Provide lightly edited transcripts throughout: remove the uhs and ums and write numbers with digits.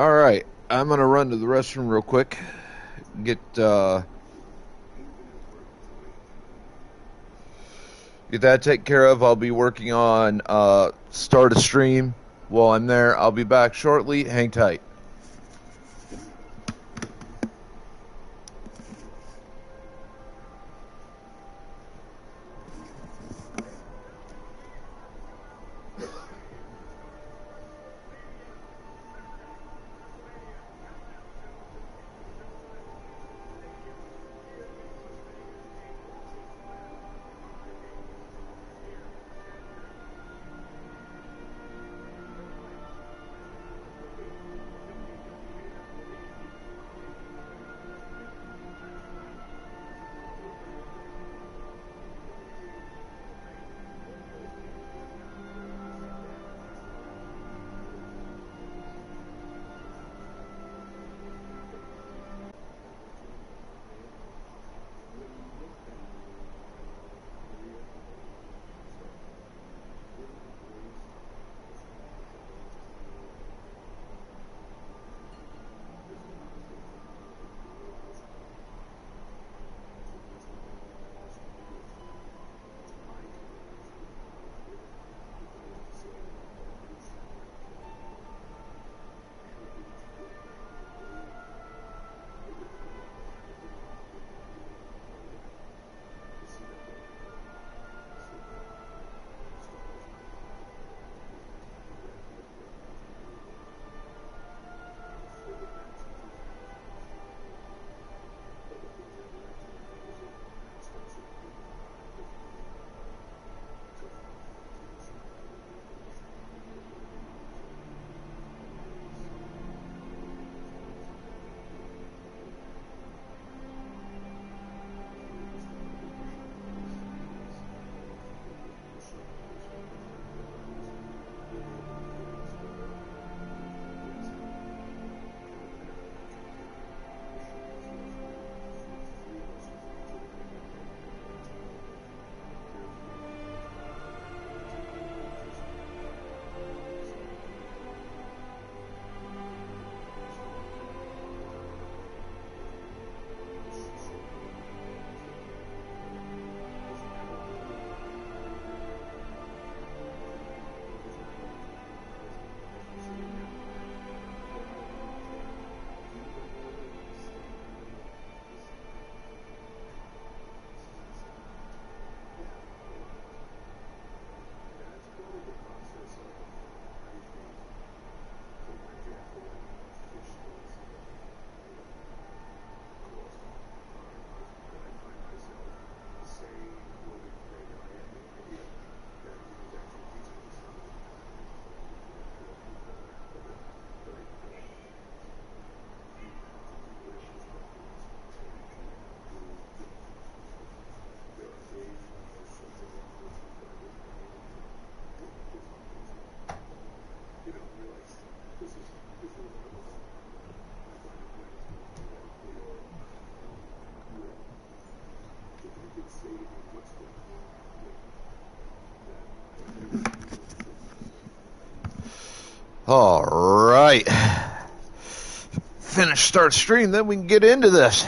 All right, I'm gonna run to the restroom real quick. Get that taken care of. I'll be working on start a stream while I'm there. I'll be back shortly. Hang tight. All right. Finish start stream, then we can get into this.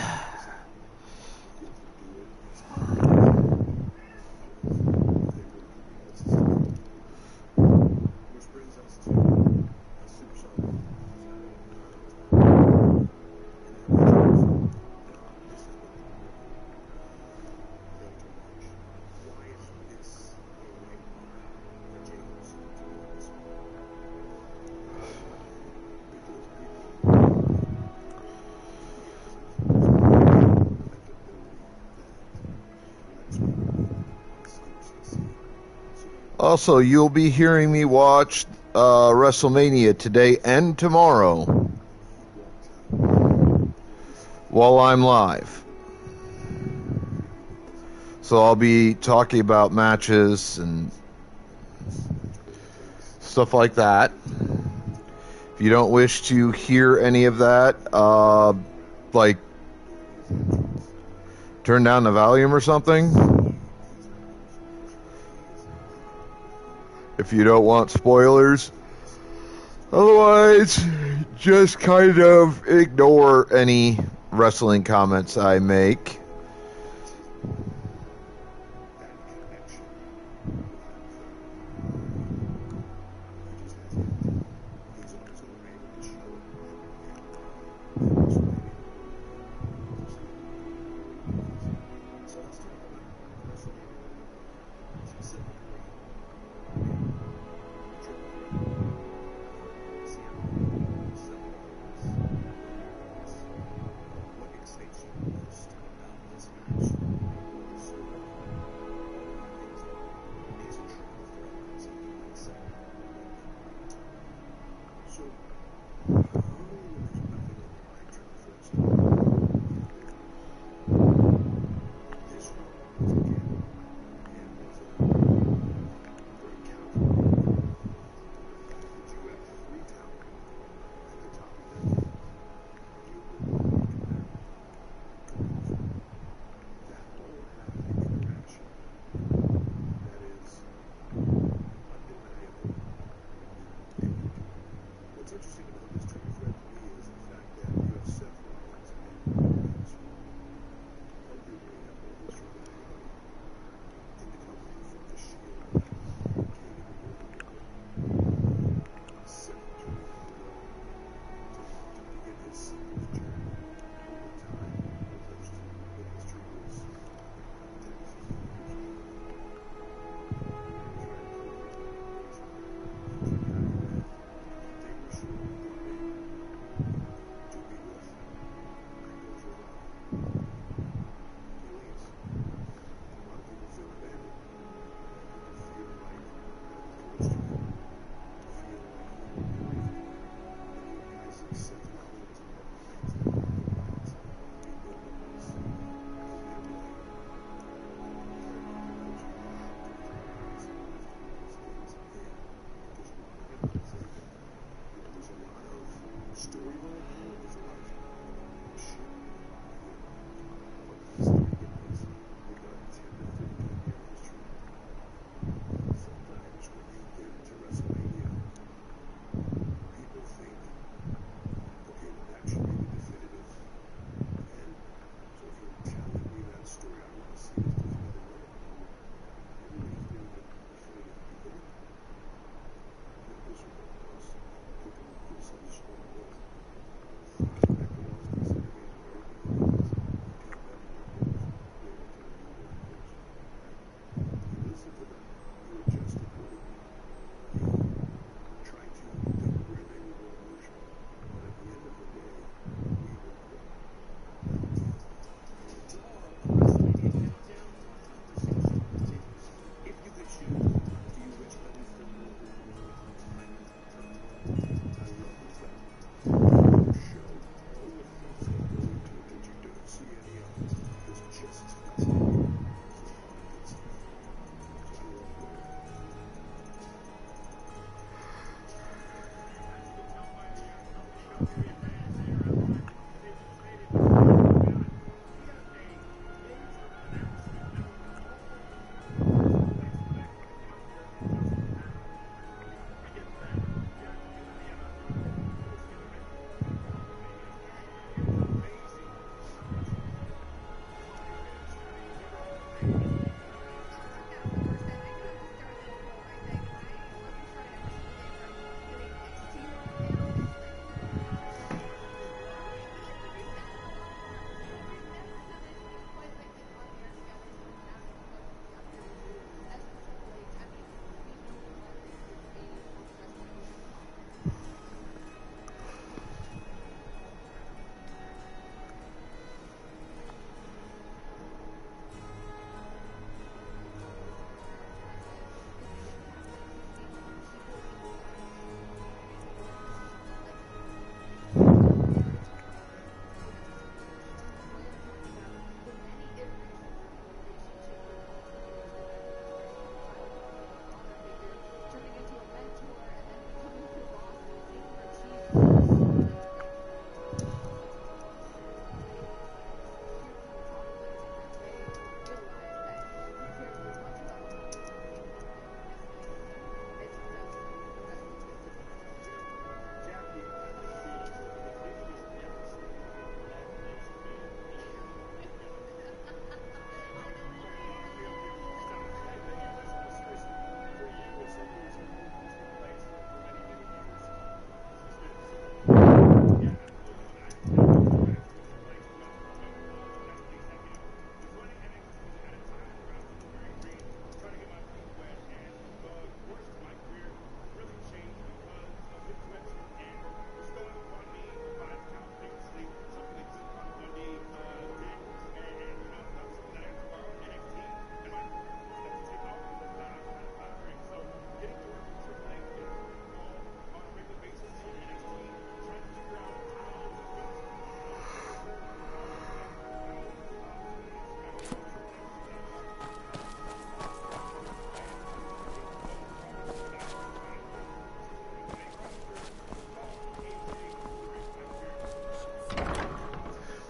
Also, you'll be hearing me watch WrestleMania today and tomorrow while I'm live. So I'll be talking about matches and stuff like that. If you don't wish to hear any of that, like turn down the volume or something. If you don't want spoilers. Otherwise, just kind of ignore any wrestling comments I make.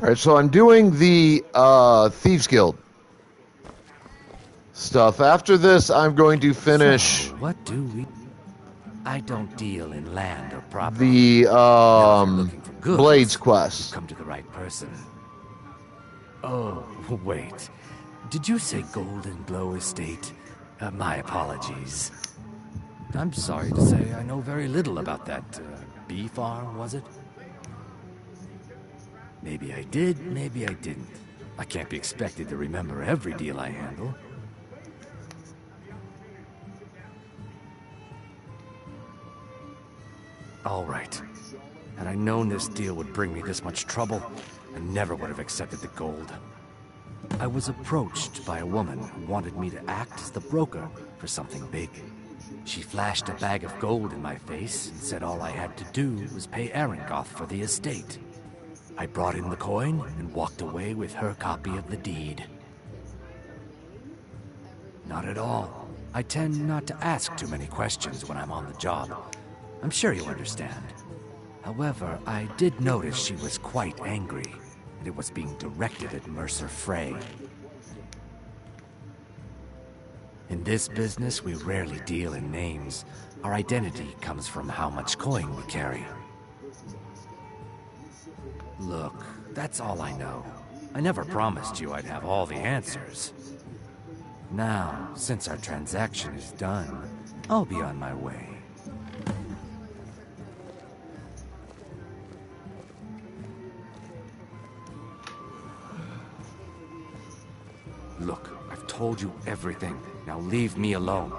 Alright, so I'm doing the Thieves Guild stuff. After this, I'm going to finish So, what do we... I don't deal in land or property. the Now, if you're looking for goods, Blades you've quest. come to the right person. Oh, wait. Did you say Golden Glow Estate? My apologies. I'm sorry to say I know very little about that bee farm, was it? Maybe I did, maybe I didn't. I can't be expected to remember every deal I handle. All right. Had I known this deal would bring me this much trouble, I never would have accepted the gold. I was approached by a woman who wanted me to act as the broker for something big. She flashed a bag of gold in my face and said all I had to do was pay Arangoth for the estate. I brought in the coin and walked away with her copy of the deed. Not at all. I tend not to ask too many questions when I'm on the job. I'm sure you understand. However, I did notice she was quite angry, and it was being directed at Mercer Frey. In this business, we rarely deal in names. Our identity comes from how much coin we carry. Look, that's all I know. I never promised you I'd have all the answers. Now, since our transaction is done, I'll be on my way. Look, I've told you everything. Now leave me alone.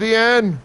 Vivienne?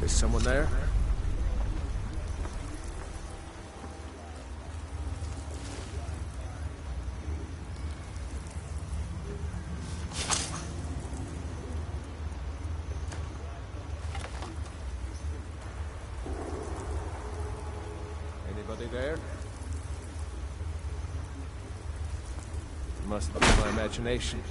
Is someone there? Anybody there? Must be my imagination.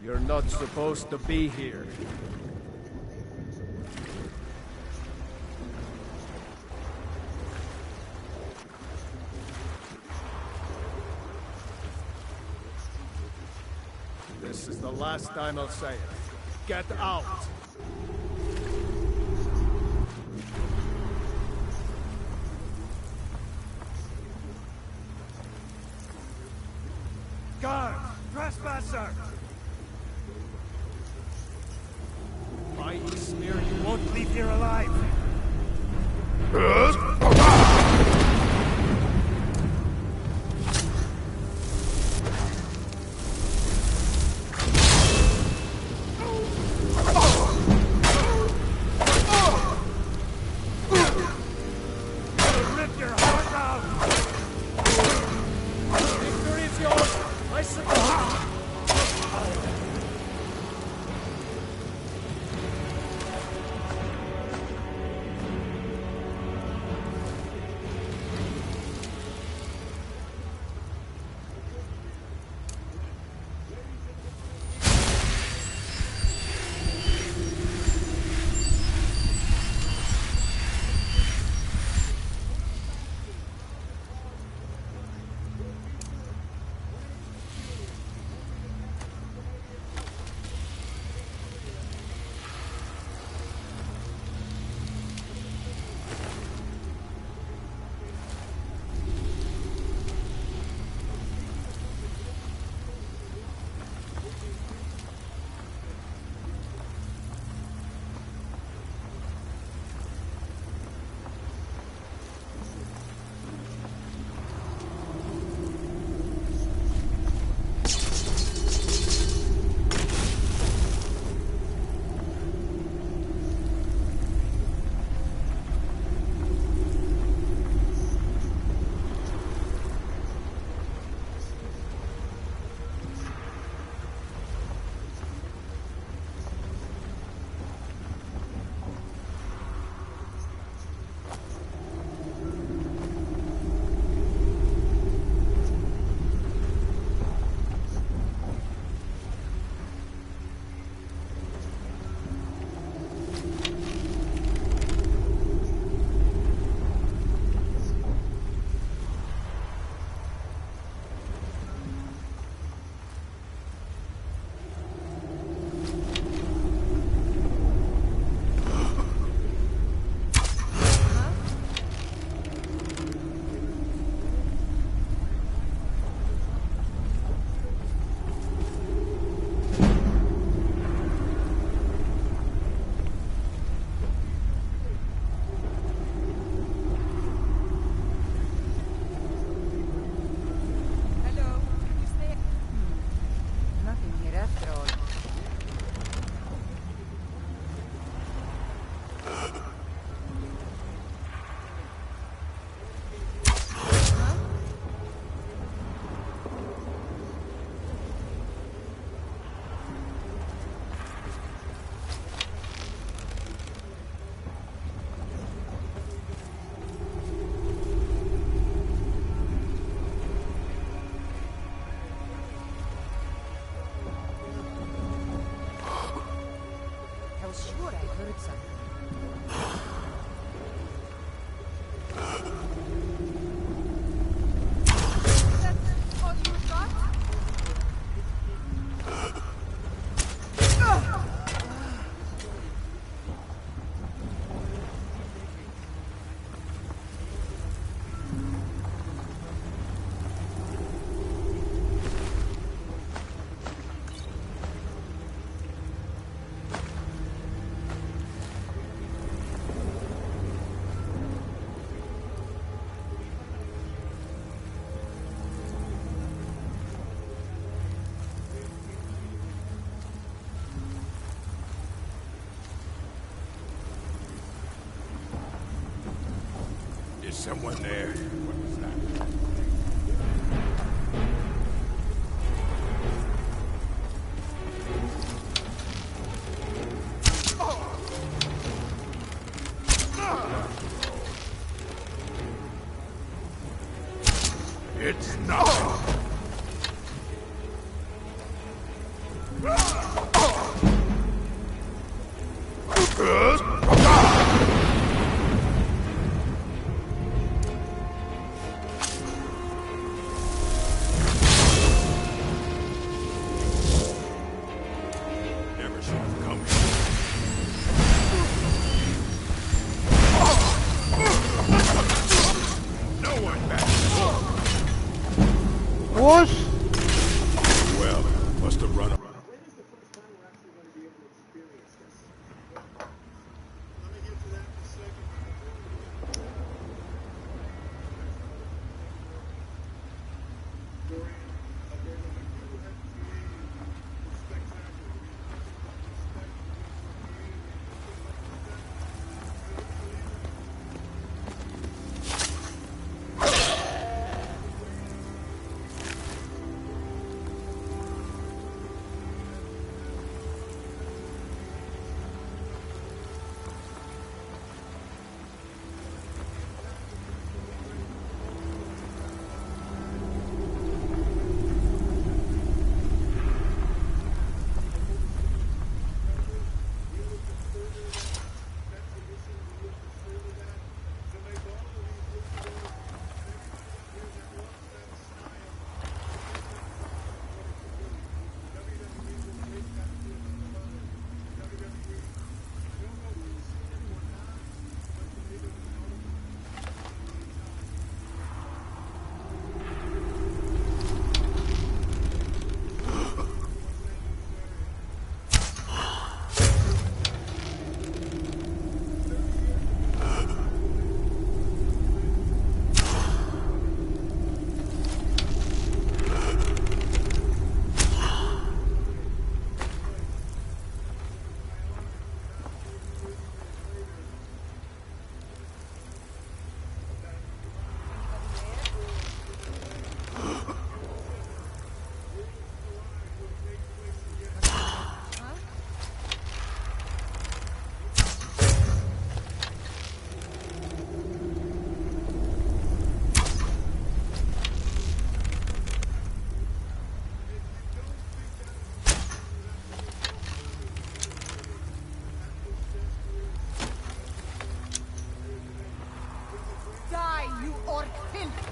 You're not supposed to be here. This is the last time I'll say it. Get out! Guard! Trespasser! By Ysmir, you won't leave here alive! Rip your heart out! Victory is yours! I suppose! good side. That's all you got? Is someone there? What was that? It's not. Never saw it coming. No one back. What? Well, must have run. Die, you orc filth!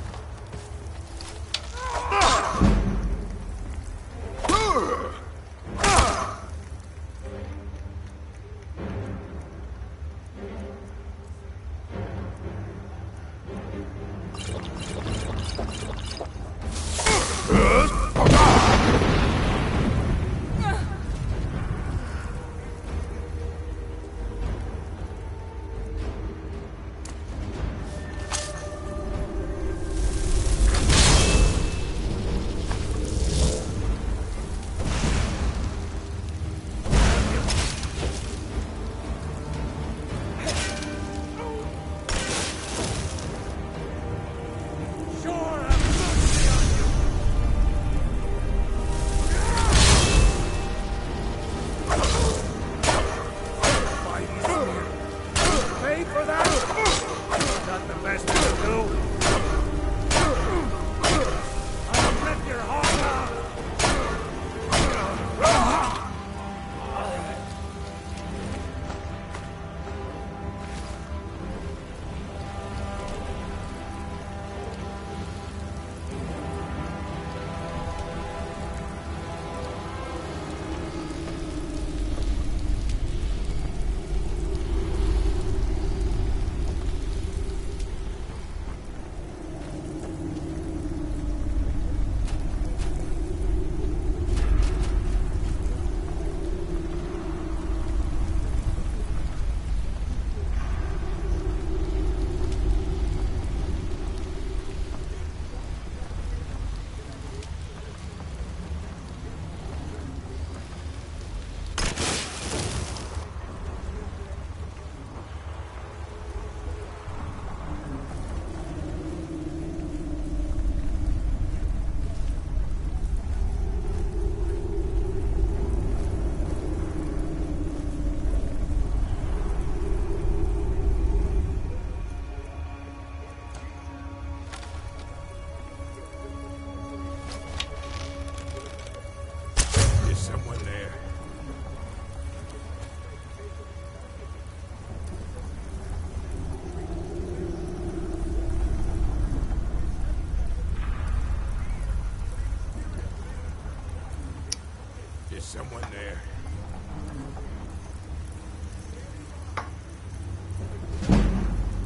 someone there?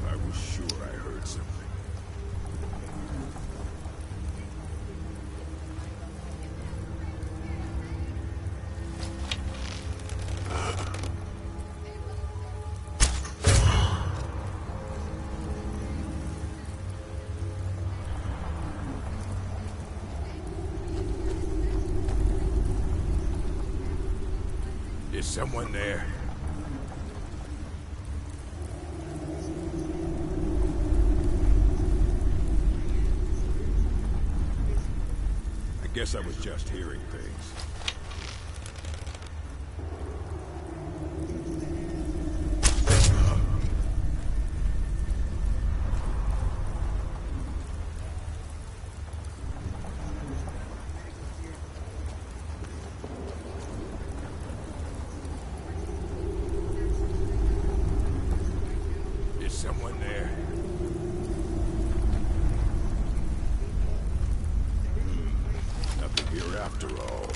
I was sure I heard something. Is someone there? I guess I was just hearing things. Is someone there? Nothing here after all.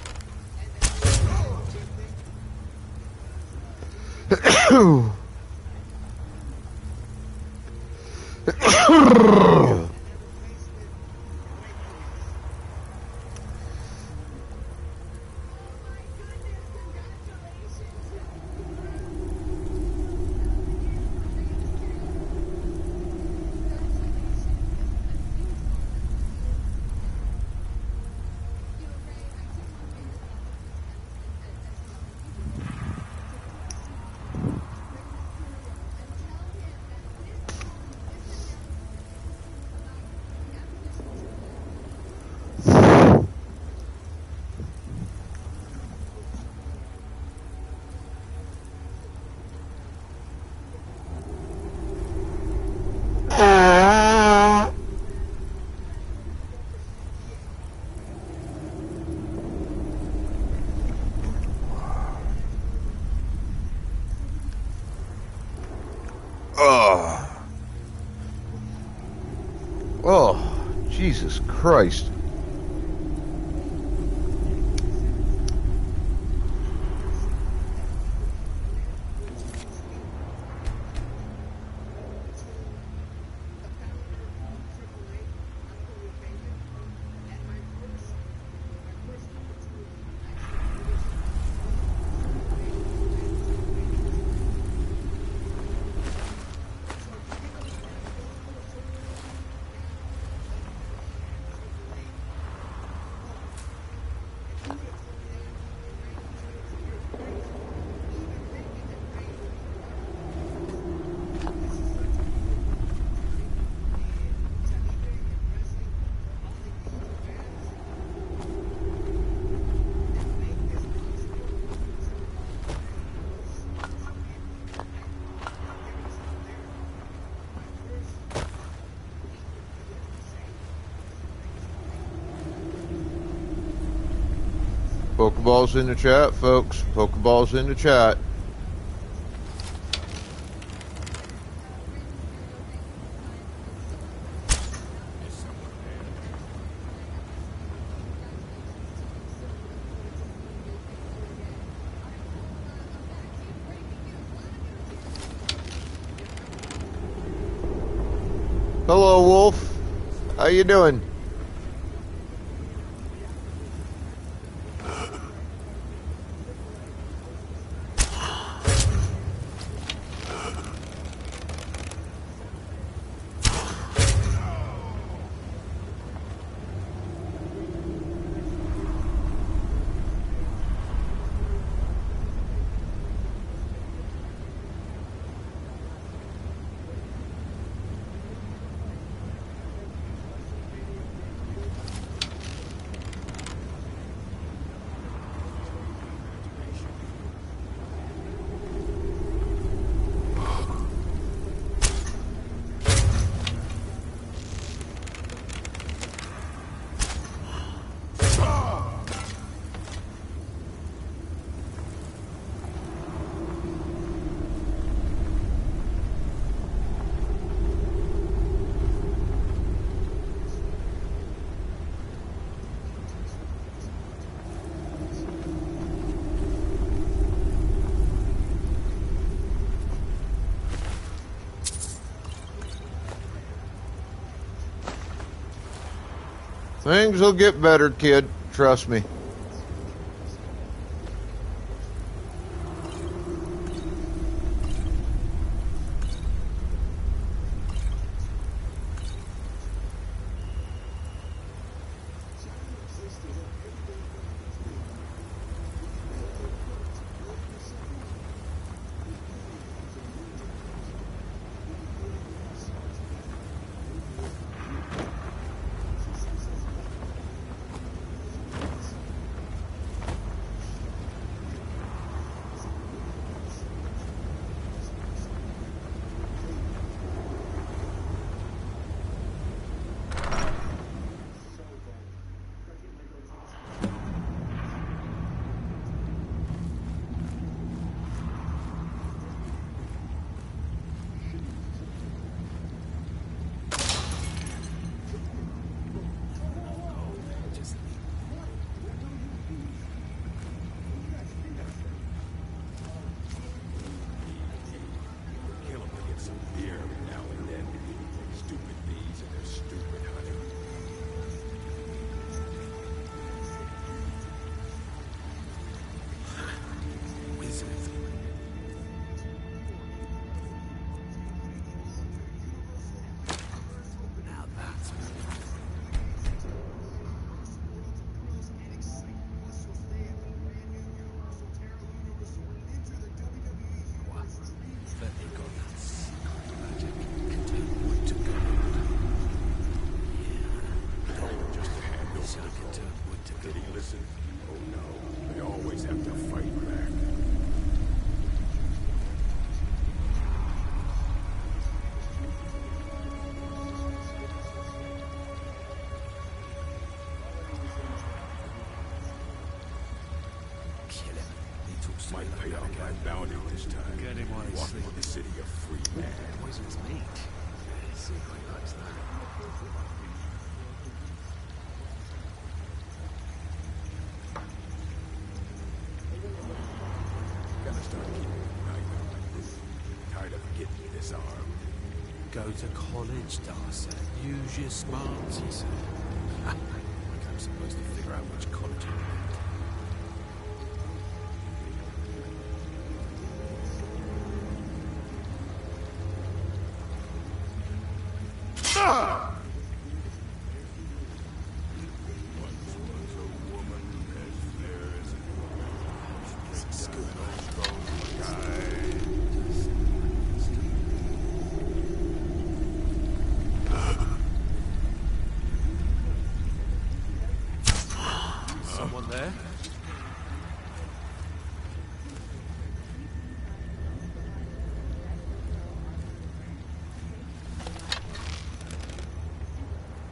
Oh, Jesus Christ. Pokeballs in the chat, folks. Pokeballs in the chat. Hello, Wolf. How you doing? Things will get better, kid. Trust me. Kill 'em to get some beer every now and then. Stupid bees and their stupid honey. Wizards. Now that's what? Bet they got that secret magic. Can turn wood to gold. Yeah. Gold just to hand over. So I can turn wood to gold. Did he listen? Oh no. They always have to fight back. Kill him. He talks Might pay off my bounty this time. Get him while he's Walk sleeping. for the city of free man. Poison's meat. See if he likes that. Gotta start keeping an eye out like this. Tired of getting disarmed. Go to college, Darcy. Use your smarts, he said. Like I'm supposed to figure out which college you went. Once was a woman as fair as a good old guy. Someone there?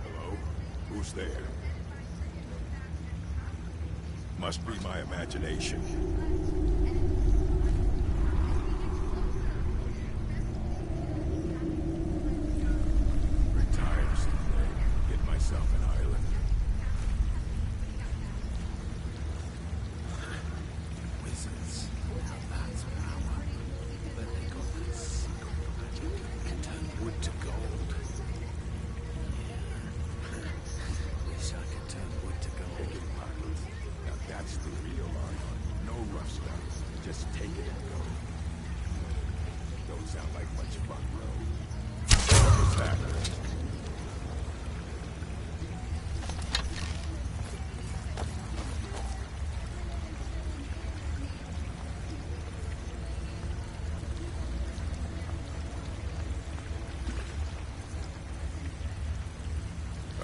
Hello? Who's there? Must be my imagination. Retire someday. Get myself an island. Wizards. Now that's power. But they got that secret magic. Can turn wood to gold. Yeah. Wish I could turn wood to gold. Pick it pockets. Now that's the real art. No rough stuff. Just take it and go. Don't sound like much fun, bro. What was that?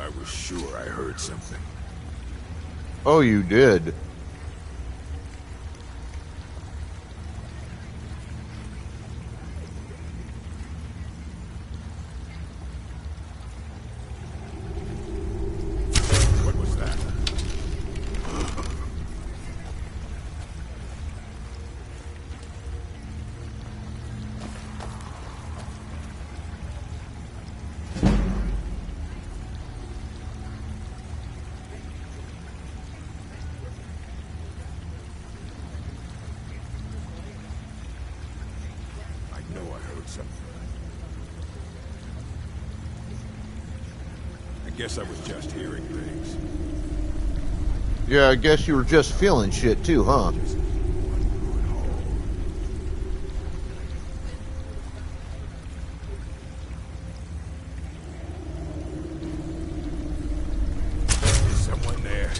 I was sure I heard something. Oh, you did. What was that? guess I was just hearing things. Yeah, I guess you were just feeling shit too, huh? Just one good haul. Is someone there?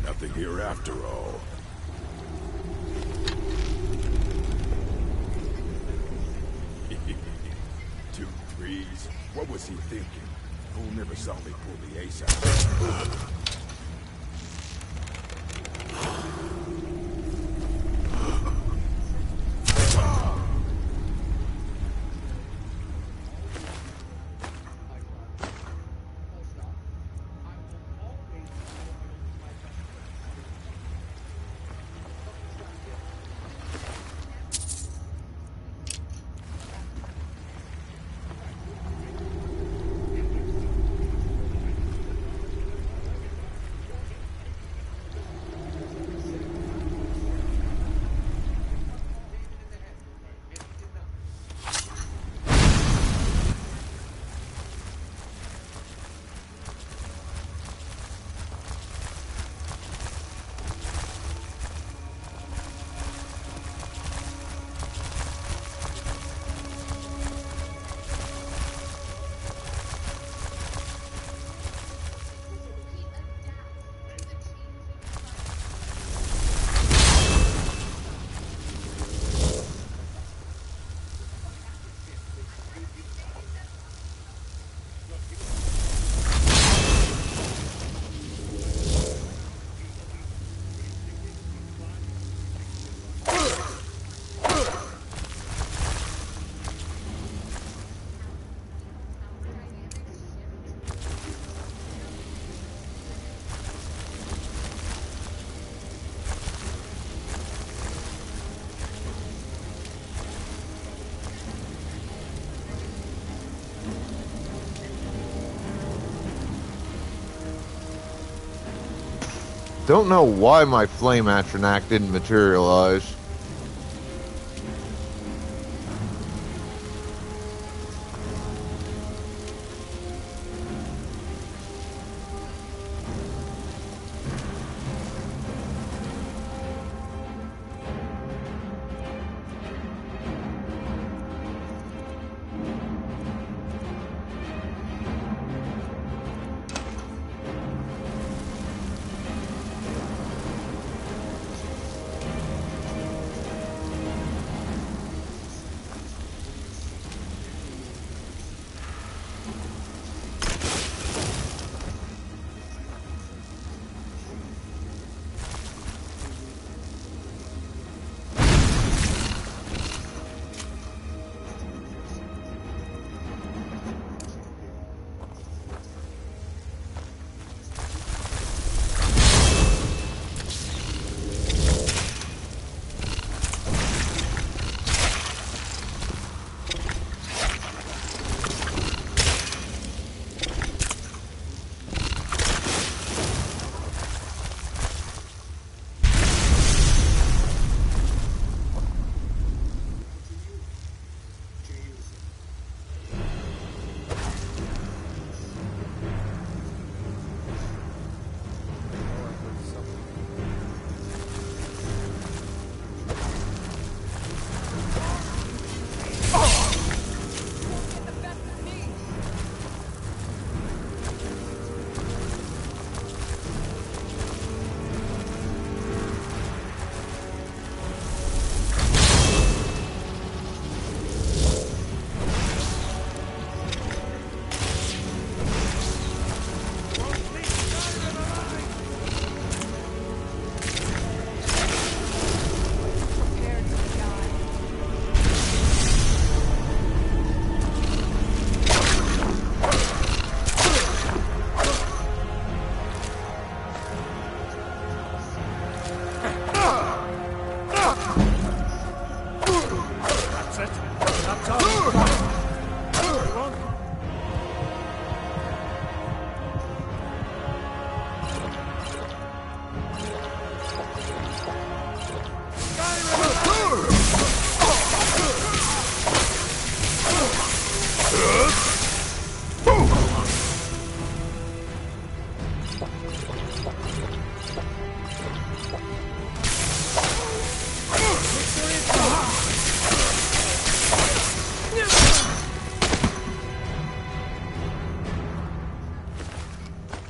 Nothing here after all. Two threes. What was he thinking? Fool never saw me pull the ace out. Don't know why my flame atronach didn't materialize.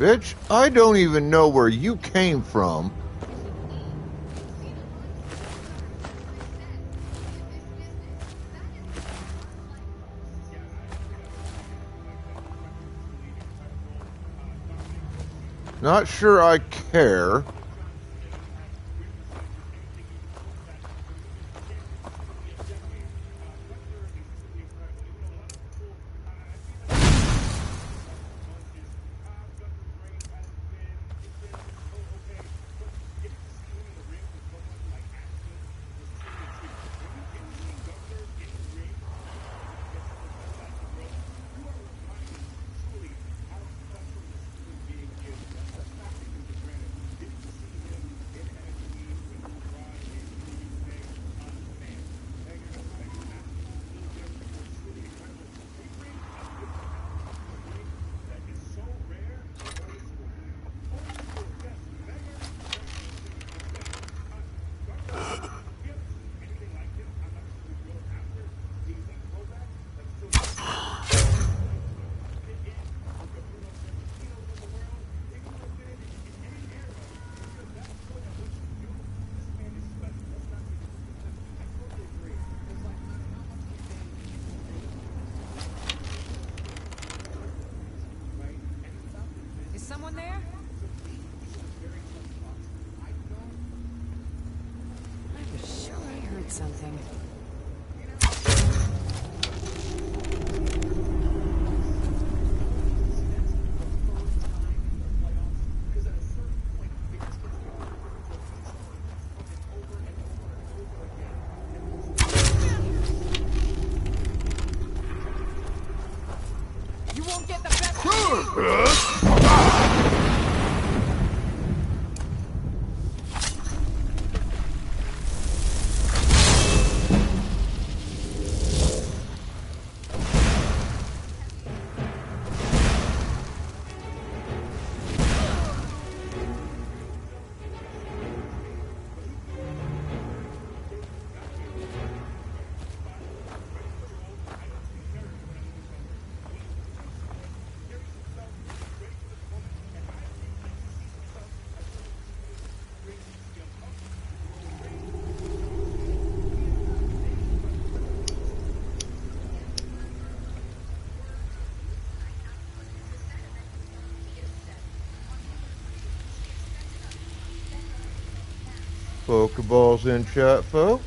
Bitch, I don't even know where you came from. Not sure I care. Is someone there? I was sure I heard something. You won't get the best of me! Pokeballs in chat, folks.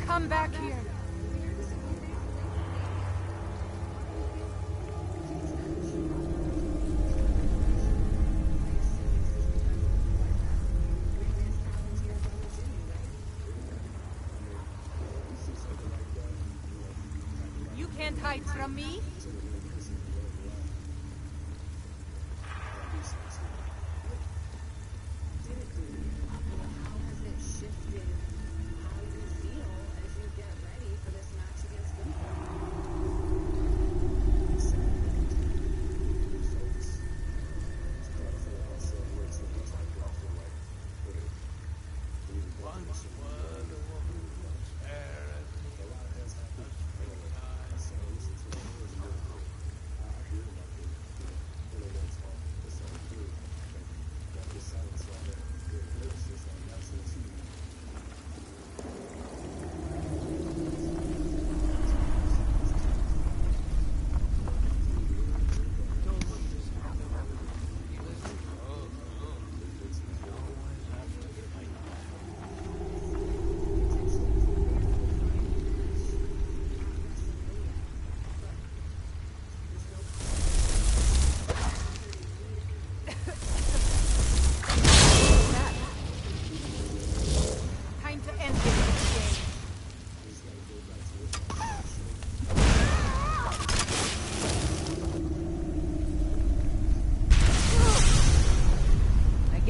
Come back here. You can't hide from me.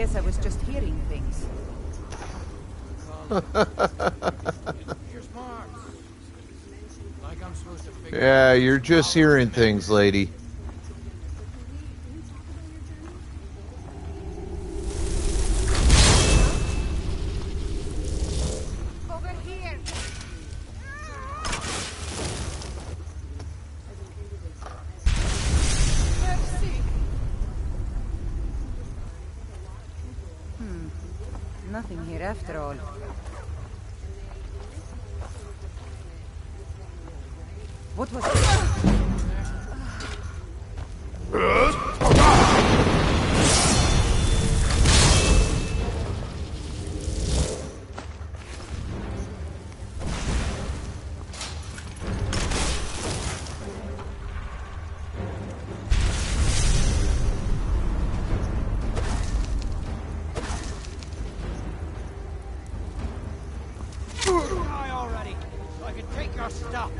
guess I was just hearing things. Yeah, you're just hearing things, lady. Over here. Mercy. Nothing here after all. What was it? Die already, so I can take your stuff.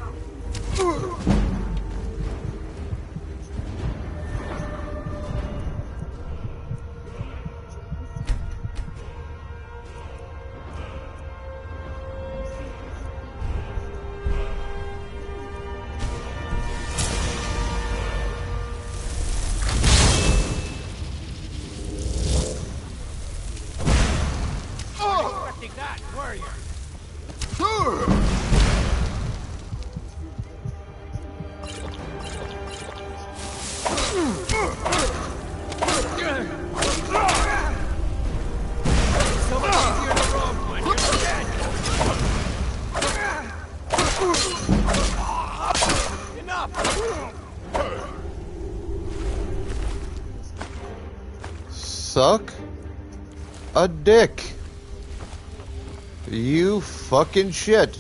Expecting that, were you? So much easier to roam when you're dead. Enough. Suck a dick. You fucking shit.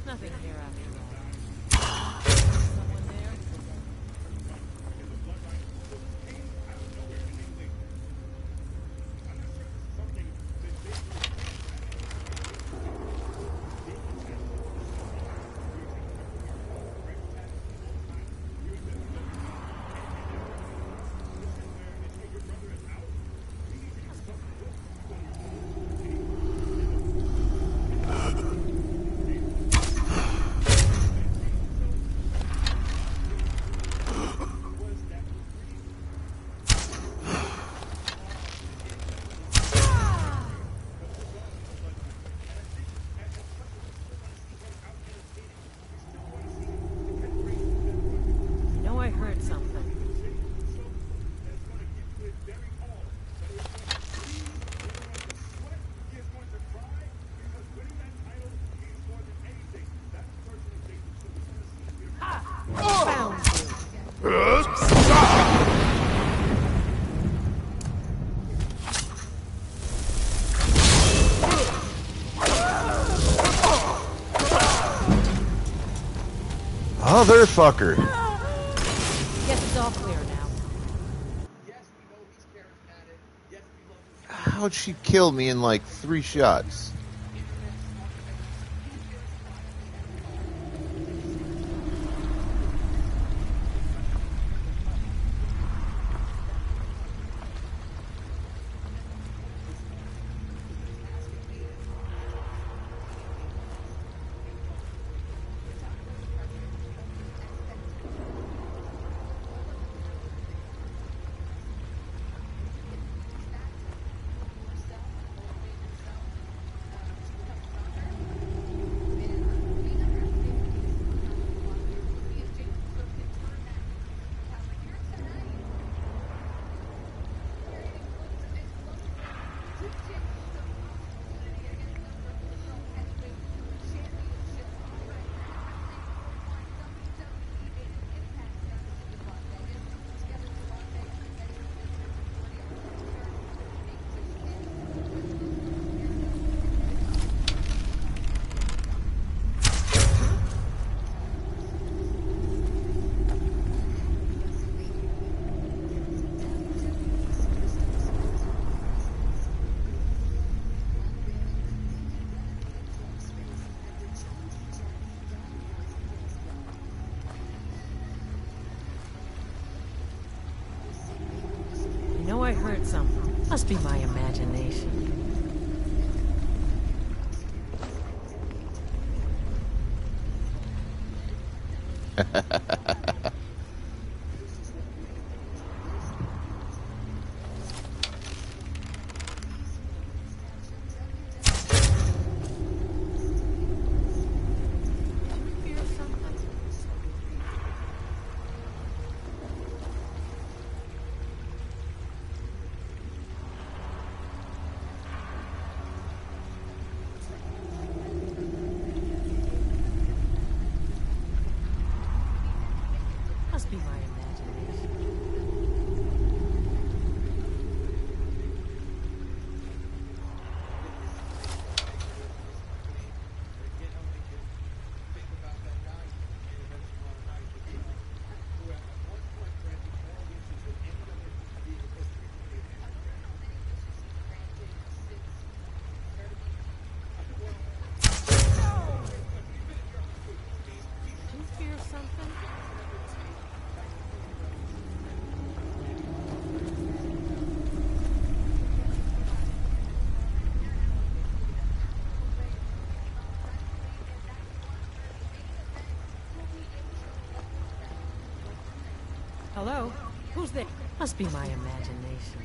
Nothing here after all. Someone there? Motherfucker! Guess it's all clear now. How'd she kill me in like 3 shots? I heard something. Must be my imagination. Must be my imagination. Do you fear something? Hello? Who's there? Must be my imagination.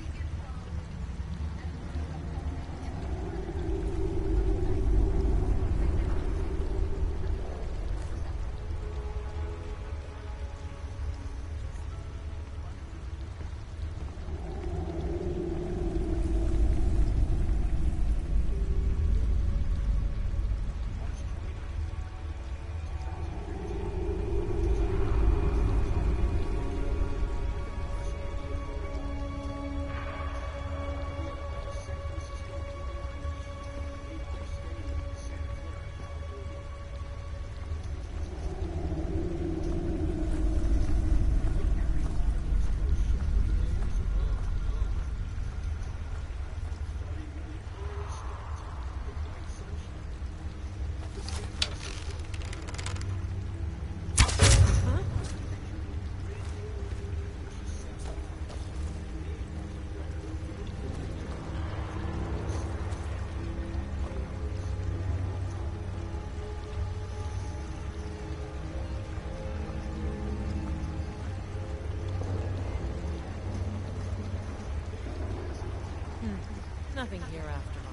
Nothing here after all.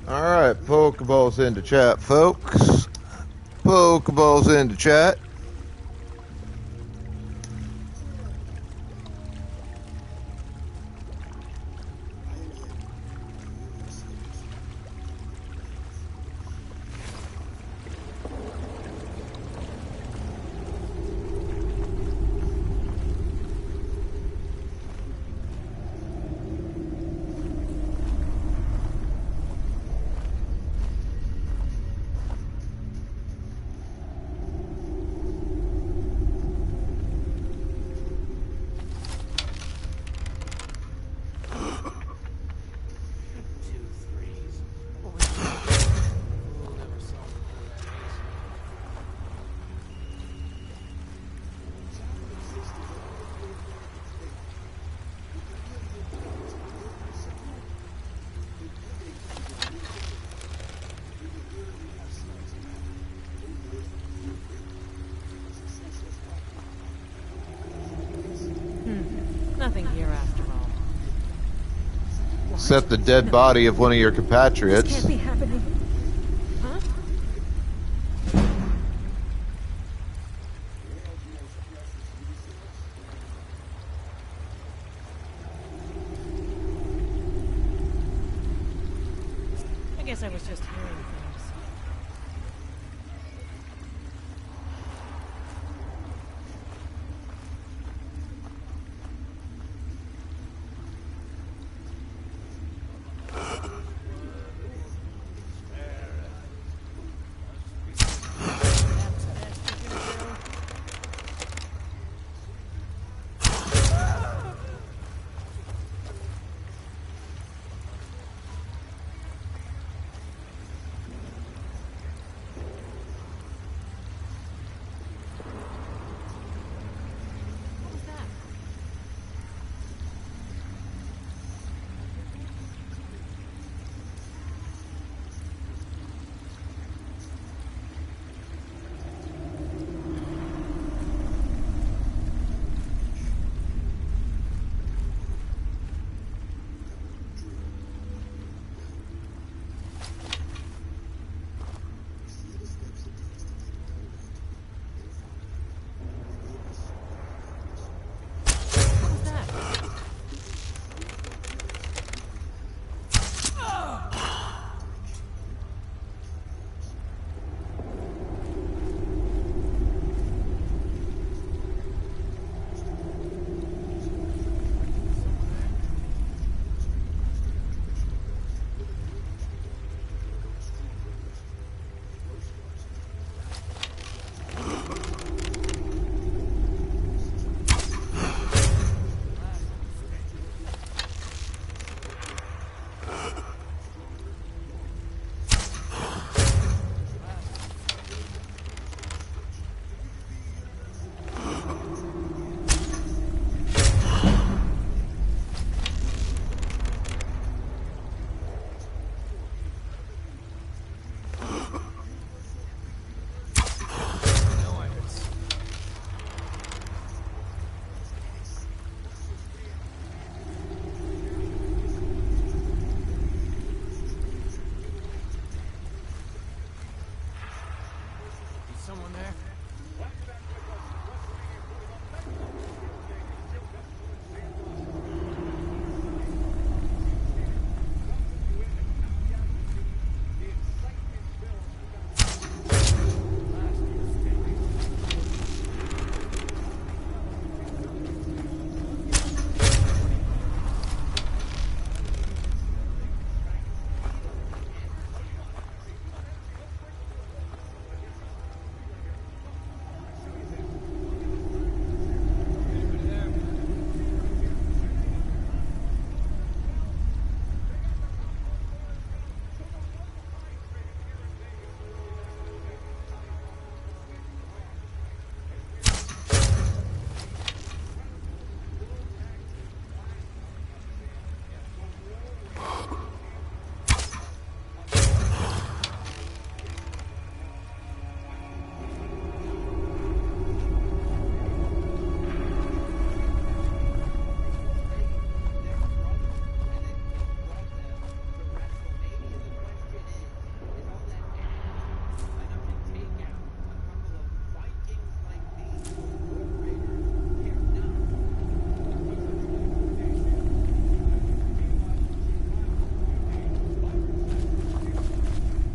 Alright, Pokeballs into chat, folks. Pokeballs into chat. Nothing here after all. Except the dead body of one of your This compatriots. can't be happening. Huh? I guess I was just hearing things.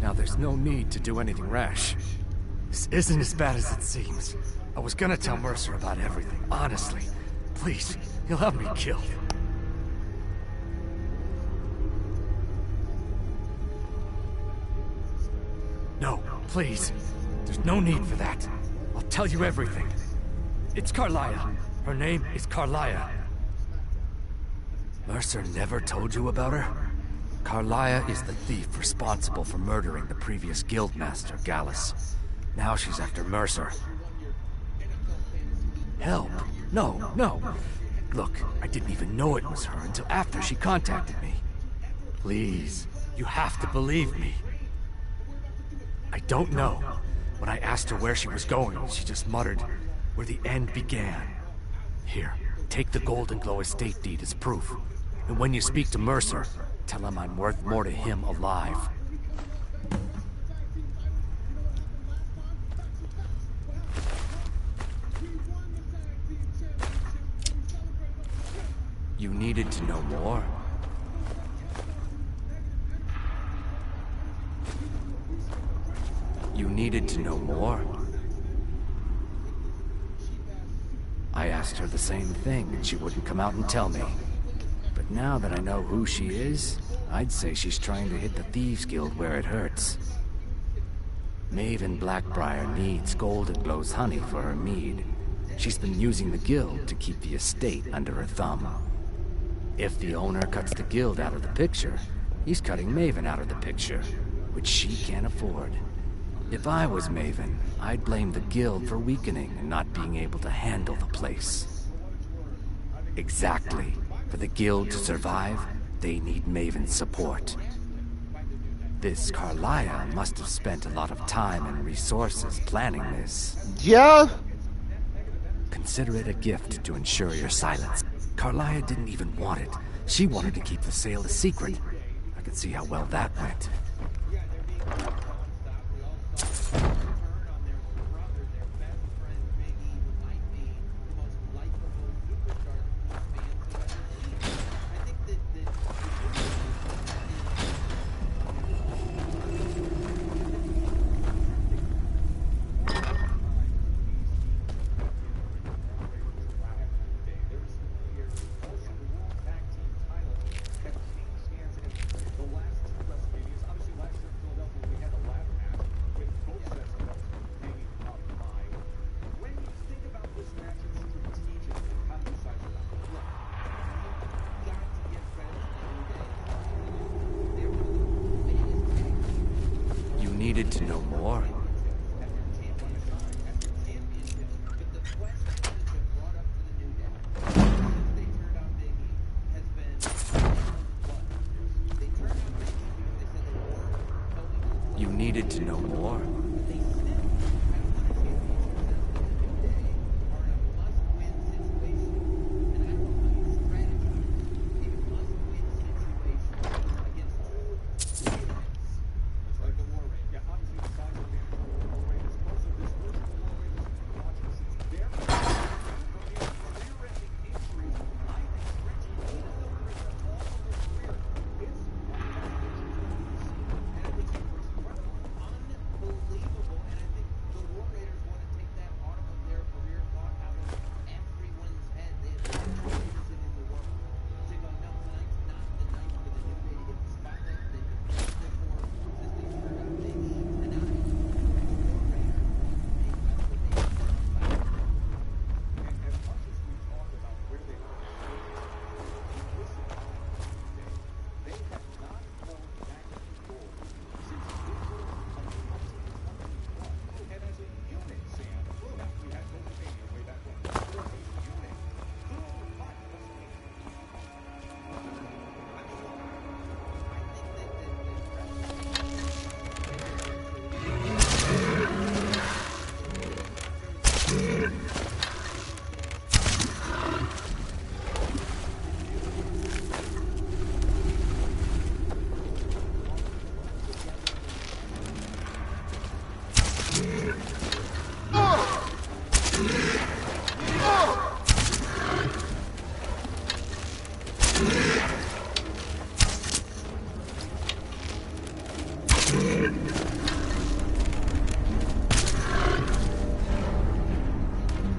Now there's no need to do anything rash. This isn't as bad as it seems. I was gonna tell Mercer about everything, honestly. Please, he'll have me killed. No, please. There's no need for that. I'll tell you everything. It's Carlia. Her name is Carlia. Mercer never told you about her? Carlia is the thief responsible for murdering the previous guildmaster, Gallus. Now she's after Mercer. Help? No, no. Look, I didn't even know it was her until after she contacted me. Please, you have to believe me. I don't know. When I asked her where she was going, she just muttered, where the end began. Here, take the Golden Glow estate deed as proof. And when you speak to Mercer, tell him I'm worth more to him alive. You needed to know more? You needed to know more? I asked her the same thing, and she wouldn't come out and tell me. But now that I know who she is, I'd say she's trying to hit the Thieves Guild where it hurts. Maven Blackbriar needs Golden Glow's honey for her mead. She's been using the guild to keep the estate under her thumb. If the owner cuts the guild out of the picture, he's cutting Maven out of the picture, which she can't afford. If I was Maven, I'd blame the guild for weakening and not being able to handle the place. Exactly. For the guild to survive, they need Maven's support. This Carlia must have spent a lot of time and resources planning this. Yeah? Consider it a gift to ensure your silence. Carlia didn't even want it. She wanted to keep the sale a secret. I could see how well that went. Needed to know more? You needed to know more?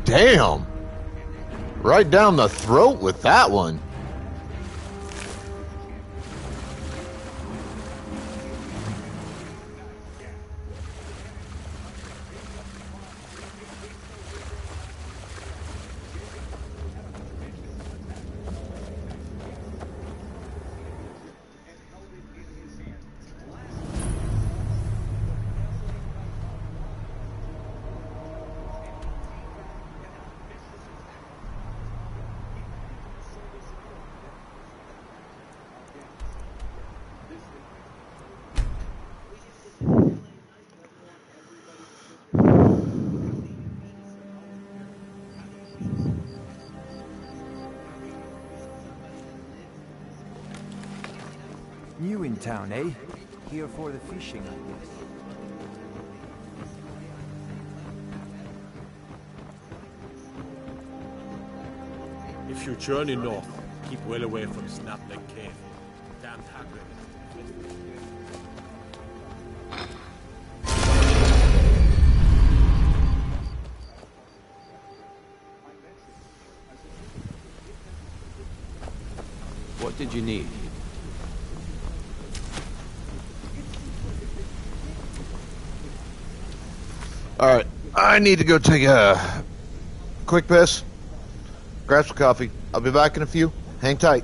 Damn! Right down the throat with that one. New in town, eh? Here for the fishing, I guess. If you journey north, keep well away from Snapneck Cave. Damned hagrid. What did you need? Alright, I need to go take a quick piss. Grab some coffee. I'll be back in a few. Hang tight.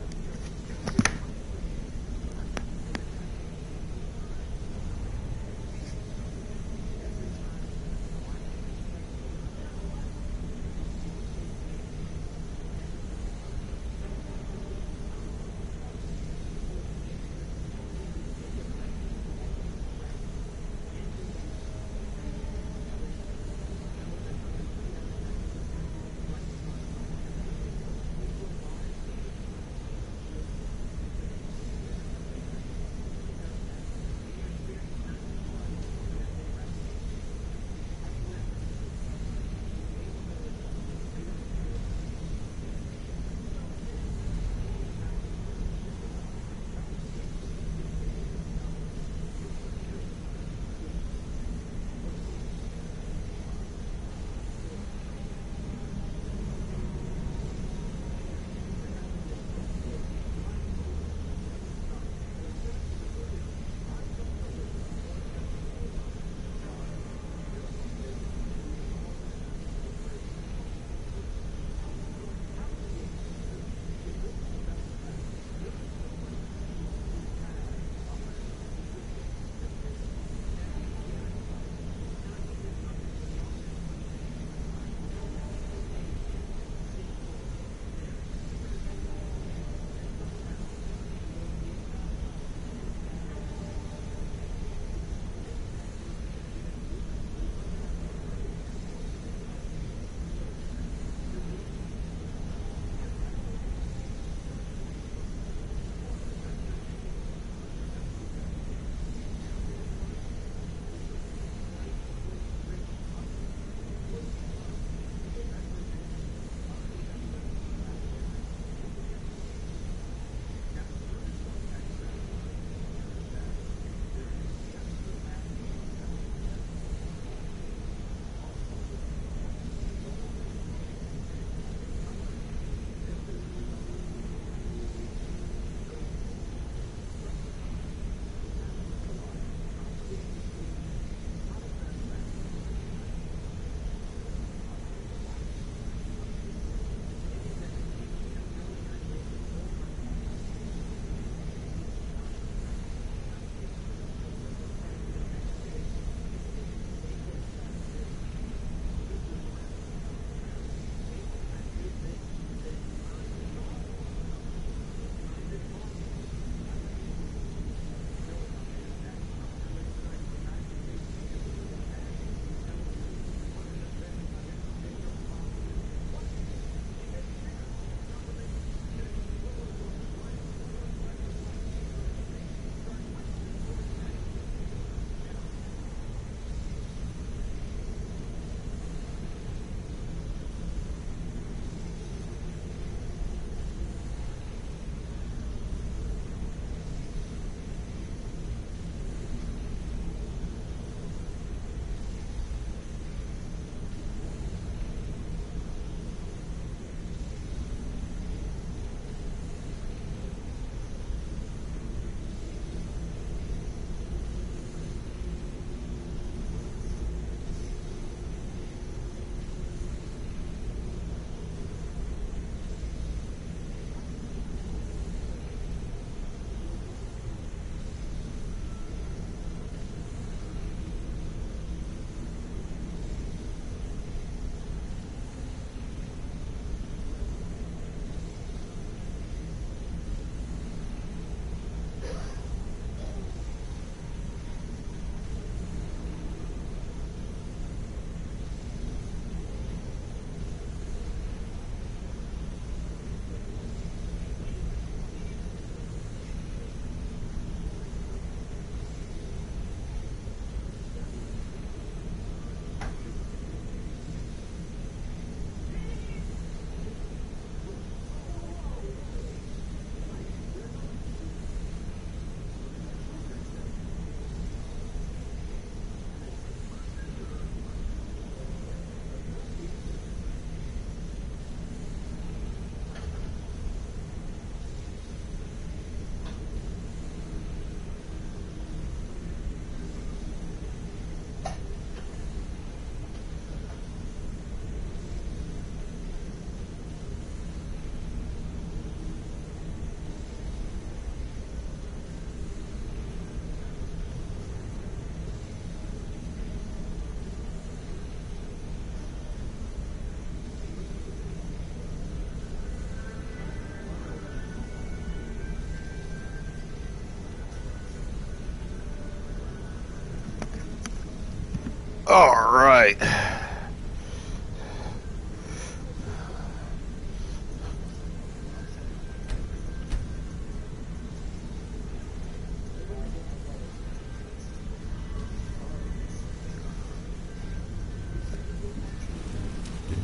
All right. Did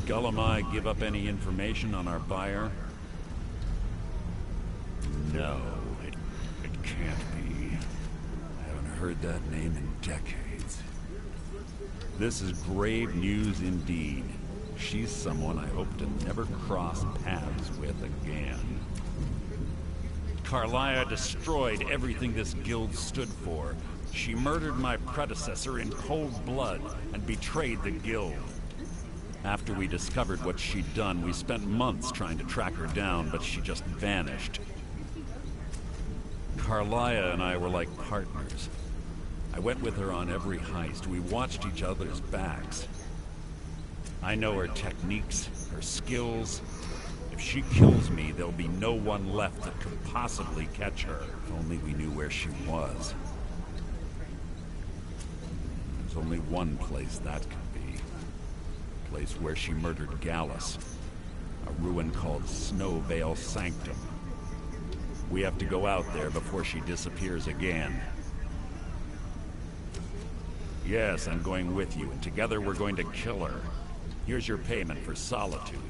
Gullumai give up any information on our buyer? No, it can't be. I haven't heard that name in decades. This is grave news indeed. She's someone I hope to never cross paths with again. Karliah destroyed everything this guild stood for. She murdered my predecessor in cold blood and betrayed the guild. After we discovered what she'd done, we spent months trying to track her down, but she just vanished. Karliah and I were like partners. I went with her on every heist. We watched each other's backs. I know her techniques, her skills. If she kills me, there'll be no one left that could possibly catch her. If only we knew where she was. There's only one place that could be. A place where she murdered Gallus. A ruin called Snowvale Sanctum. We have to go out there before she disappears again. Yes, I'm going with you, and together we're going to kill her. Here's your payment for solitude.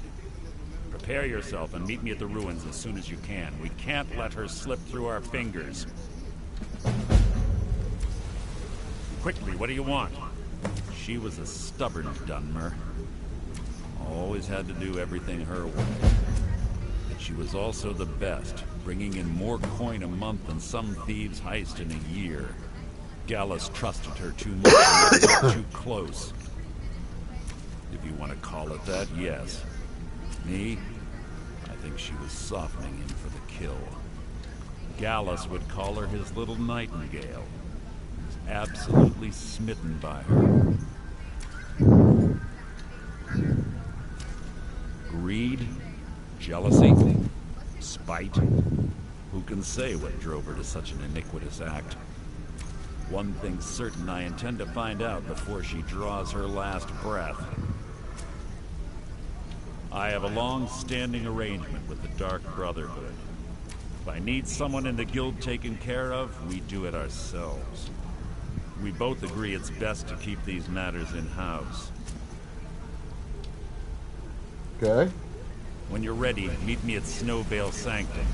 Prepare yourself and meet me at the ruins as soon as you can. We can't let her slip through our fingers. Quickly, what do you want? She was a stubborn Dunmer. Always had to do everything her way. But she was also the best, bringing in more coin a month than some thieves heist in a year. Gallus trusted her too much and got too close. If you want to call it that, yes. Me? I think she was softening him for the kill. Gallus would call her his little nightingale. He was absolutely smitten by her. Greed? Jealousy? Spite? Who can say what drove her to such an iniquitous act? One thing's certain, I intend to find out before she draws her last breath. I have a long-standing arrangement with the Dark Brotherhood. If I need someone in the guild taken care of, we do it ourselves. We both agree it's best to keep these matters in-house. Okay. When you're ready, meet me at Snowvale Sanctum.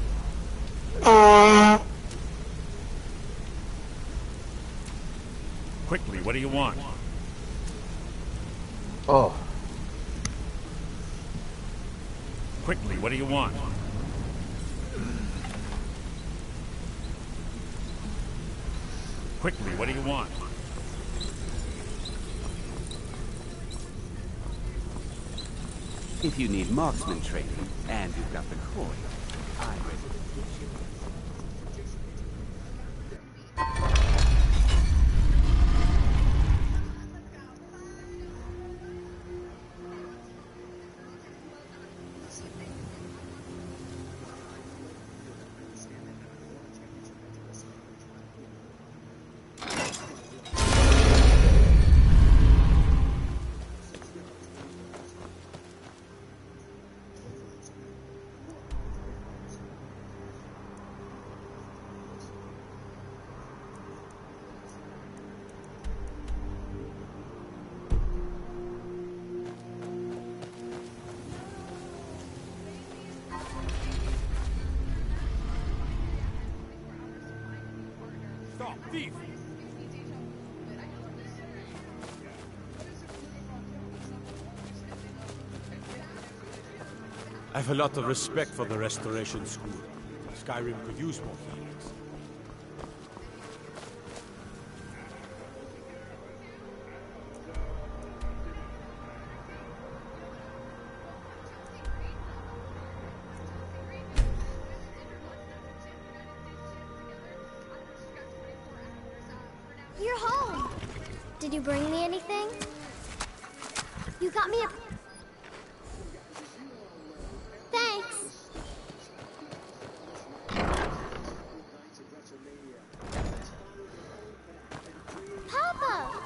Quickly, what do you want? Oh. Quickly, what do you want? Quickly, what do you want? If you need marksman training, and you've got the coin, I'm ready to teach you. Stop, thief! I have a lot of respect for the Restoration School. Skyrim could use more healers. You're home! Did you bring me anything? You got me a... Thanks! Papa!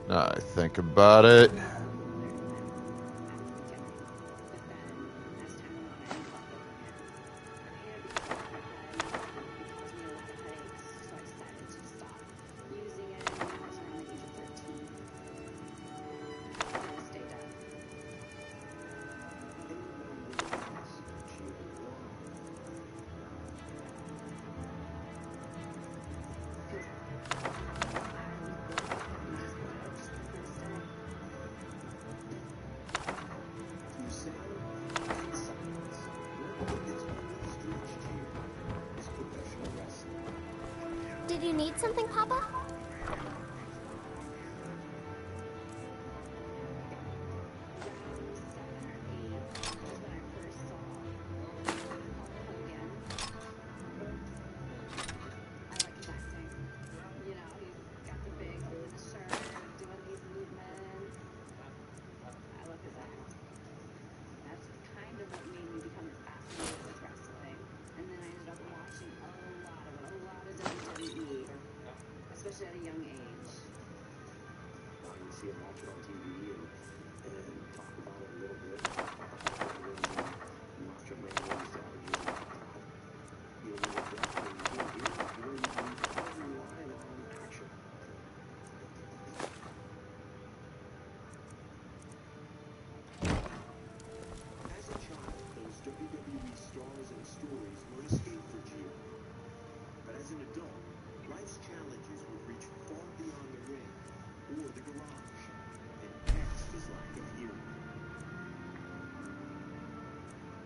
I think about it. Did you need something, Papa? At a young age. You see him watch it on TV and then talk about it a little bit. You watch him make one strategy and you know, where you can rely on action. As a child, those WWE stars and stories were an escape for Gio. But as an adult, life's challenges would reach far beyond the ring or the garage and test his lack of hearing.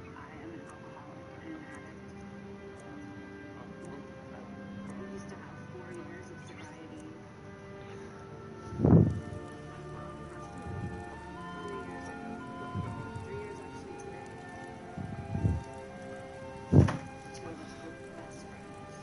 I am an alcoholic and an addict. I used to have 4 years of sobriety. 3 years actually today. 2 of us were best friends.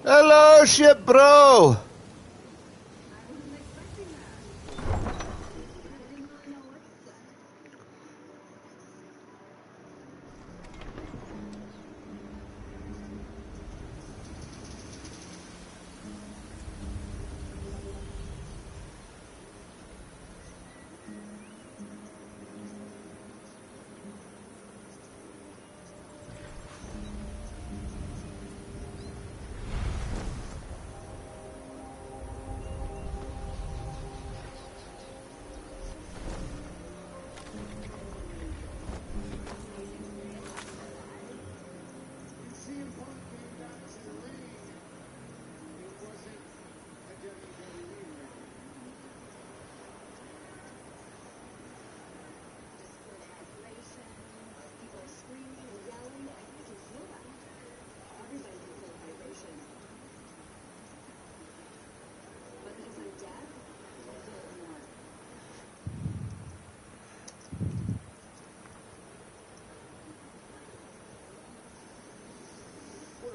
Hello, ship bro.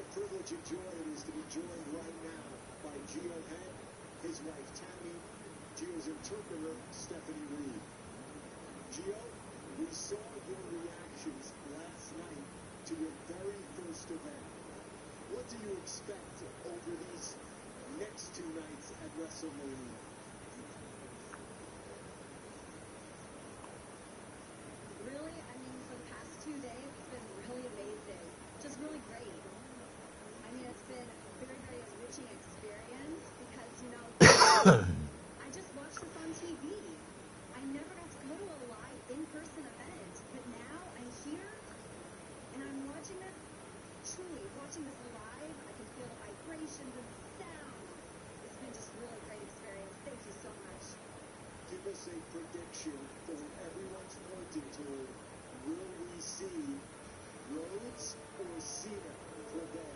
Privilege and joy it is to be joined right now by Geo Head, his wife Tammy, Geo's interpreter Stephanie Reed. Geo, we saw your reactions last night to your very first event. What do you expect over these next 2 nights at WrestleMania? Really, I mean, for the past 2 days, it's been really amazing. Just really great. I mean, it's been a very, very enriching experience because, you know, I just watched this on TV. I never got to go to a live in-person event, but now I'm here and I'm watching this, truly watching this live. I can feel the vibrations and the sound. It's been just a really great experience. Thank you so much. Give us a prediction for what everyone's pointing toward. Will we see Rhodes or Cena prevail?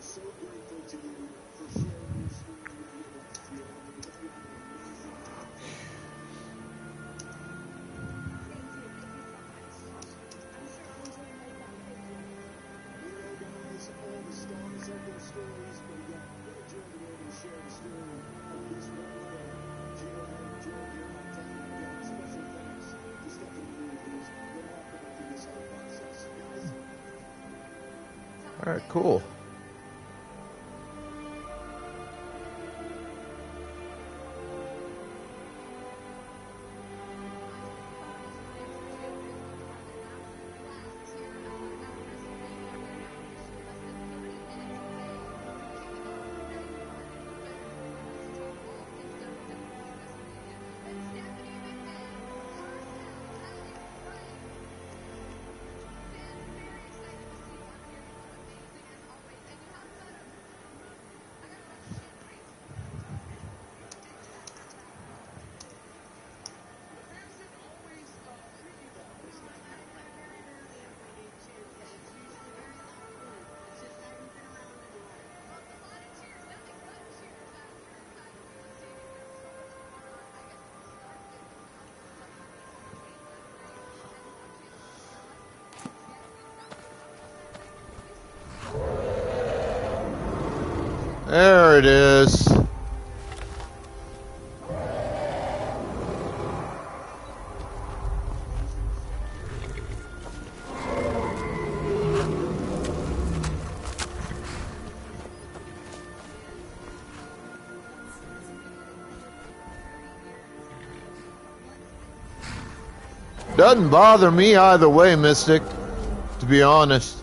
So grateful to you for sharing your story with us. You have been amazing. Thank you so much. I'm sure I'll enjoy my time. We know, guys, all the stars have their stories, but again, what a joy to be able to share the story of this wonderful Geo Head journey here on time. Again, special thanks to Stephanie Reed, who's remarkable through this whole process. Guys. All right, cool. There it is. Doesn't bother me either way, Mystic, to be honest.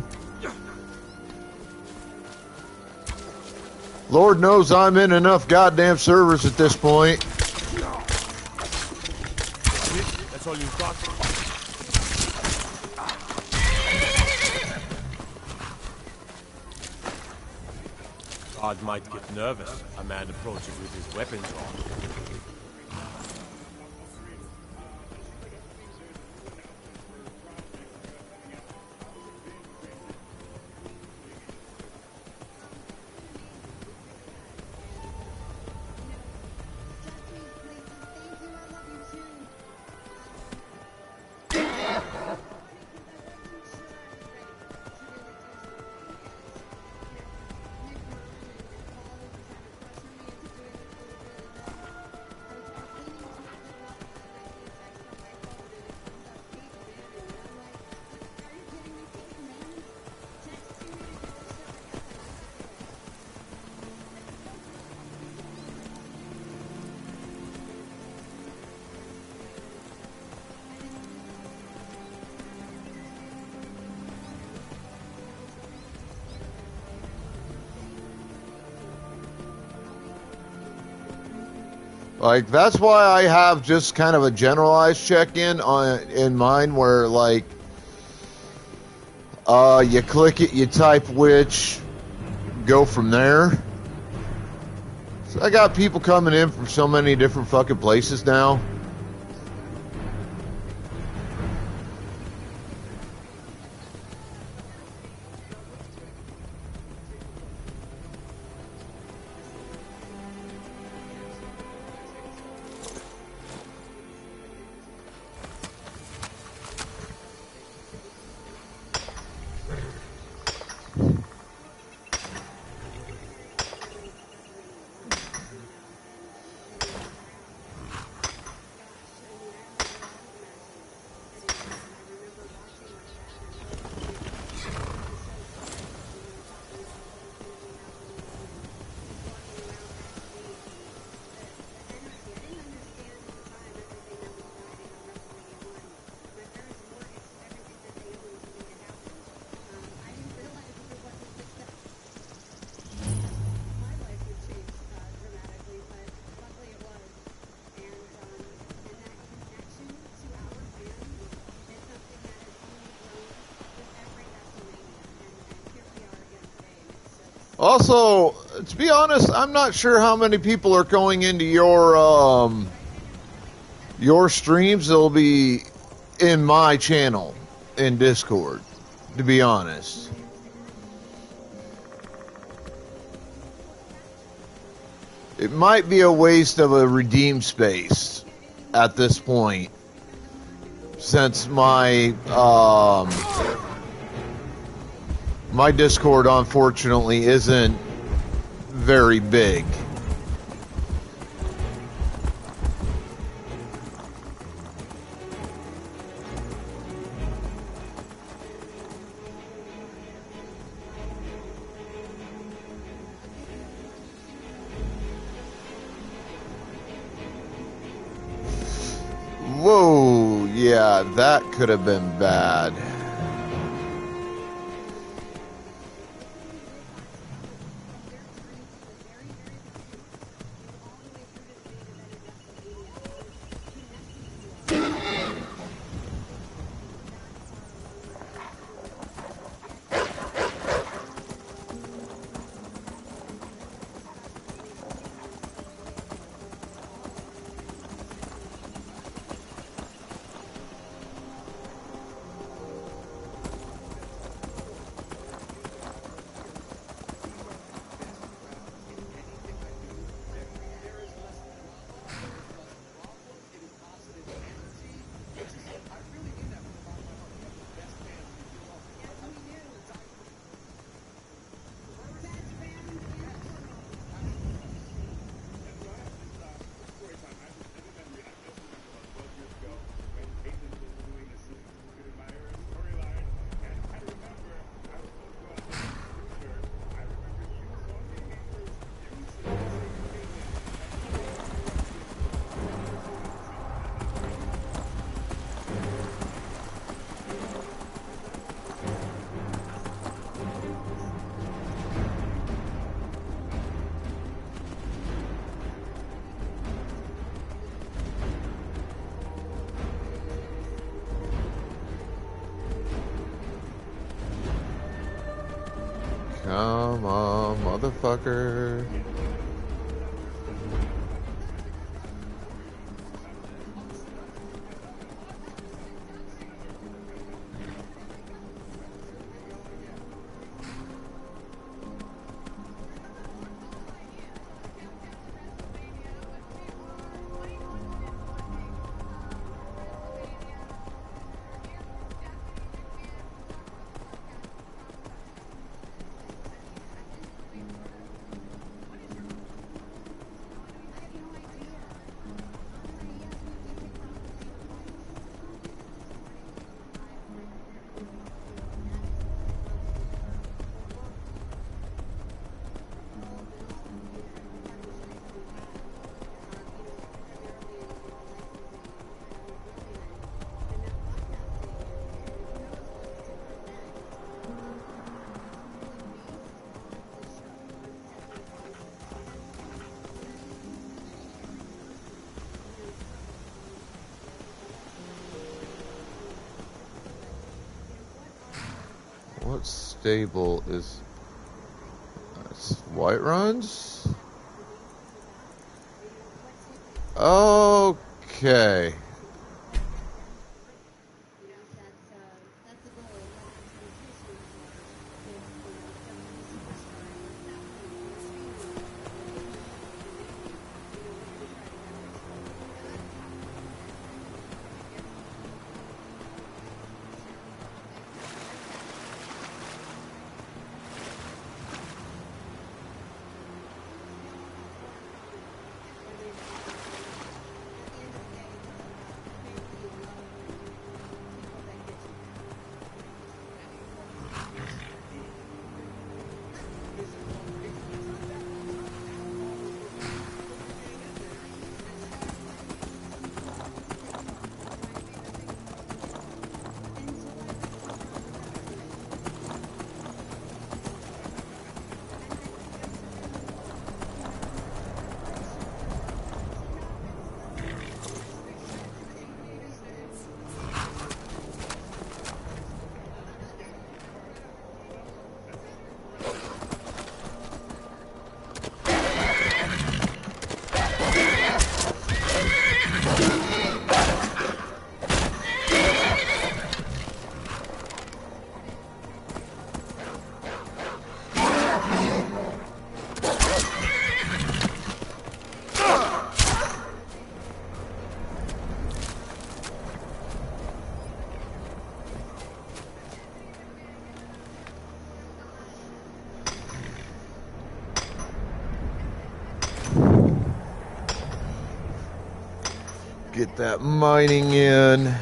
Lord knows I'm in enough goddamn servers at this point. That's all you've got. God might get nervous. A man approaches with his weapons on. Like, that's why I have just kind of a generalized check-in in mine where, like, you click it, you type which, go from there. So I got people coming in from so many different fucking places now. Also, to be honest, I'm not sure how many people are going into your streams. They'll be in my channel in Discord, to be honest. It might be a waste of a redeem space at this point, since my my Discord, unfortunately, isn't very big. Whoa, yeah, that could have been bad. Come on, motherfucker. stable is Whiteruns? Okay. Get that mining in.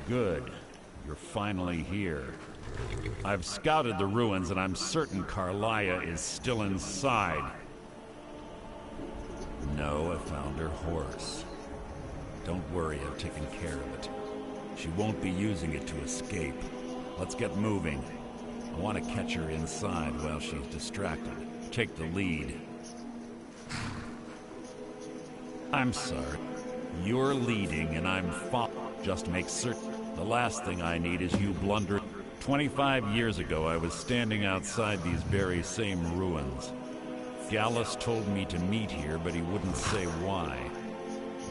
Good. You're finally here. I've scouted the ruins and I'm certain Karliah is still inside. No, I found her horse. Don't worry, I've taken care of it. She won't be using it to escape. Let's get moving. I want to catch her inside while she's distracted. Take the lead. I'm sorry. You're leading and I'm following. Just make certain. The last thing I need is you blundering. 25 years ago, I was standing outside these very same ruins. Gallus told me to meet here, but he wouldn't say why.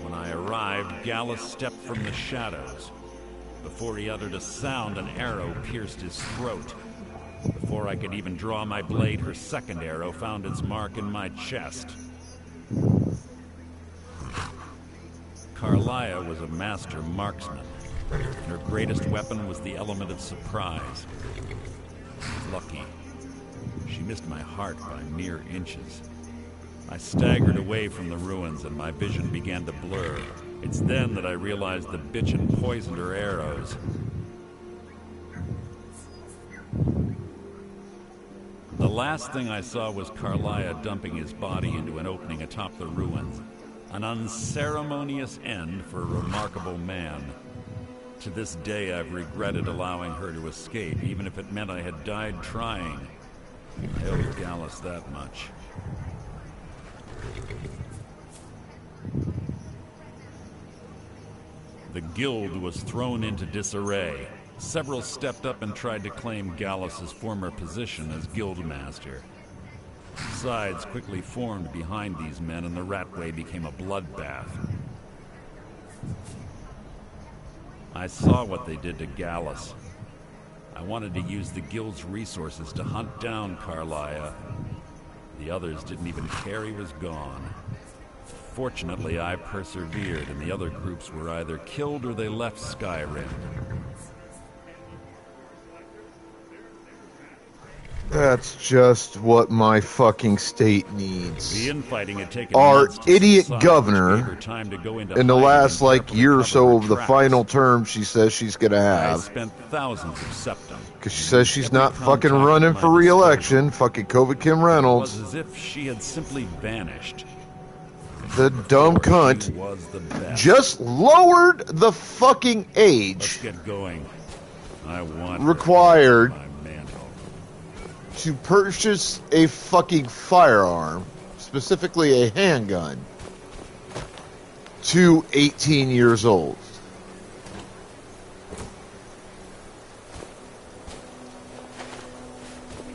When I arrived, Gallus stepped from the shadows. Before he uttered a sound, an arrow pierced his throat. Before I could even draw my blade, her second arrow found its mark in my chest. Carlia was a master marksman, and her greatest weapon was the element of surprise. Lucky. She missed my heart by mere inches. I staggered away from the ruins and my vision began to blur. It's then that I realized the bitchin' poisoned her arrows. The last thing I saw was Carlia dumping his body into an opening atop the ruins. An unceremonious end for a remarkable man. To this day, I've regretted allowing her to escape, even if it meant I had died trying. I owe Gallus that much. The guild was thrown into disarray. Several stepped up and tried to claim Gallus's former position as guildmaster. Sides quickly formed behind these men, and the Ratway became a bloodbath. I saw what they did to Gallus. I wanted to use the guild's resources to hunt down Carlia. The others didn't even care he was gone. Fortunately, I persevered, and the other groups were either killed or they left Skyrim. That's just what my fucking state needs. The infighting had taken Our months to idiot subside, governor, which gave her time to go into in the hiding last and like carefully year or cover so her of the tracks. final term she says she's gonna I have, spent thousands of septum. because she says she's Every not fucking contact running at my for re-election. Fucking COVID Kim It was Reynolds, as if she had simply vanished. the dumb She cunt, was the best. just lowered the fucking Let's age get going. I want required my mantle. to purchase a fucking firearm, specifically a handgun, to 18 years old.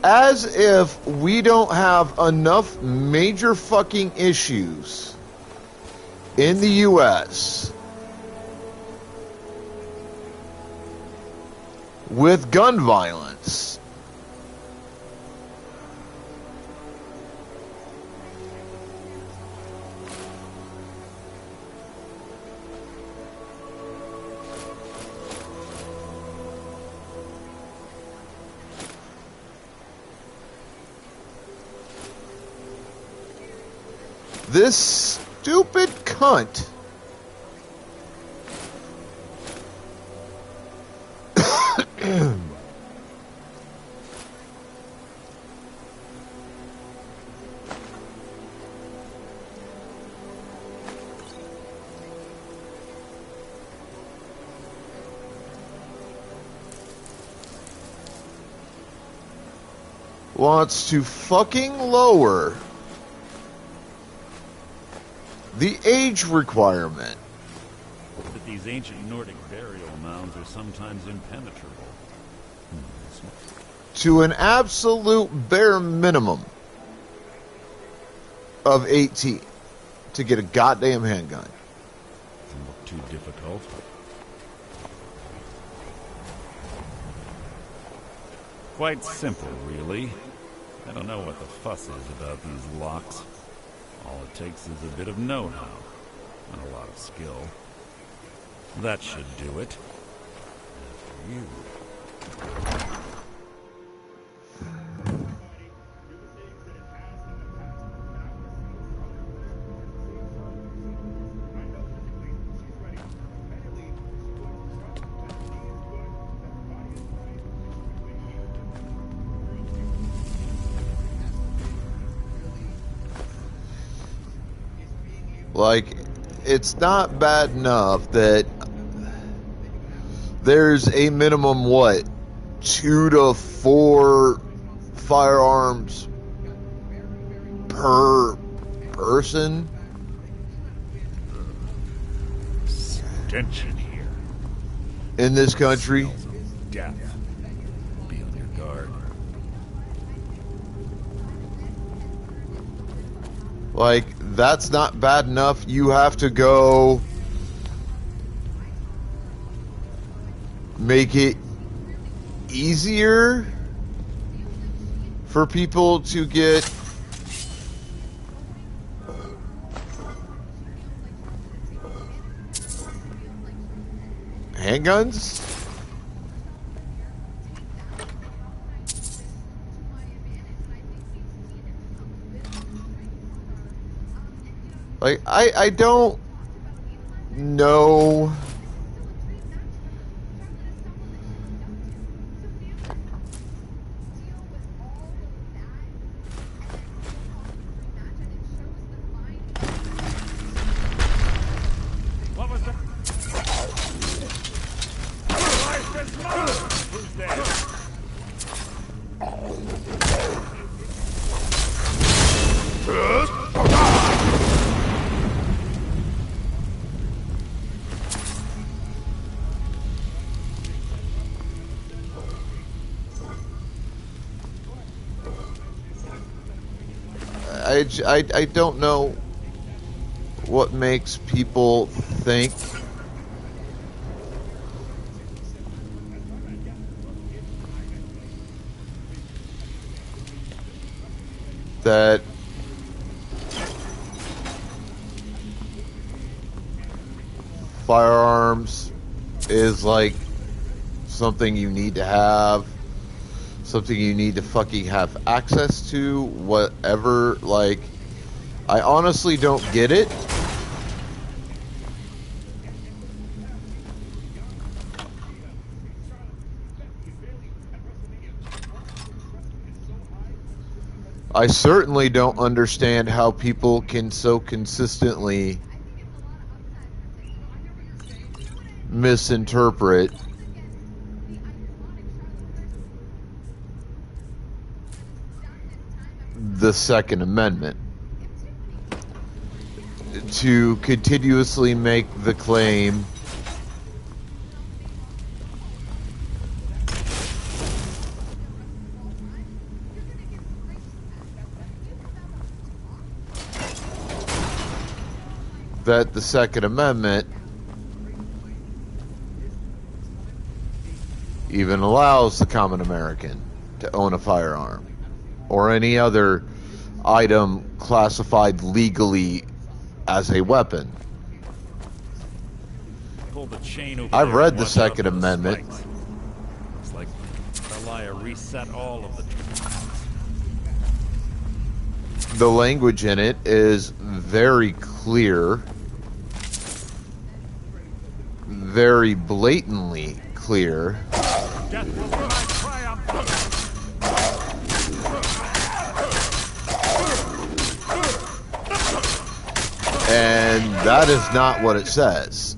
As if we don't have enough major fucking issues in the U.S. with gun violence. This stupid cunt wants to fucking lower the age requirement But these ancient Nordic burial mounds are sometimes impenetrable. to an absolute bare minimum of 18 to get a goddamn handgun. Doesn't look too difficult. Quite simple, really. I don't know what the fuss is about these locks. All it takes is a bit of know-how and a lot of skill. That should do it. You. Like, it's not bad enough that there's a minimum, what, 2 to 4 firearms per person? Tension here. In this country? Smells of death. Be on your guard. Like, that's not bad enough. You have to go make it easier for people to get handguns? Like, I don't know. What was that? Who's there? I don't know what makes people think that firearms is like something you need to have, something you need to fucking have access to, whatever. Like, I honestly don't get it. I certainly don't understand how people can so consistently misinterpret the Second Amendment to continuously make the claim that the Second Amendment even allows the common American to own a firearm or any other item classified legally as a weapon. Pull the chain over I've there read and the watch out Second for the Amendment. spikes. It's like Elia reset all of the... The language in it is very clear, very blatantly clear. Death will be my triumph. And that is not what it says.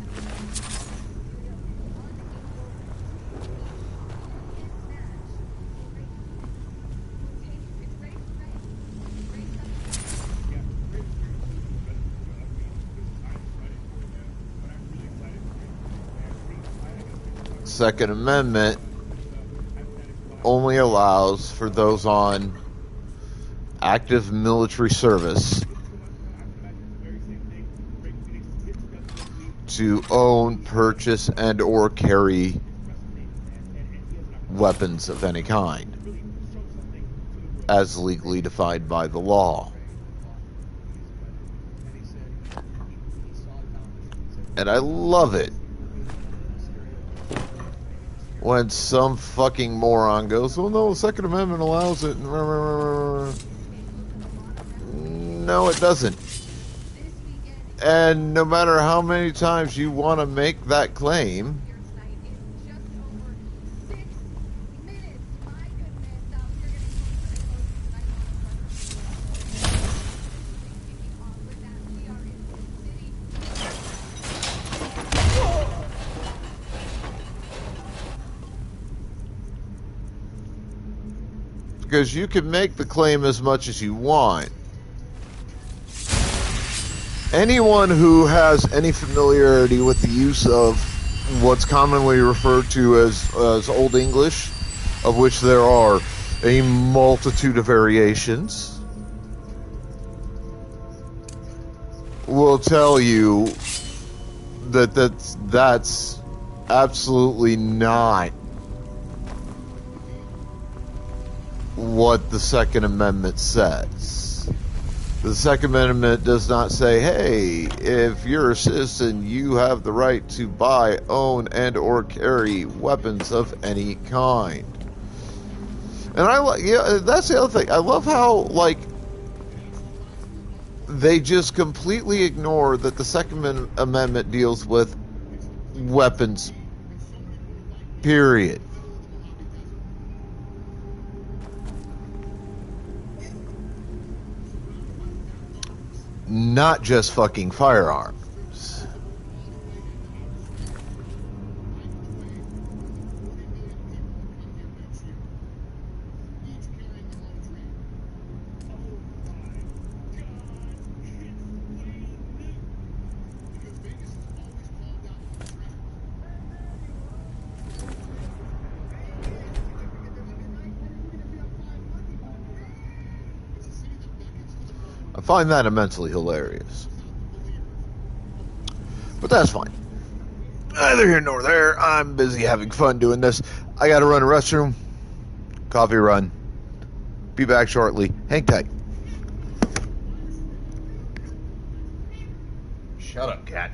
Second Amendment only allows for those on active military service to own, purchase, and or carry weapons of any kind as legally defined by the law. And I love it when some fucking moron goes, "Oh no, the Second Amendment allows it." No, it doesn't. And no matter how many times you want to make that claim, because you can make the claim as much as you want. Anyone who has any familiarity with the use of what's commonly referred to as Old English, of which there are a multitude of variations, will tell you that that's absolutely not what the Second Amendment says. The Second Amendment does not say, hey, if you're a citizen, you have the right to buy, own, and or carry weapons of any kind. And that's the other thing. I love how, like, they just completely ignore that the Second Amendment deals with weapons, period. Not just fucking firearms. I find that immensely hilarious. But that's fine. Neither here nor there. I'm busy having fun doing this. I gotta run a restroom. Coffee run. Be back shortly. Hang tight. Shut up, cat.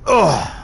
Ugh.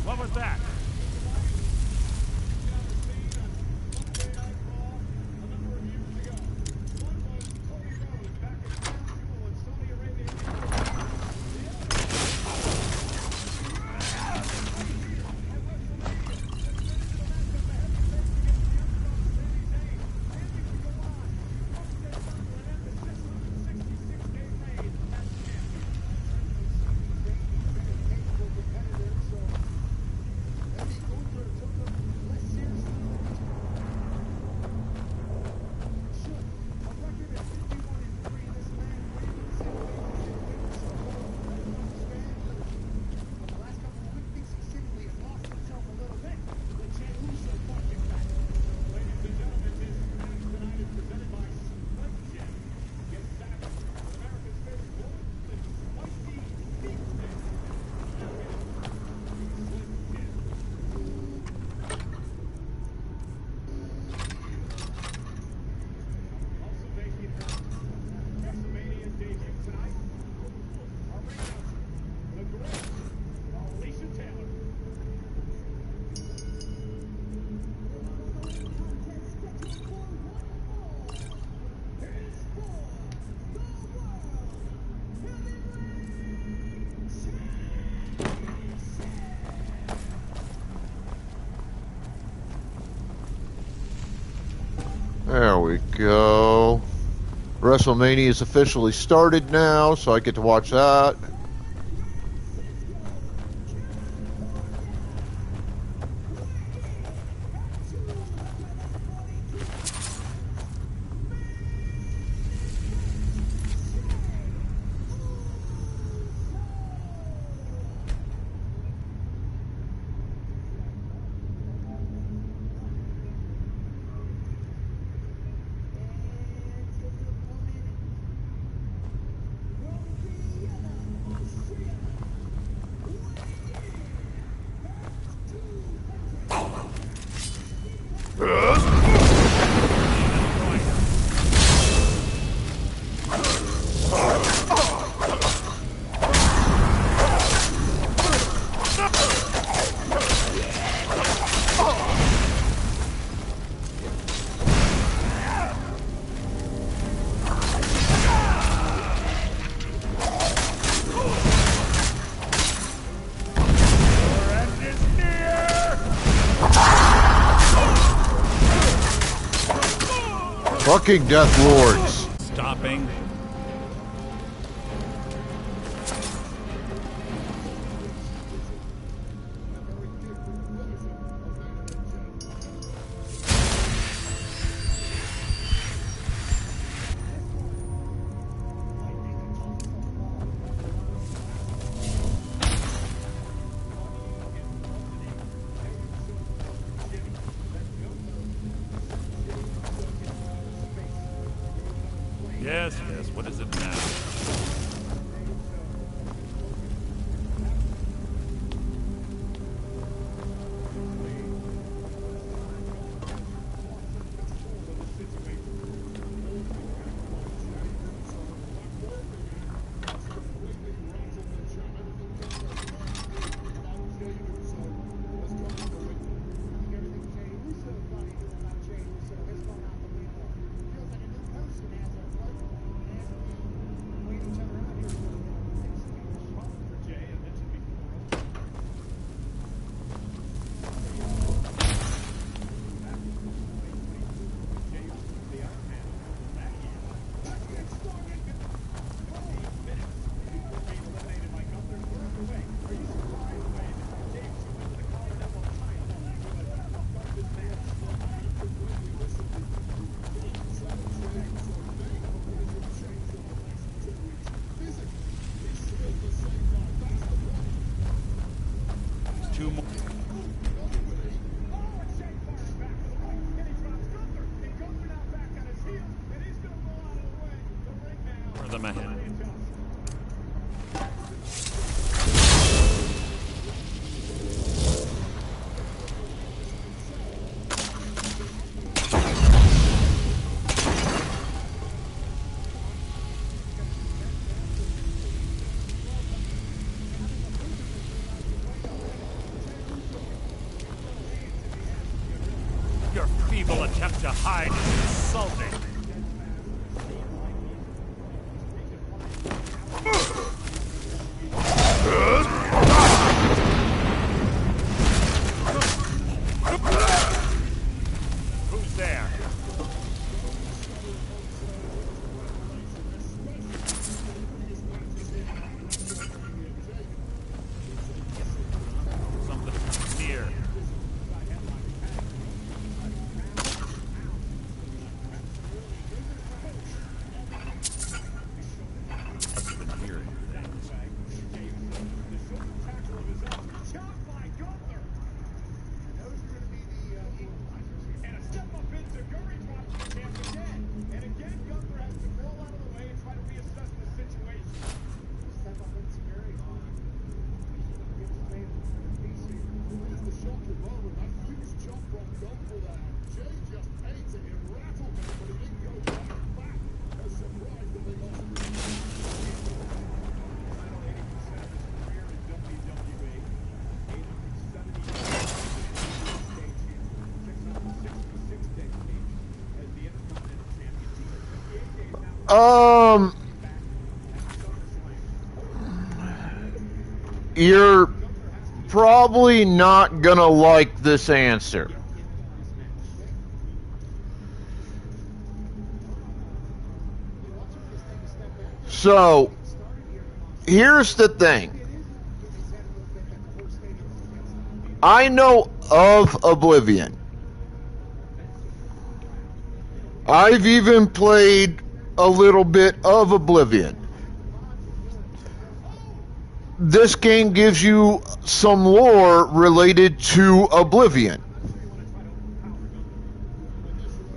What was that? we go. WrestleMania is officially started now, so I get to watch that. Fucking Death Lords. Stopping. Yes, yes, what is it now? Two more. For them ahead. Your feeble attempt to hide is insulting. Who's there? Something near. You're probably not gonna like this answer. So, here's the thing. I know of Oblivion. I've even played a little bit of Oblivion. This game gives you some lore related to Oblivion.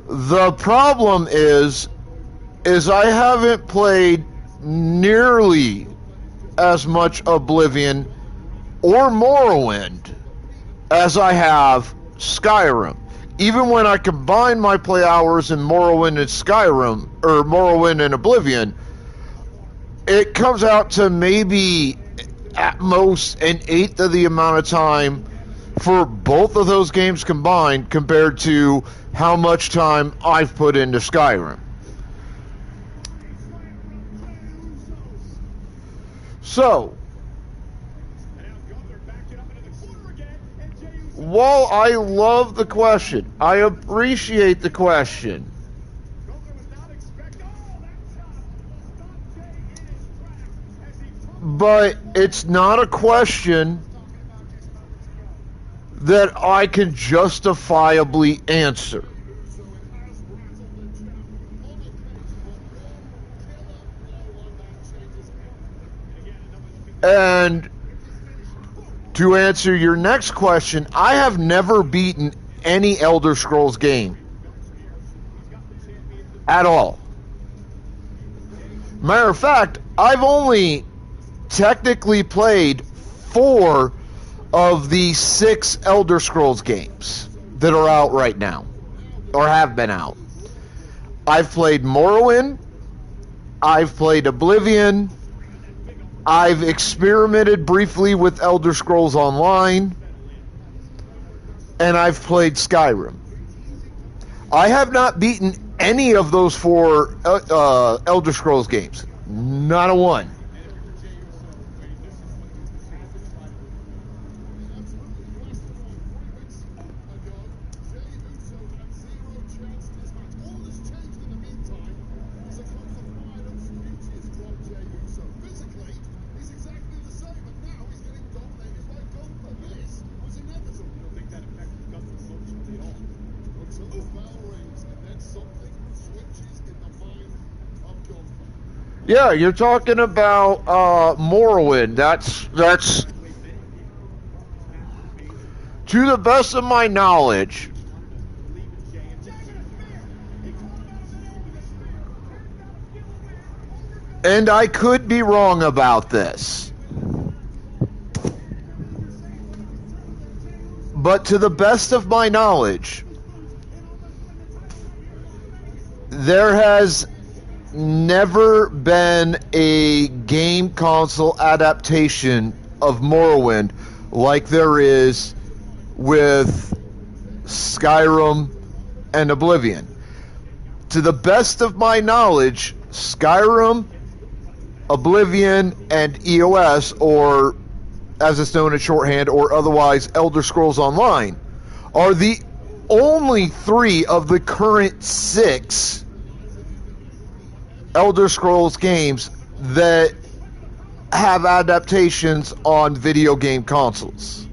The problem is I haven't played nearly as much Oblivion or Morrowind as I have Skyrim. Even when I combine my play hours in Morrowind and Skyrim, or Morrowind and Oblivion, it comes out to maybe at most an eighth of the amount of time for both of those games combined compared to how much time I've put into Skyrim. So, while I love the question, I appreciate the question, but it's not a question that I can justifiably answer. And to answer your next question, I have never beaten any Elder Scrolls game at all. Matter of fact, I've only technically played 4 of the 6 Elder Scrolls games that are out right now, or have been out. I've played Morrowind, I've played Oblivion, I've experimented briefly with Elder Scrolls Online, and I've played Skyrim. I have not beaten any of those 4 Elder Scrolls games. Not a one. Yeah, you're talking about Morrowind. That's to the best of my knowledge. And I could be wrong about this. But to the best of my knowledge, there has never been a game console adaptation of Morrowind like there is with Skyrim and Oblivion. To the best of my knowledge, Skyrim, Oblivion, and EOS, or as it's known in shorthand, or otherwise Elder Scrolls Online, are the only 3 of the current 6 Elder Scrolls games that have adaptations on video game consoles.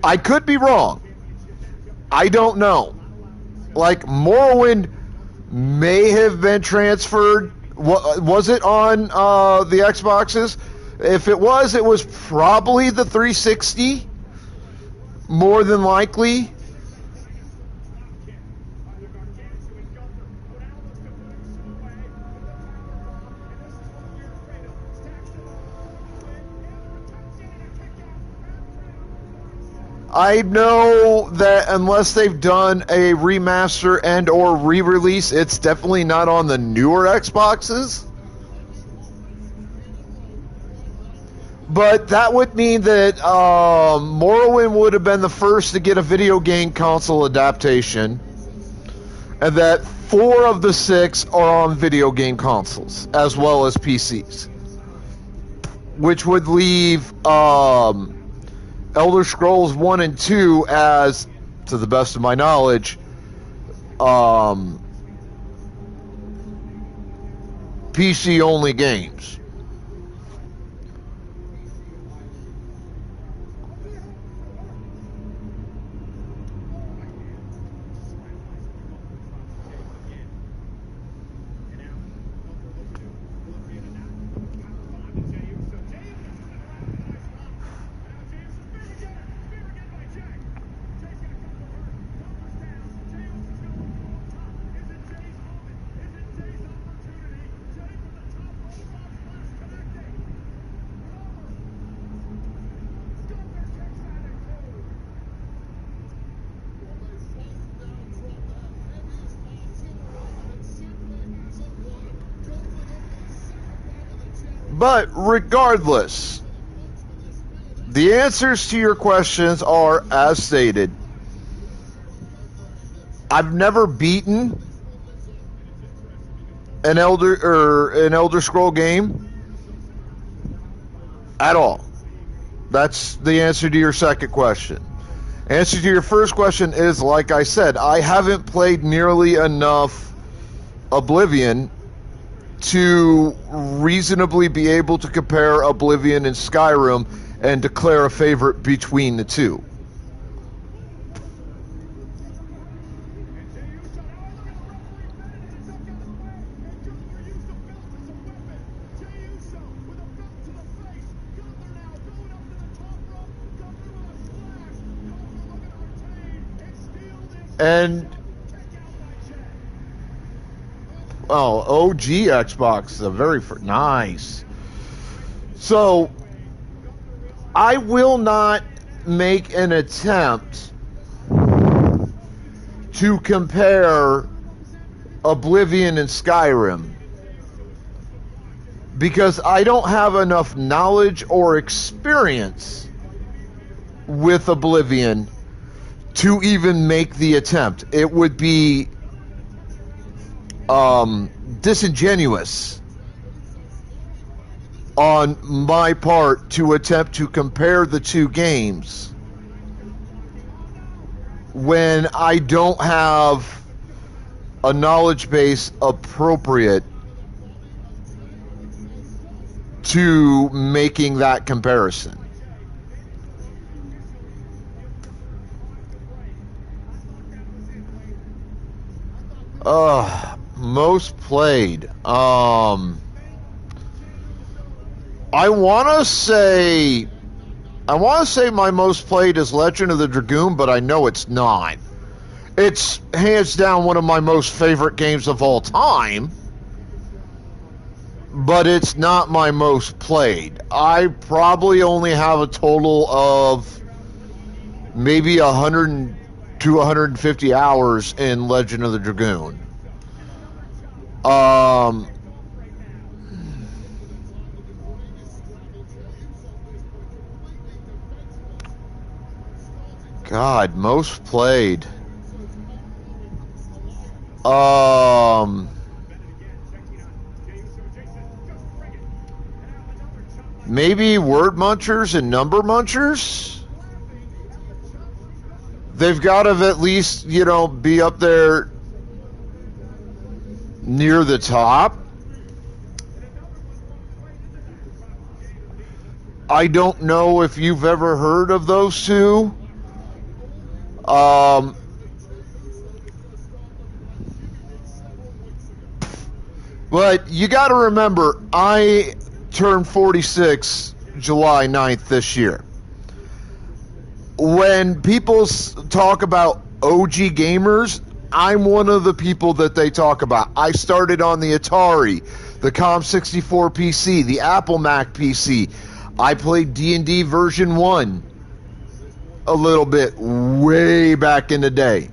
I could be wrong. I don't know. Like, Morrowind may have been transferred. Was it on the Xboxes? If it was probably the 360, more than likely. I know that unless they've done a remaster and or re-release, it's definitely not on the newer Xboxes. But that would mean that Morrowind would have been the first to get a video game console adaptation, and that 4 of the 6 are on video game consoles, as well as PCs. which would leave Elder Scrolls 1 and 2 as, to the best of my knowledge, PC-only games. But regardless, the answers to your questions are as stated. I've never beaten an Elder Scroll game at all. That's the answer to your second question. Answer to your first question is, like I said, I haven't played nearly enough Oblivion to reasonably be able to compare Oblivion and Skyrim and declare a favorite between the two. And OG Xbox, a very nice. So I will not make an attempt to compare Oblivion and Skyrim because I don't have enough knowledge or experience with Oblivion to even make the attempt. It would be disingenuous on my part to attempt to compare the two games when I don't have a knowledge base appropriate to making that comparison. Most played. I want to say my most played is Legend of the Dragoon, but I know it's not. It's hands down one of my most favorite games of all time, but it's not my most played. I probably only have a total of maybe 100 to 150 hours in Legend of the Dragoon. God, most played. Maybe Word Munchers and Number Munchers? They've got to at least, be up there near the top. I don't know if you've ever heard of those two. But you got to remember, I turned 46 July 9th this year. When people talk about OG gamers, I'm one of the people that they talk about. I started on the Atari, the COM64 PC, the Apple Mac PC. I played D&D version 1 a little bit way back in the day.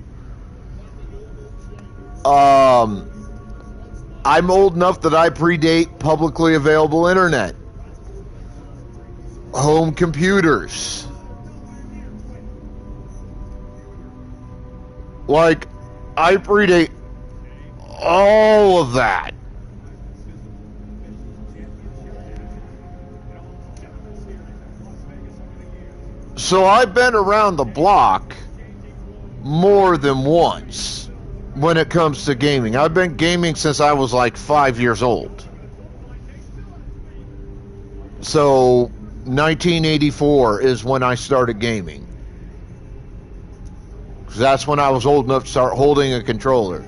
I'm old enough that I predate publicly available internet. Home computers. Like, I predate all of that. So I've been around the block more than once when it comes to gaming. I've been gaming since I was like 5 years old. So 1984 is when I started gaming. 'Cause that's when I was old enough to start holding a controller.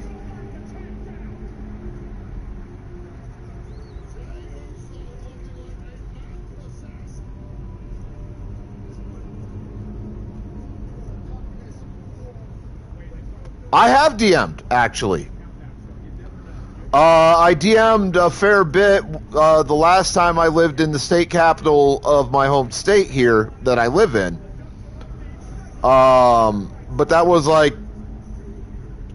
I have DM'd, actually. I DM'd a fair bit the last time I lived in the state capital of my home state here that I live in. But that was like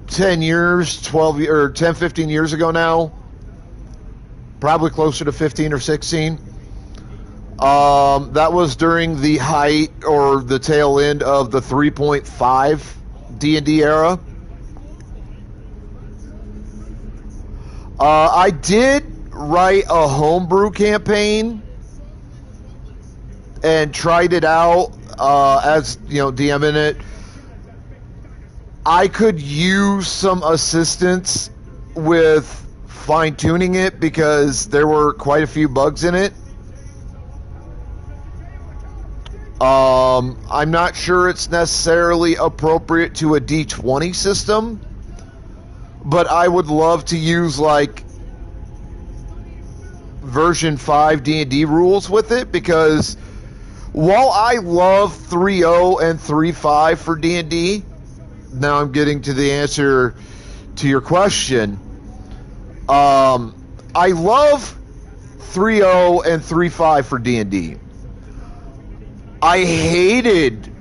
10 years, 12 or 10, 15 years ago now. Probably closer to 15 or 16. That was during the height or the tail end of the 3.5 D&D era. I did write a homebrew campaign and tried it out as, you know, DMing it. I could use some assistance with fine-tuning it because there were quite a few bugs in it. I'm not sure it's necessarily appropriate to a D20 system, but I would love to use like version 5 D&D rules with it, because while I love 3.0 and 3.5 for D&D, now I'm getting to the answer to your question. I love 3.0 and 3.5 for D&D. I hated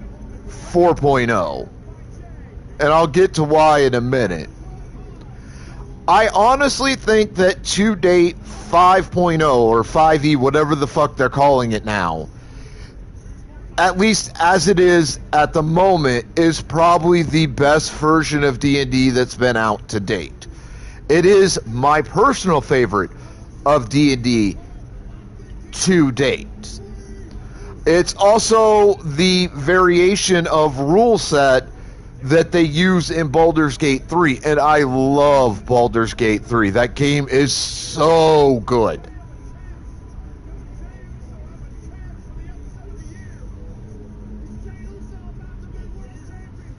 4.0, and I'll get to why in a minute. I honestly think that to date 5.0 or 5e, whatever the fuck they're calling it now, at least as it is at the moment, is probably the best version of D&D that's been out to date. It is my personal favorite of D&D to date. It's also the variation of rule set that they use in Baldur's Gate 3, and I love Baldur's Gate 3. That game is so good.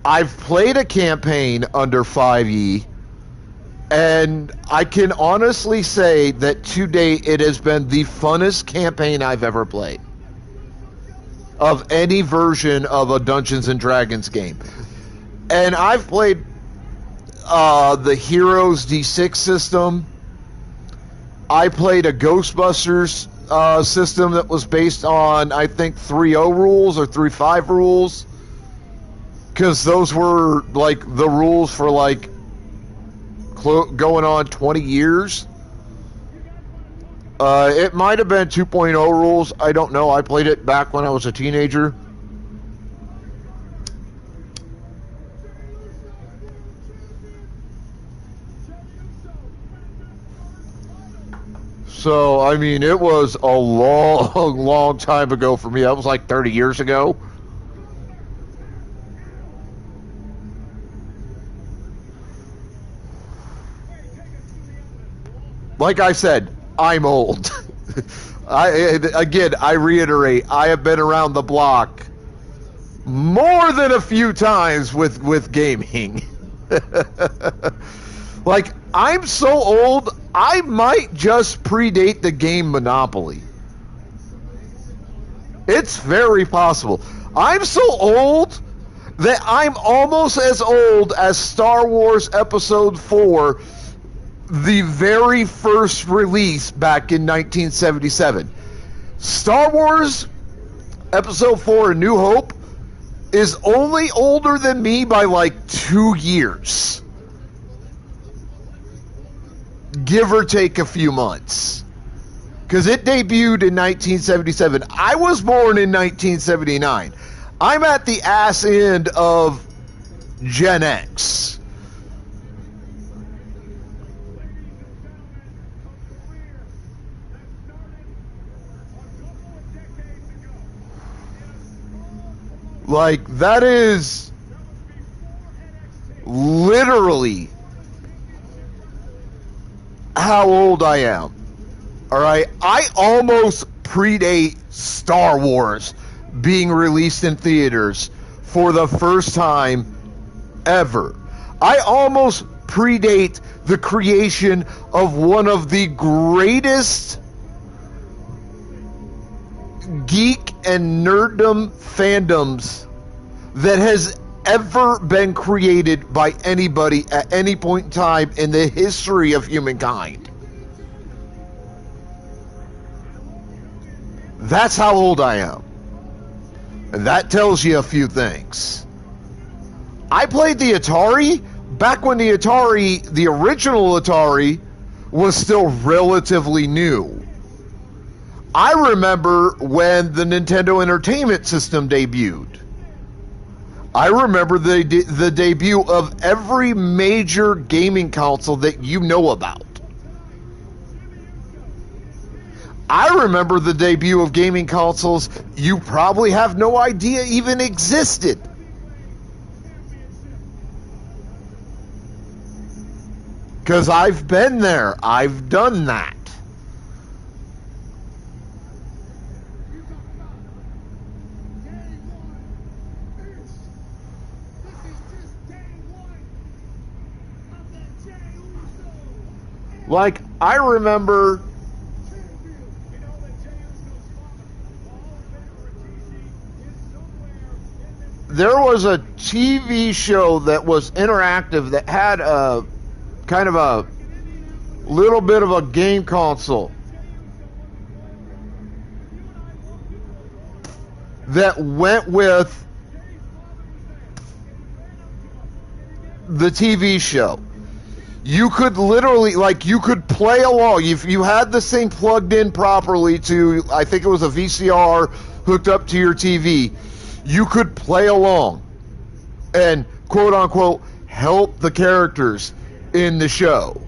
I've played a campaign under 5e, and I can honestly say that to date it has been the funnest campaign I've ever played of any version of a Dungeons and Dragons game. And I've played the Heroes D6 system. I played a Ghostbusters system that was based on, I think, 3.0 rules or 3.5 rules. Because those were, like, the rules for, like, going on 20 years. It might have been 2.0 rules. I don't know. I played it back when I was a teenager. So, I mean, it was a long, long time ago for me. That was like 30 years ago. Like I said, I'm old. I reiterate, I have been around the block more than a few times with gaming. Like, I'm so old, I might just predate the game Monopoly. It's very possible. I'm so old that I'm almost as old as Star Wars Episode 4, the very first release back in 1977. Star Wars Episode 4, A New Hope, is only older than me by like 2 years. Give or take a few months. Because it debuted in 1977. I was born in 1979. I'm at the ass end of Gen X. Like, that is literally how old I am. Alright? I almost predate Star Wars being released in theaters for the first time ever. I almost predate the creation of one of the greatest geek and nerddom fandoms that has ever been created by anybody at any point in time in the history of humankind. That's how old I am. And that tells you a few things. I played the Atari back when the Atari, the original Atari, was still relatively new. I remember when the Nintendo Entertainment System debuted. I remember the debut of every major gaming console that you know about. I remember the debut of gaming consoles you probably have no idea even existed. Because I've been there. I've done that. Like, I remember there was a TV show that was interactive that had a kind of a little bit of a game console that went with the TV show. You could literally, like, you could play along. If you had this thing plugged in properly to, I think it was a VCR hooked up to your TV, you could play along and, quote unquote, help the characters in the show.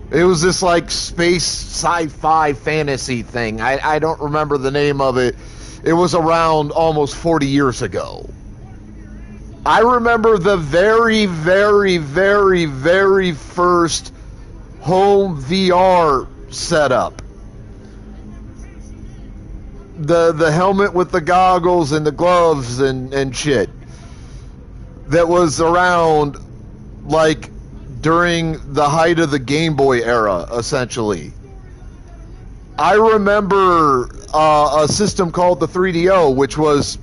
It was this, like, space sci-fi fantasy thing. I don't remember the name of it. It was around almost 40 years ago. I remember the very, very, very, very first home VR setup. The helmet with the goggles and the gloves and shit. That was around, like, during the height of the Game Boy era, essentially. I remember a system called the 3DO, which was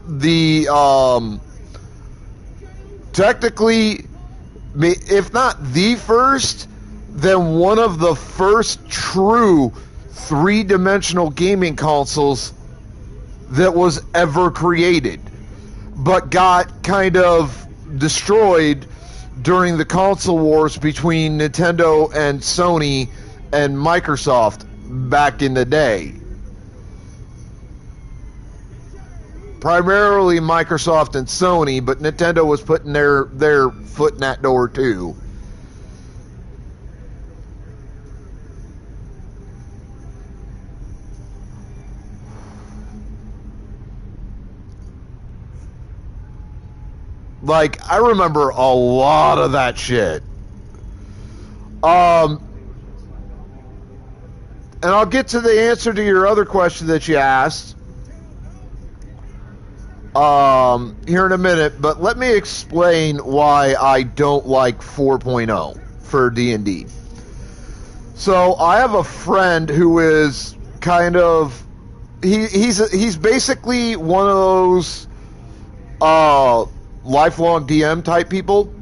the technically, if not the first, then one of the first true three-dimensional gaming consoles that was ever created, but got kind of destroyed during the console wars between Nintendo and Sony and Microsoft back in the day. Primarily Microsoft and Sony, but Nintendo was putting their foot in that door too. Like, I remember a lot of that shit. And I'll get to the answer to your other question that you asked here in a minute, but let me explain why I don't like 4.0 for D&D. So I have a friend who is kind of he's basically one of those lifelong DM type people.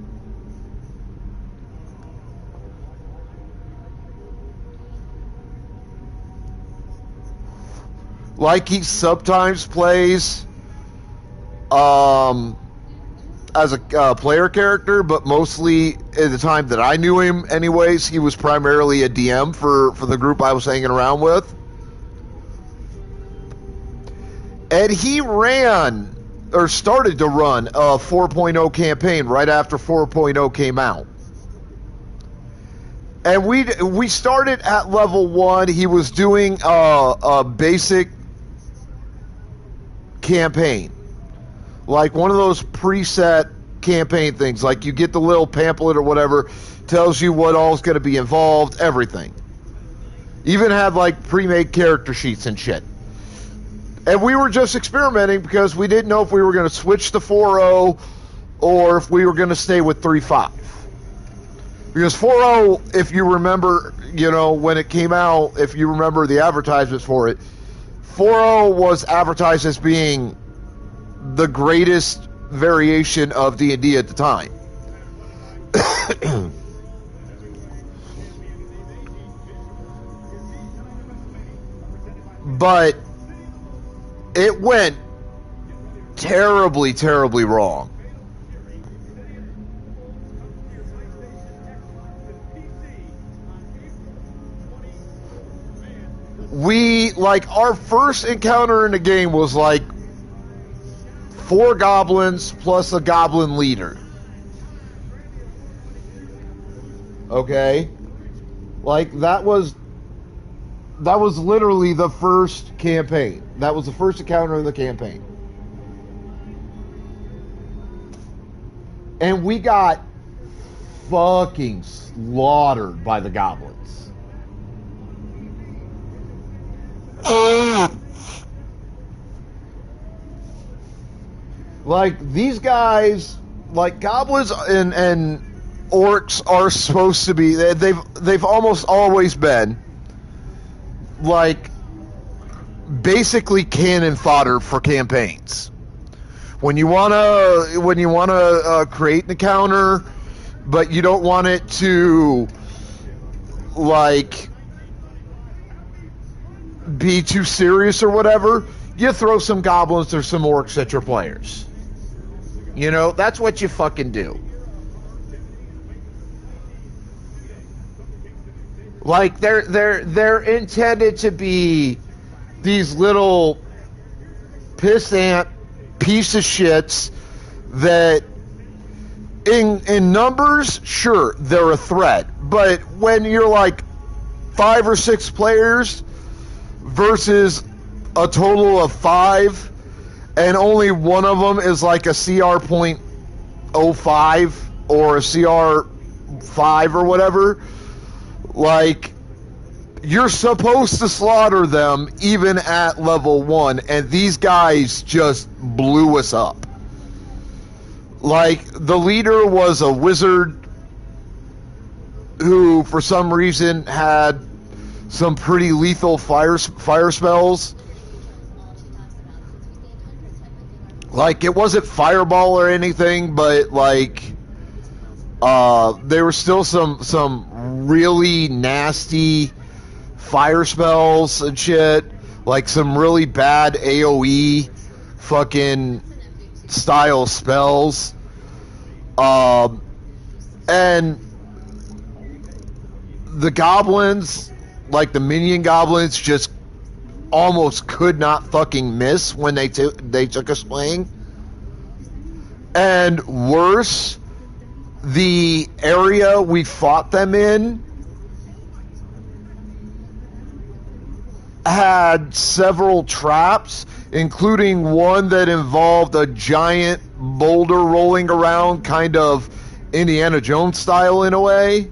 Like, he sometimes plays as a player character, but mostly at the time that I knew him anyways, he was primarily a DM for the group I was hanging around with. And he ran, or started to run, a 4.0 campaign right after 4.0 came out. And we started at level 1. He was doing a basic campaign. Like one of those preset campaign things. Like you get the little pamphlet or whatever, tells you what all's going to be involved, everything. Even had like pre-made character sheets and shit. And we were just experimenting because we didn't know if we were going to switch to 4.0 or if we were going to stay with 3.5. Because 4.0, if you remember, you know, when it came out, if you remember the advertisements for it, 4.0 was advertised as being the greatest variation of D&D at the time. But it went terribly, terribly wrong. Our first encounter in the game was like 4 goblins plus a goblin leader. Okay? Like, that was literally the first campaign. That was the first encounter in the campaign. And we got fucking slaughtered by the goblins. Like, these guys, like, goblins and orcs are supposed to be, they've almost always been like basically cannon fodder for campaigns. When you wanna create an encounter, but you don't want it to like be too serious or whatever, you throw some goblins or some orcs at your players. You know, that's what you fucking do. Like, they're intended to be these little pissant piece of shits that in numbers, sure, they're a threat. But when you're like 5 or 6 players versus a total of 5, and only one of them is like a CR .05 or a CR 5 or whatever, like, you're supposed to slaughter them even at level 1, and these guys just blew us up. Like, the leader was a wizard who, for some reason, had some pretty lethal fire spells. Like, it wasn't fireball or anything, but, like, there were still some really nasty fire spells and shit. Like, some really bad AoE fucking style spells. And the goblins, like the minion goblins, just almost could not fucking miss when they took a swing. And worse, the area we fought them in had several traps, including one that involved a giant boulder rolling around, kind of Indiana Jones style in a way.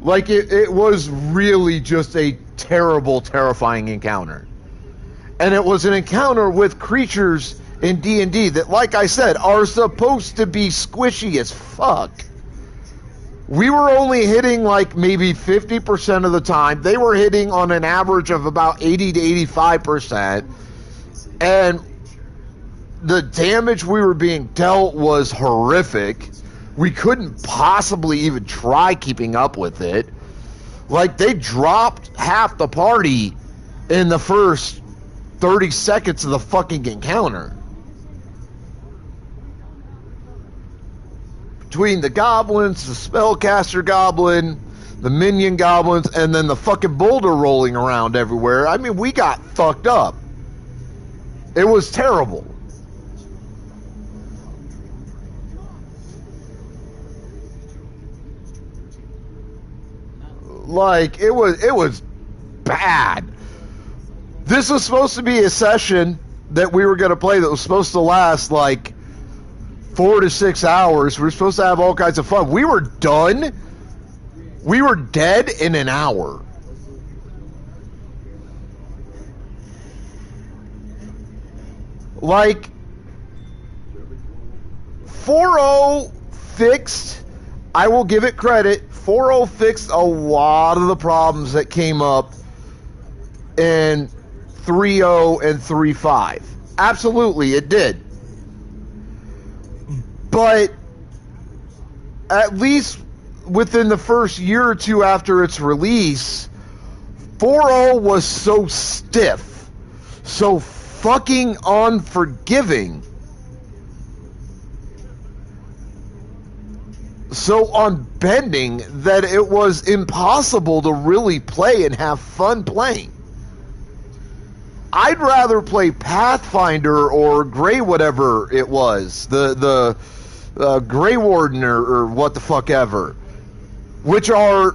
Like, it was really just a terrible, terrifying encounter. And it was an encounter with creatures in D&D that, like I said, are supposed to be squishy as fuck. We were only hitting like maybe 50% of the time. They were hitting on an average of about 80 to 85%. And the damage we were being dealt was horrific. We couldn't possibly even try keeping up with it. Like, they dropped half the party in the first 30 seconds of the fucking encounter. Between the goblins, the spellcaster goblin, the minion goblins, and then the fucking boulder rolling around everywhere, I mean, we got fucked up. It was terrible. Like, it was bad. This was supposed to be a session that we were going to play that was supposed to last like 4 to 6 hours. We were supposed to have all kinds of fun. We were done. We were dead in an hour. Like, 4.0 fixed, I will give it credit, 4.0 fixed a lot of the problems that came up in 3.0 and 3.5. Absolutely, it did. But at least within the first year or two after its release, 4.0 was so stiff, so fucking unforgiving, so unbending that it was impossible to really play and have fun playing. I'd rather play Pathfinder or Grey whatever it was, the Grey Warden or what the fuck ever, which are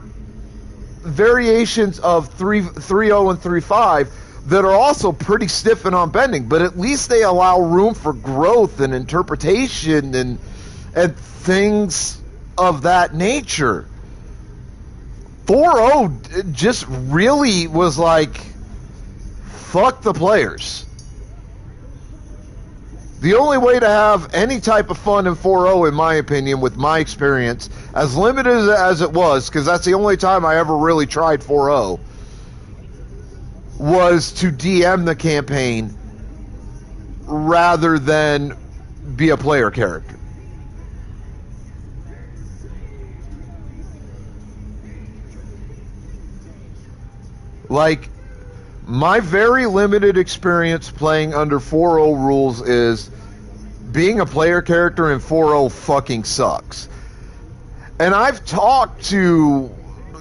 variations of 3.0 and 3.5 that are also pretty stiff and unbending, but at least they allow room for growth and interpretation and things of that nature. 4.0 just really was like, fuck the players. The only way to have any type of fun in 4.0, in my opinion, with my experience, as limited as it was, because that's the only time I ever really tried 4.0, was to DM the campaign rather than be a player character. Like, my very limited experience playing under 4.0 rules is being a player character in 4.0 fucking sucks. And I've talked to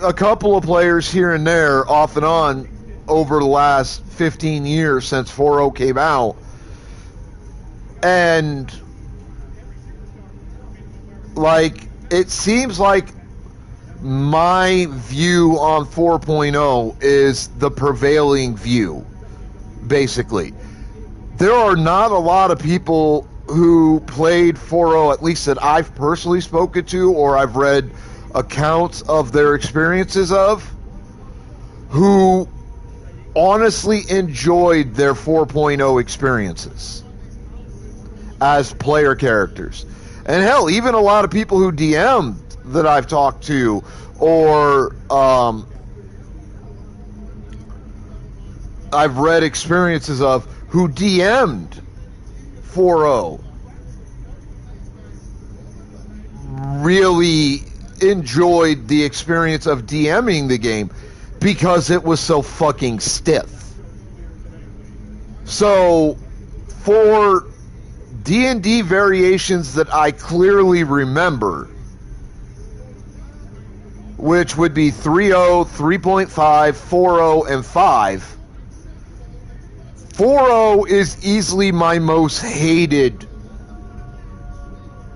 a couple of players here and there off and on over the last 15 years since 4.0 came out. And like, it seems like my view on 4.0 is the prevailing view, basically. There are not a lot of people who played 4.0, at least that I've personally spoken to or I've read accounts of their experiences of, who honestly enjoyed their 4.0 experiences as player characters. And hell, even a lot of people who DM'd that I've talked to, or I've read experiences of, who DM'd 4.0, really enjoyed the experience of DMing the game because it was so fucking stiff. So for D&D variations that I clearly remember, which would be 3.0, 3.5, 4.0, and 5, 4.0 is easily my most hated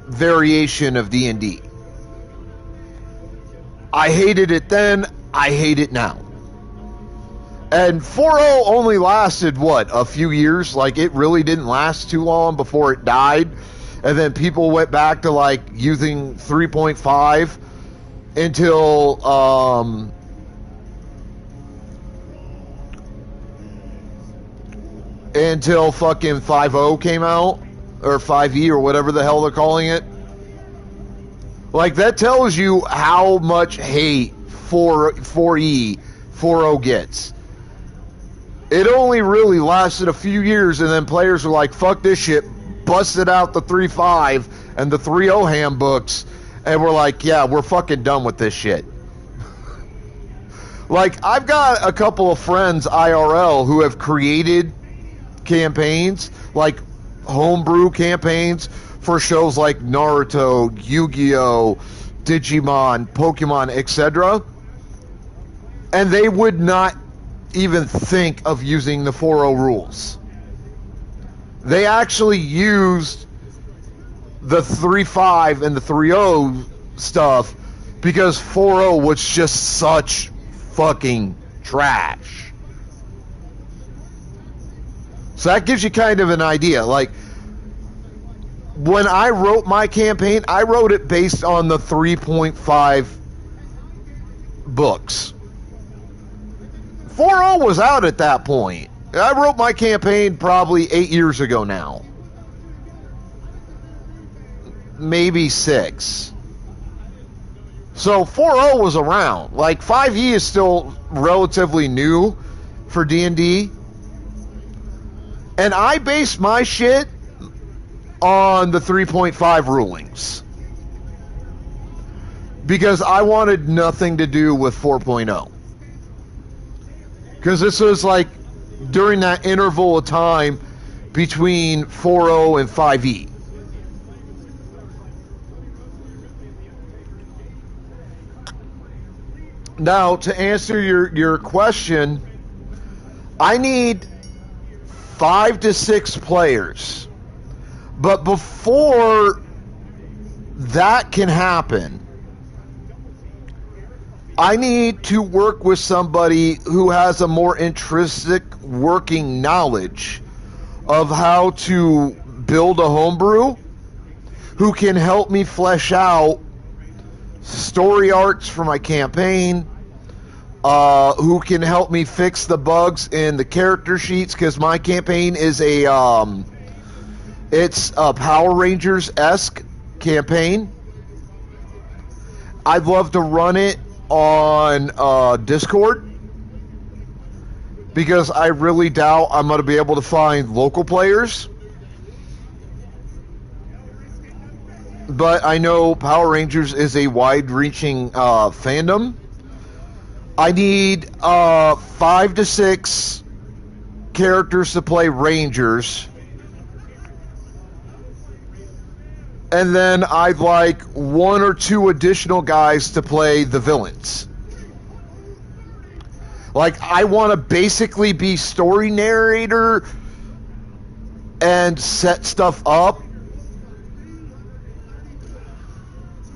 variation of D&D. I hated it then, I hate it now. And 4.0 only lasted, what, a few years? Like, it really didn't last too long before it died. And then people went back to, like, using 3.5 until fucking 5.0 came out, or 5e, or whatever the hell they're calling it. Like, that tells you how much hate 4.0 gets. It only really lasted a few years, and then players were like, fuck this shit, busted out the 3.5 and the 3.0 handbooks, and we're like, yeah, we're fucking done with this shit. Like, I've got a couple of friends IRL who have created campaigns, like homebrew campaigns for shows like Naruto, Yu-Gi-Oh, Digimon, Pokemon, etc. And they would not even think of using the 4.0 rules. They actually used the 3.5 and the 3.0 stuff because 4.0 was just such fucking trash. So that gives you kind of an idea. Like, when I wrote my campaign, I wrote it based on the 3.5 books. 4.0 was out at that point. I wrote my campaign probably 8 years ago now. Maybe 6. So 4.0 was around. Like, 5e is still relatively new for D&D. And I based my shit on the 3.5 rulings. Because I wanted nothing to do with 4.0. Because this was like during that interval of time between 4.0 and 5e. Now, to answer your question, I need 5 to 6 players. But before that can happen, I need to work with somebody who has a more intrinsic working knowledge of how to build a homebrew, who can help me flesh out story arcs for my campaign, who can help me fix the bugs in the character sheets, because my campaign is it's a Power Rangers-esque campaign. I'd love to run it on Discord, because I really doubt I'm going to be able to find local players. But I know Power Rangers is a wide-reaching fandom. I need 5 to 6 characters to play Rangers. And then I'd like 1 or 2 additional guys to play the villains. Like, I want to basically be story narrator and set stuff up.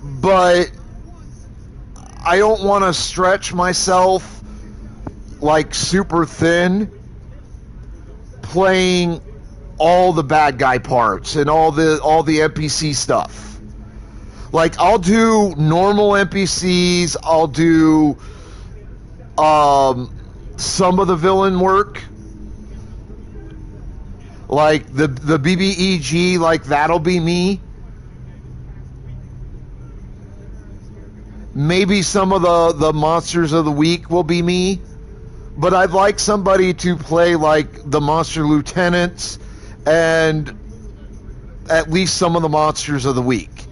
But I don't want to stretch myself like super thin playing all the bad guy parts and all the NPC stuff. Like, I'll do normal NPCs, I'll do some of the villain work. Like the BBEG, like that'll be me. Maybe some of the monsters of the week will be me. But I'd like somebody to play like the monster lieutenants and at least some of the monsters of the week.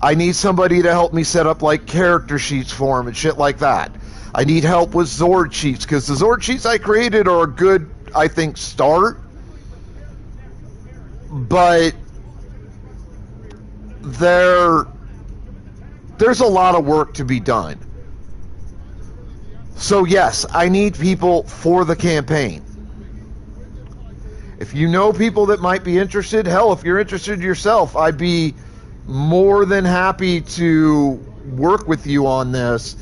I need somebody to help me set up like character sheets for them and shit like that. I need help with Zord sheets, because the Zord sheets I created are a good, I think, start. But there's a lot of work to be done. So yes, I need people for the campaign. If you know people that might be interested, hell, if you're interested yourself, I'd be more than happy to work with you on this.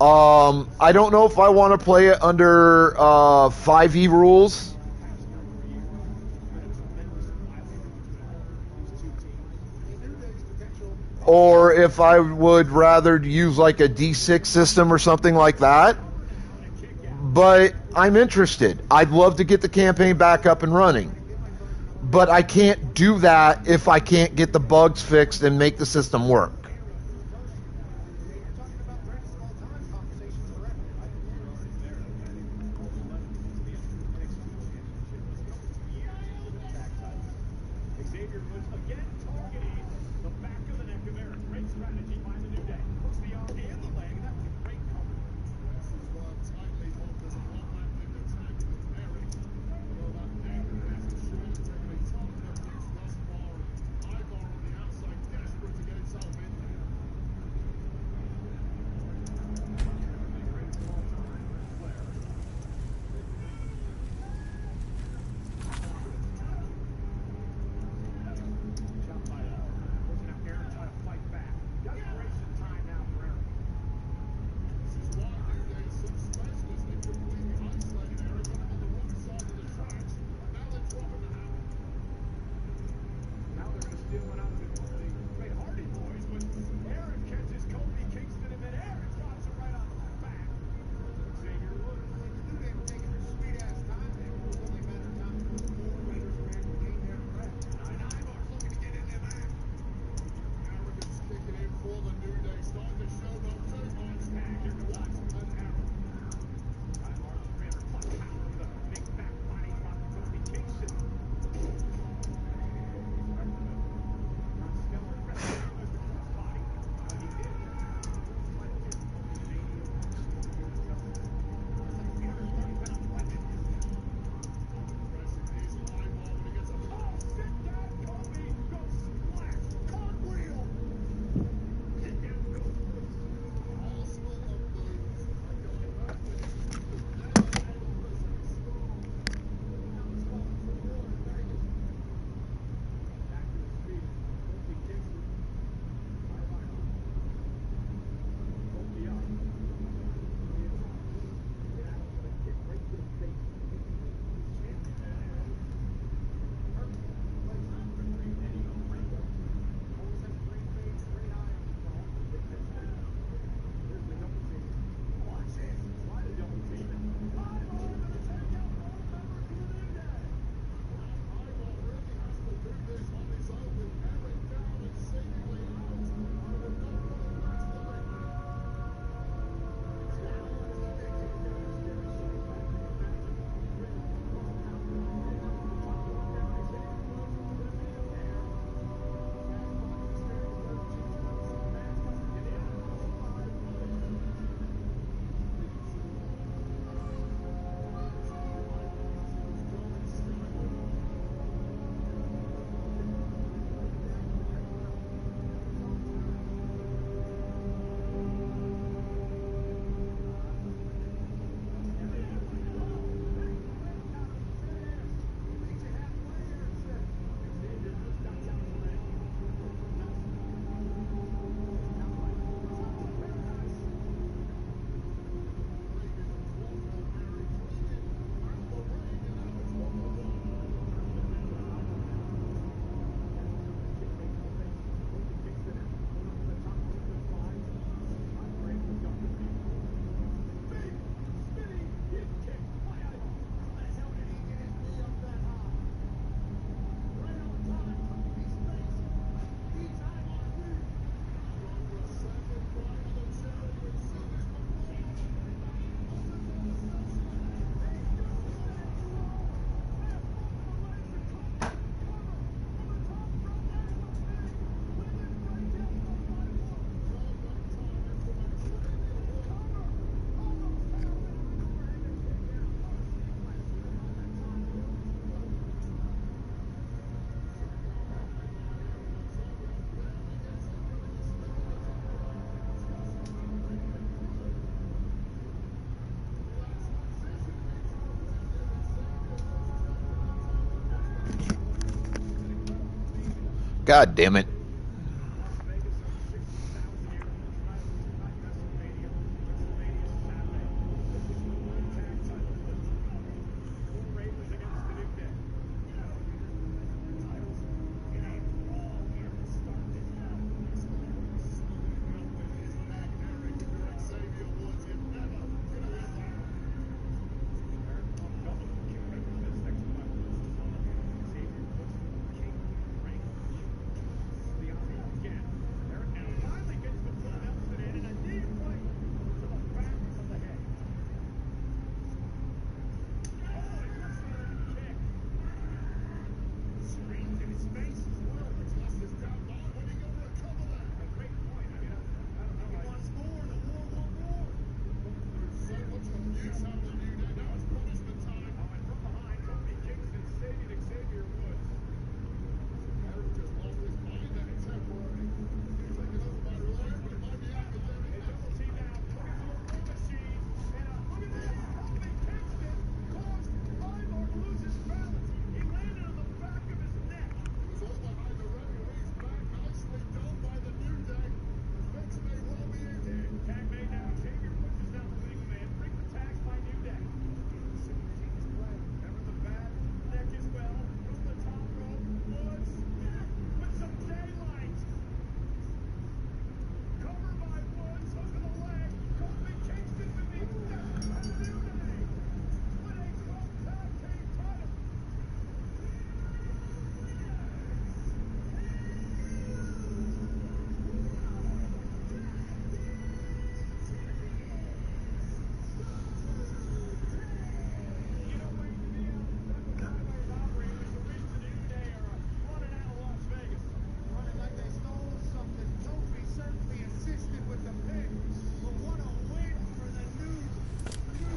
I don't know if I want to play it under 5e rules. Or if I would rather use like a D6 system or something like that. But I'm interested. I'd love to get the campaign back up and running. But I can't do that if I can't get the bugs fixed and make the system work. God damn it.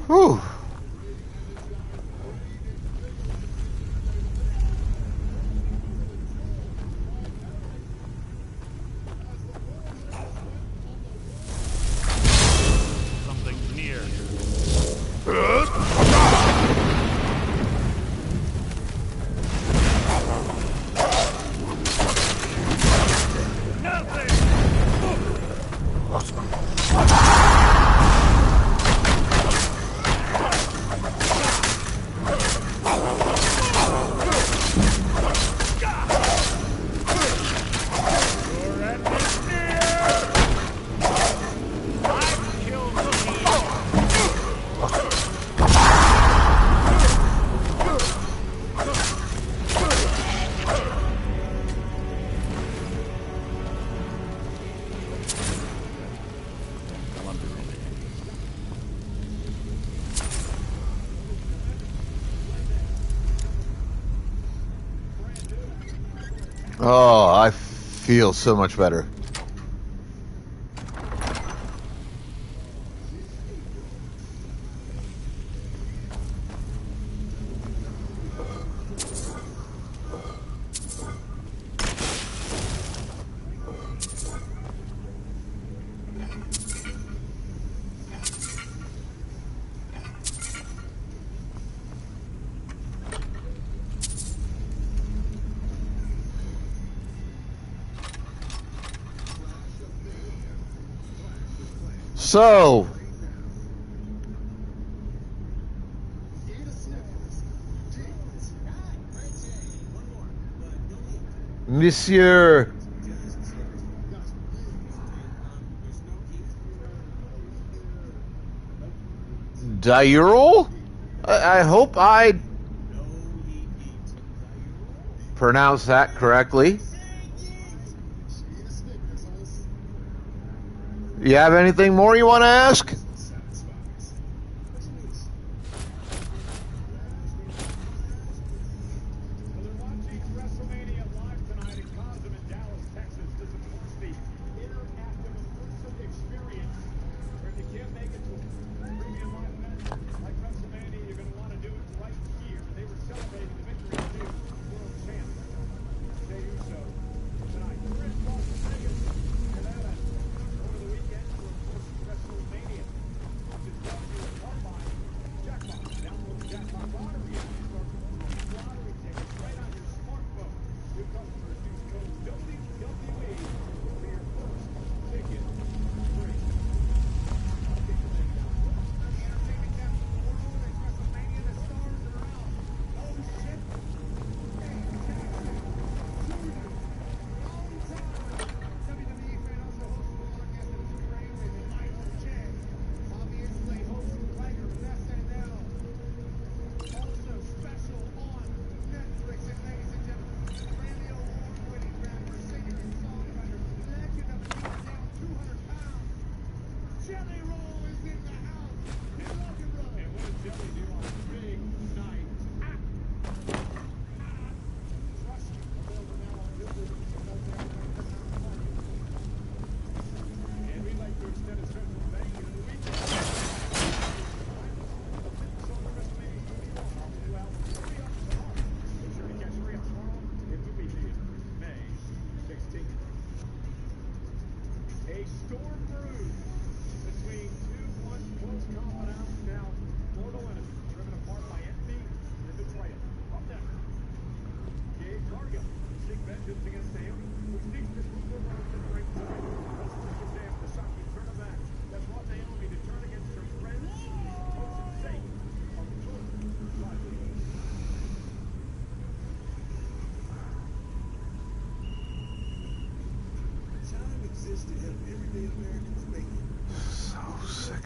Whew. Something's near. Oh, I feel so much better. So, Monsieur Diurl? I hope I pronounced that correctly. You have anything more you want to ask?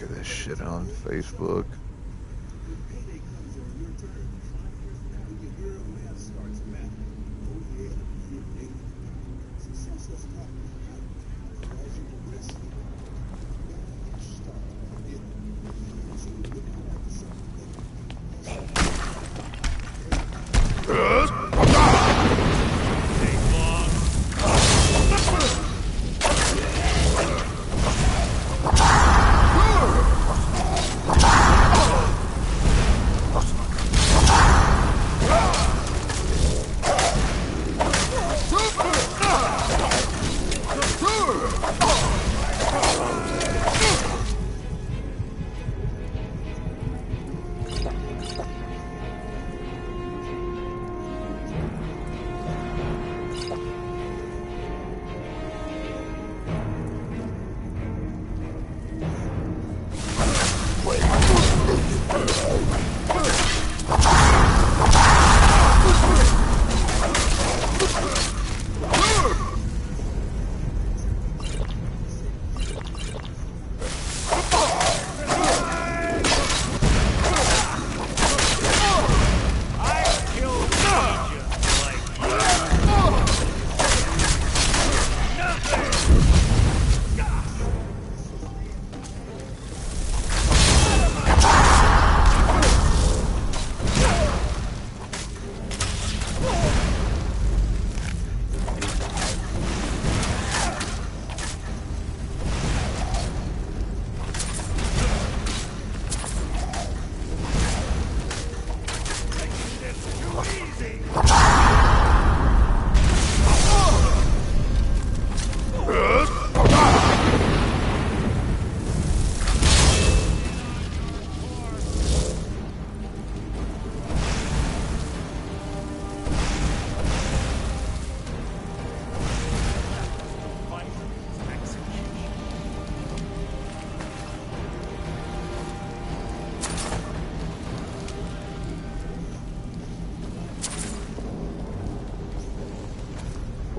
Look at this shit on Facebook.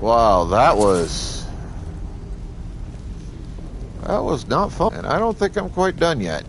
Wow, that was not fun. And I don't think I'm quite done yet.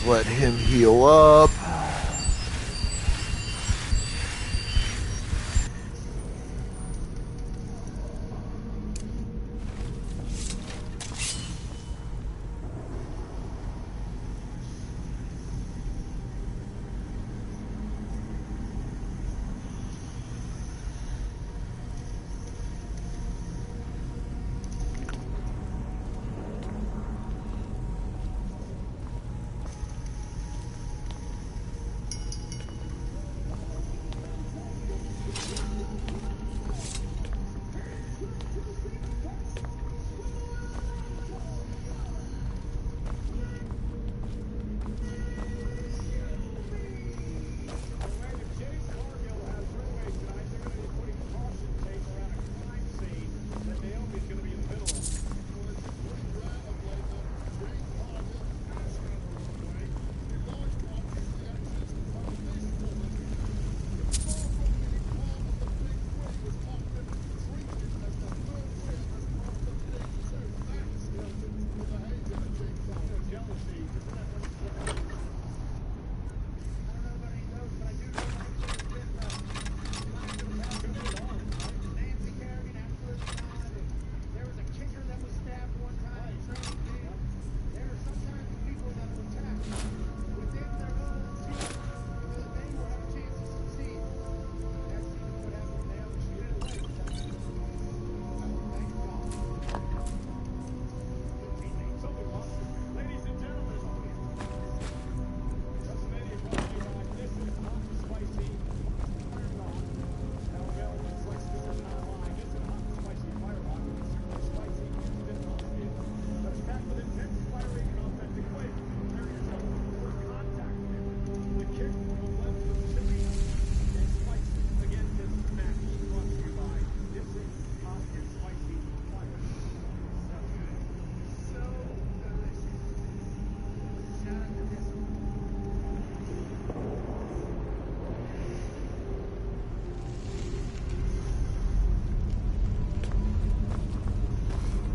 Let him heal up.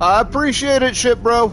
I appreciate it, shit, bro.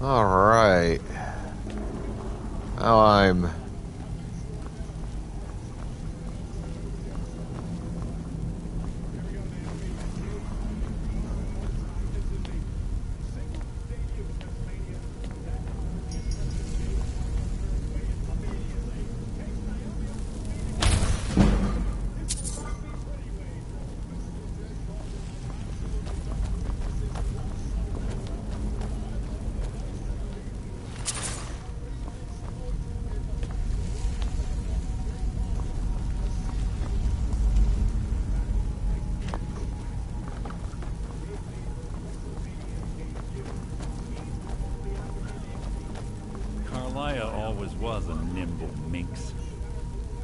Alright. Now I'm... Carlia always was a nimble minx.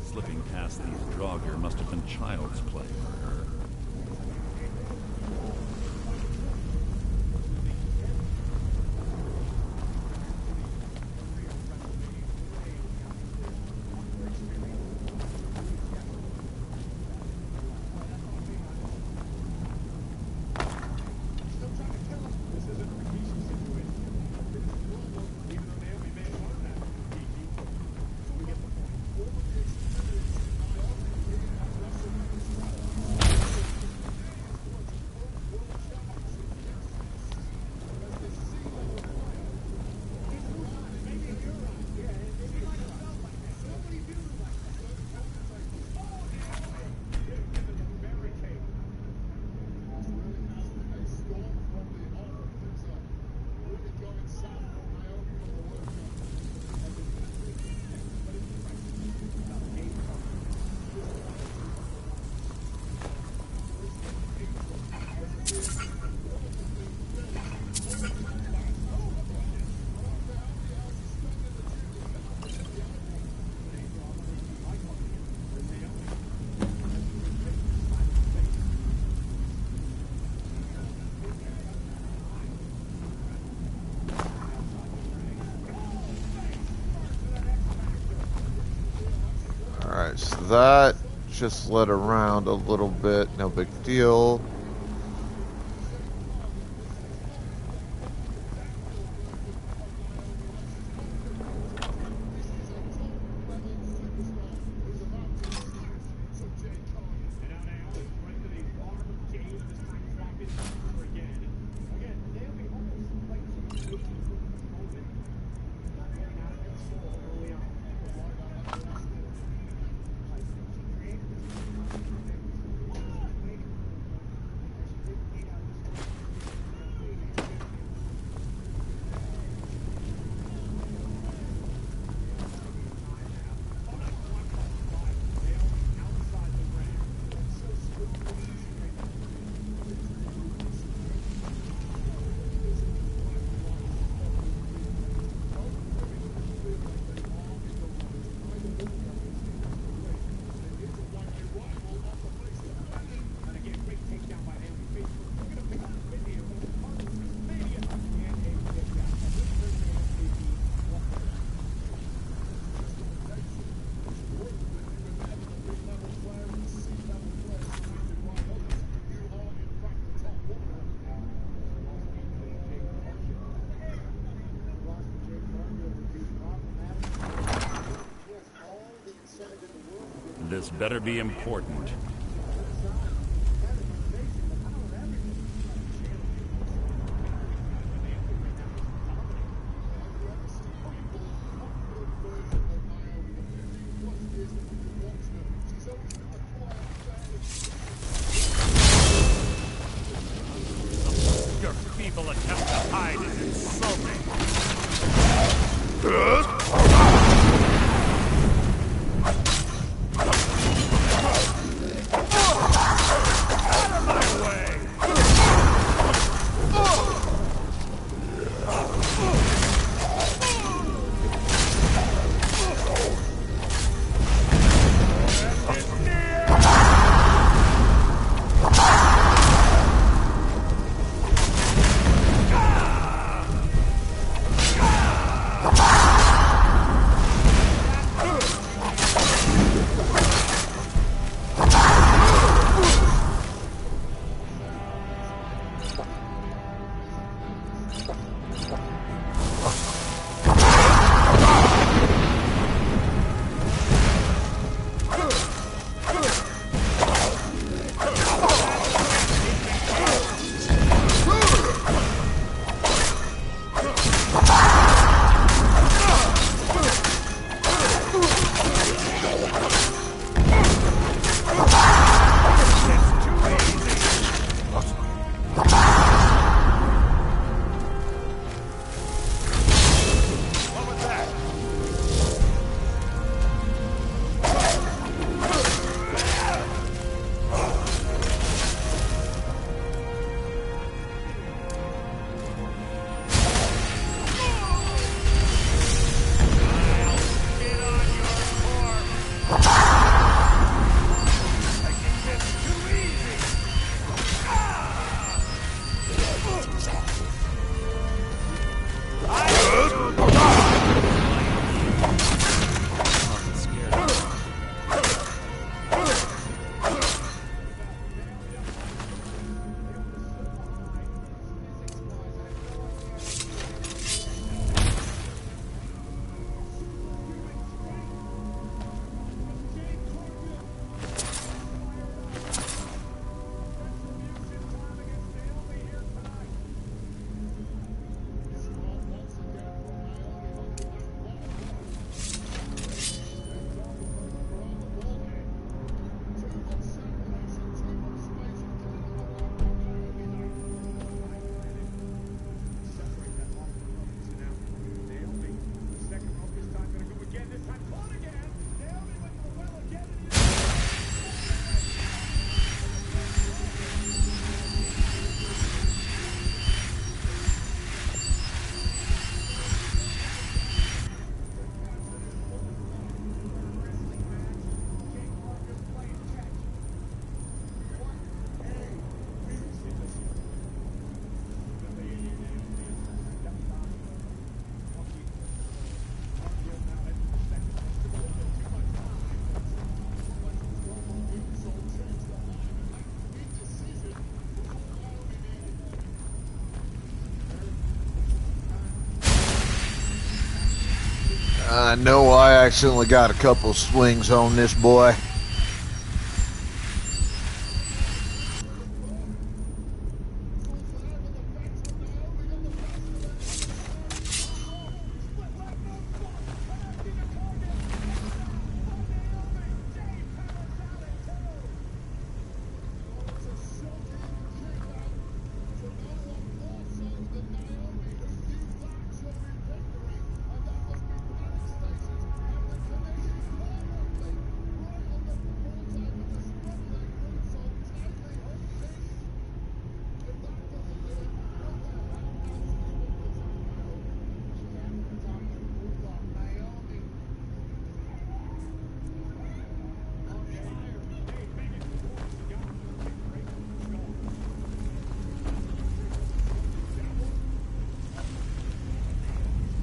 Slipping past these Draugr must have been child's play for her. Alright, so that just sled around a little bit, no big deal. This better be important. Your feeble attempt to hide is insulting. I know I accidentally got a couple swings on this boy.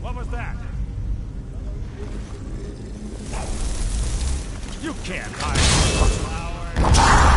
What was that? You can't hide from the flowers.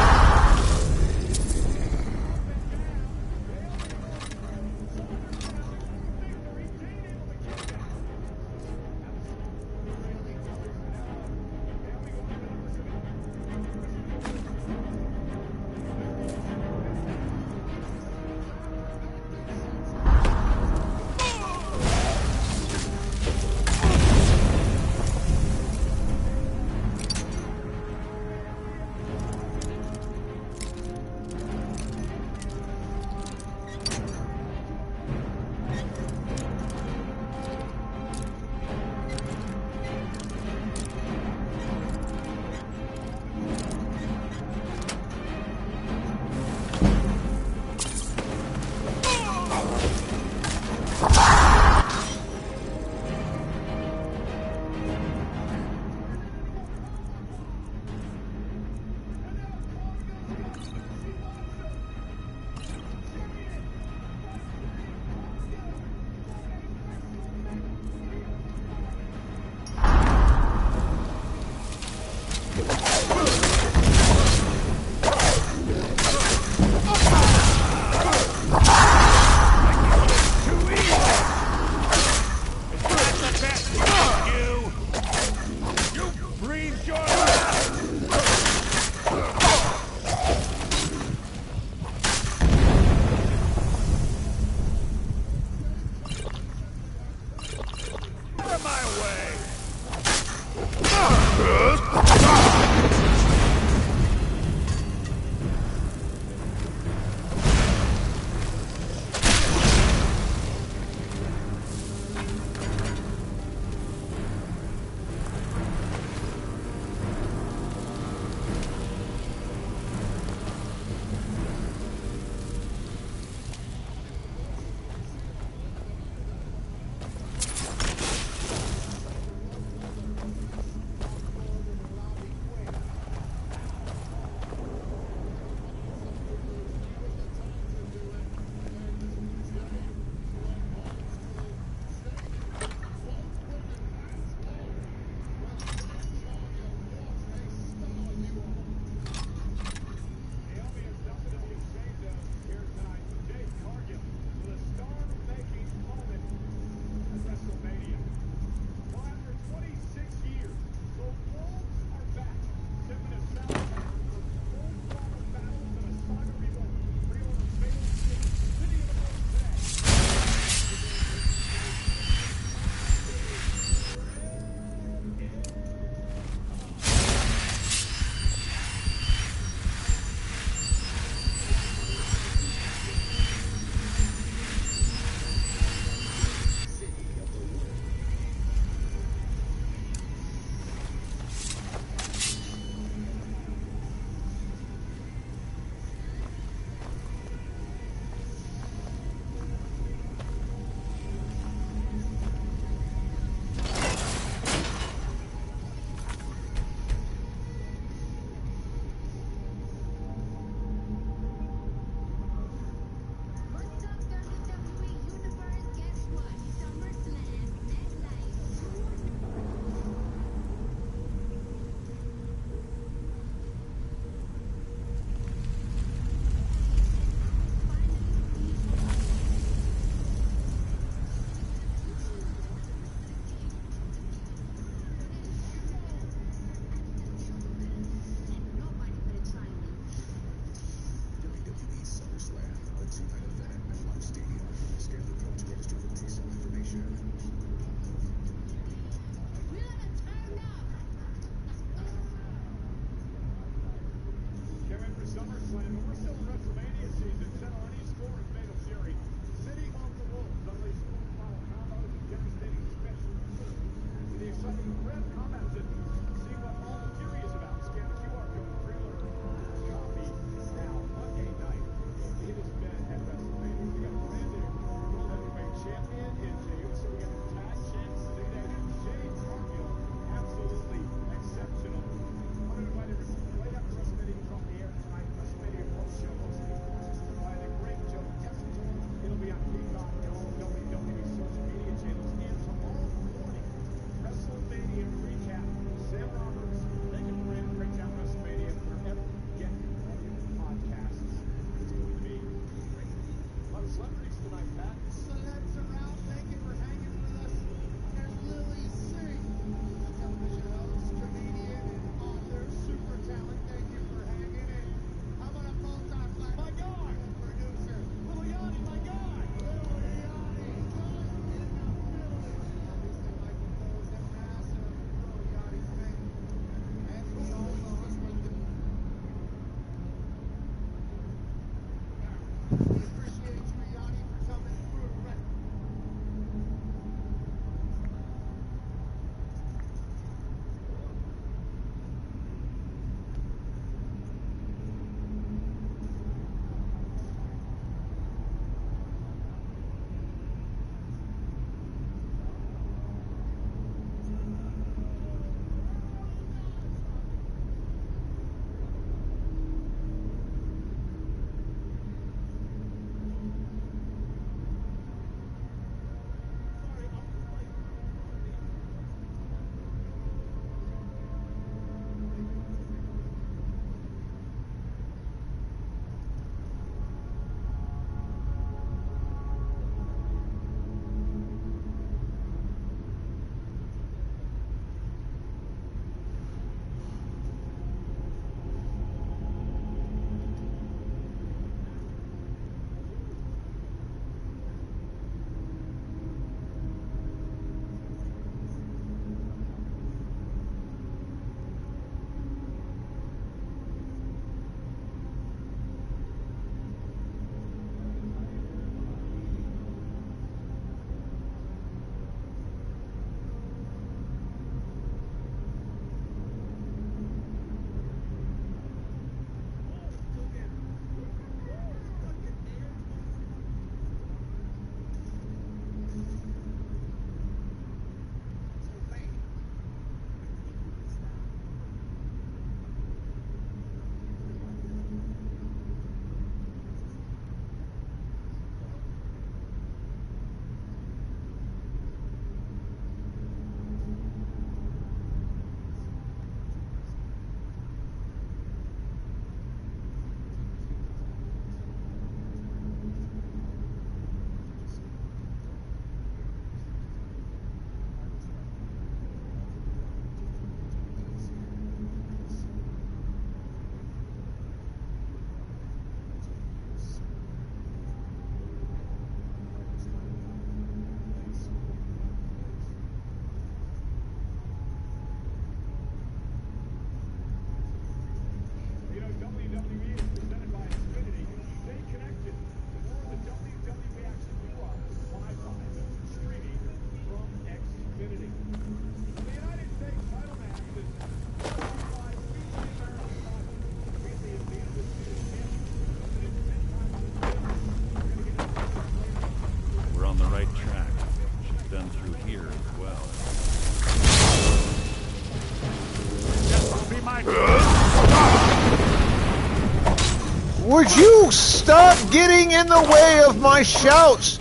Would you stop getting in the way of my shouts?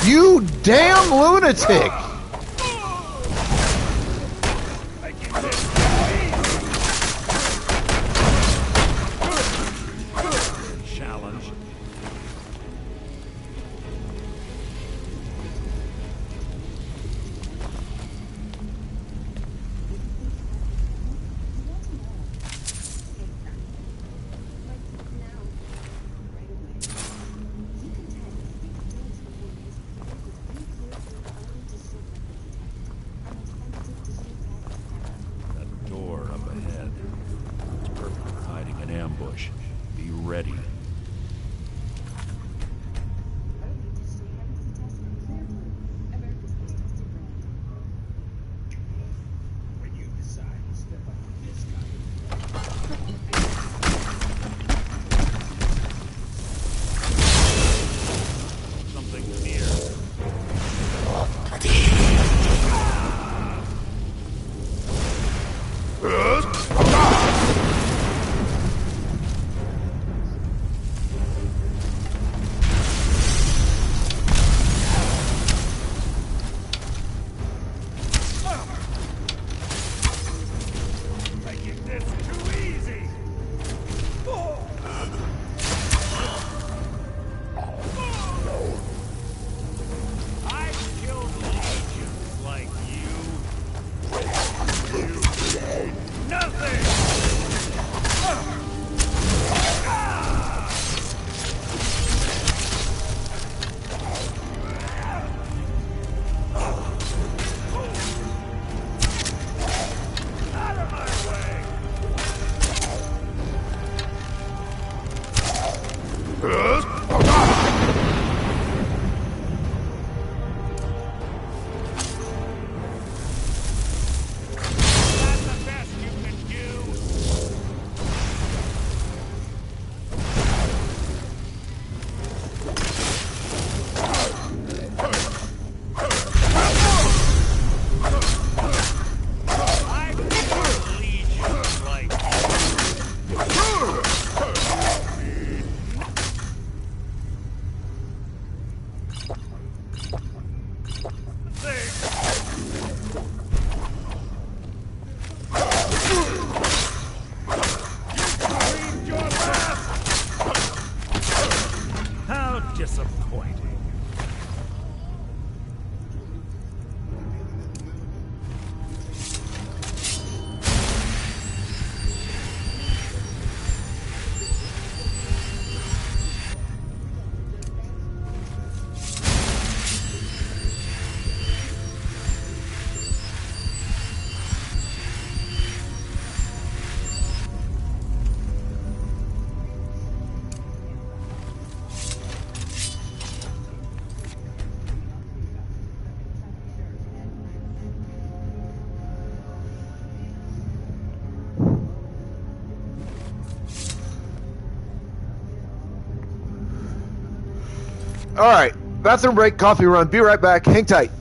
You damn lunatic! Challenge. That door up ahead. It's perfect for hiding an ambush. Be ready. When you decide to step up to this kind Something near. Making this too easy. I've killed legions like you. You nothing. Out of my way. That's the best you can do. I've killed legions like How disappointing. Alright, bathroom break, coffee run. Be right back. Hang tight.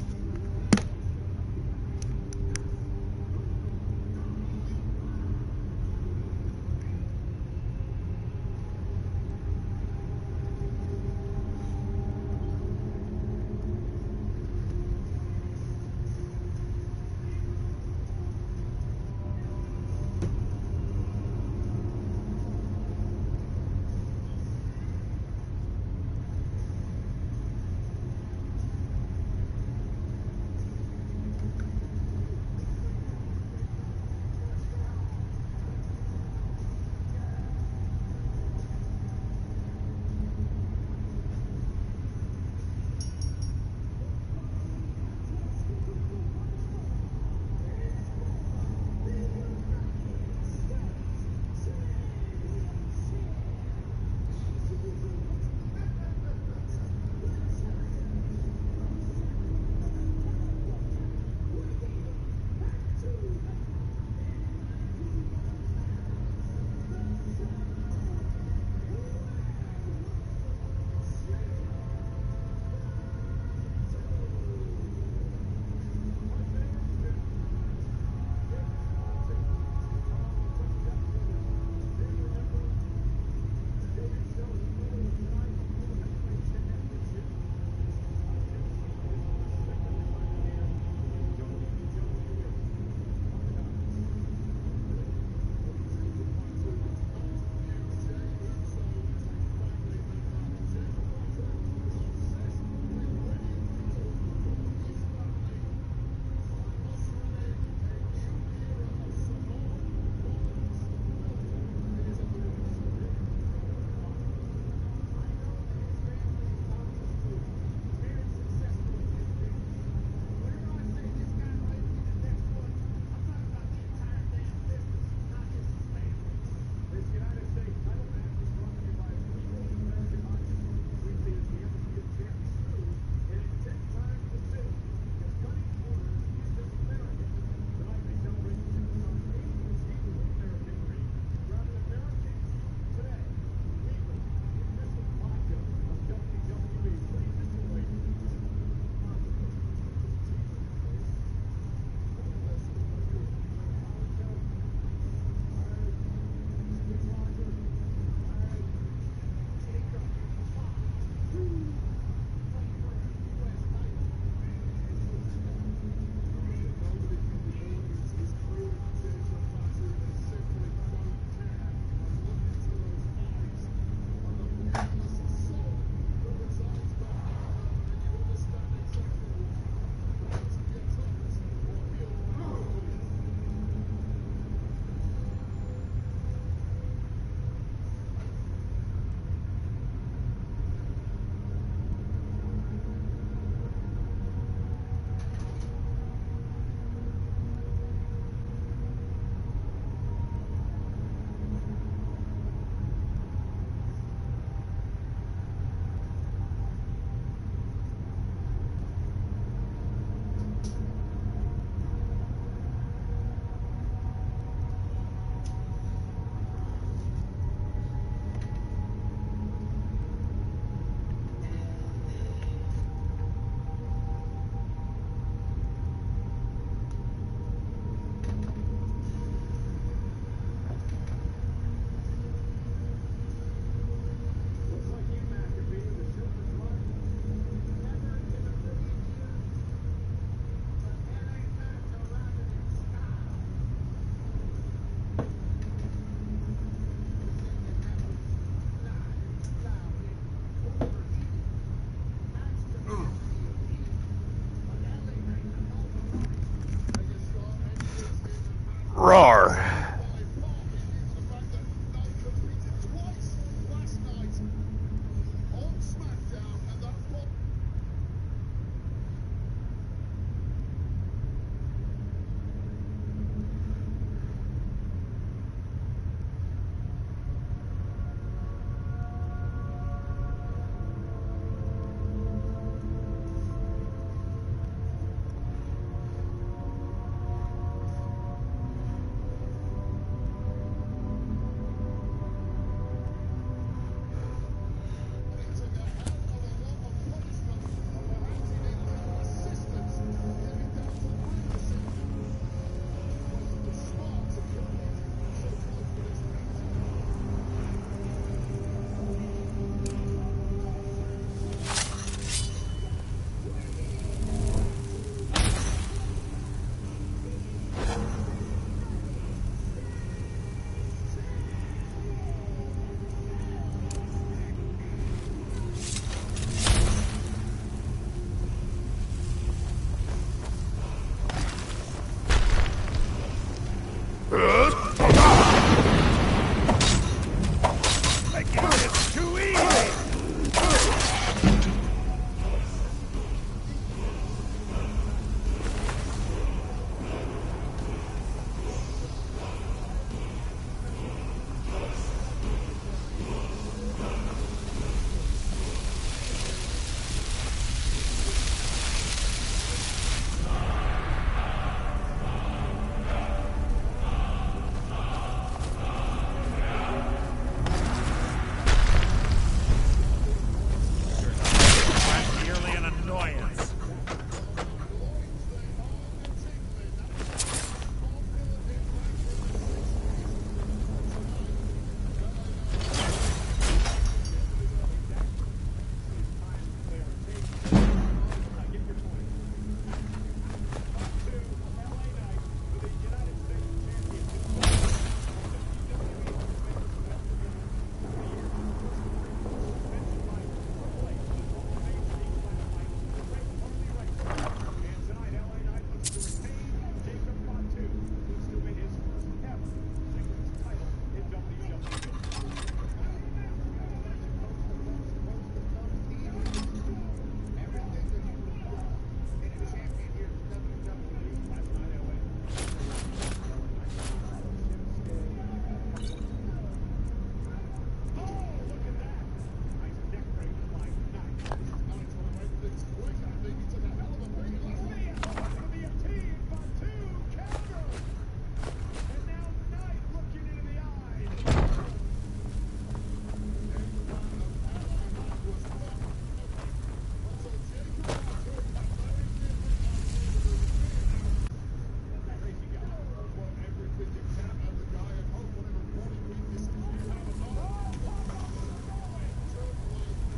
Roar.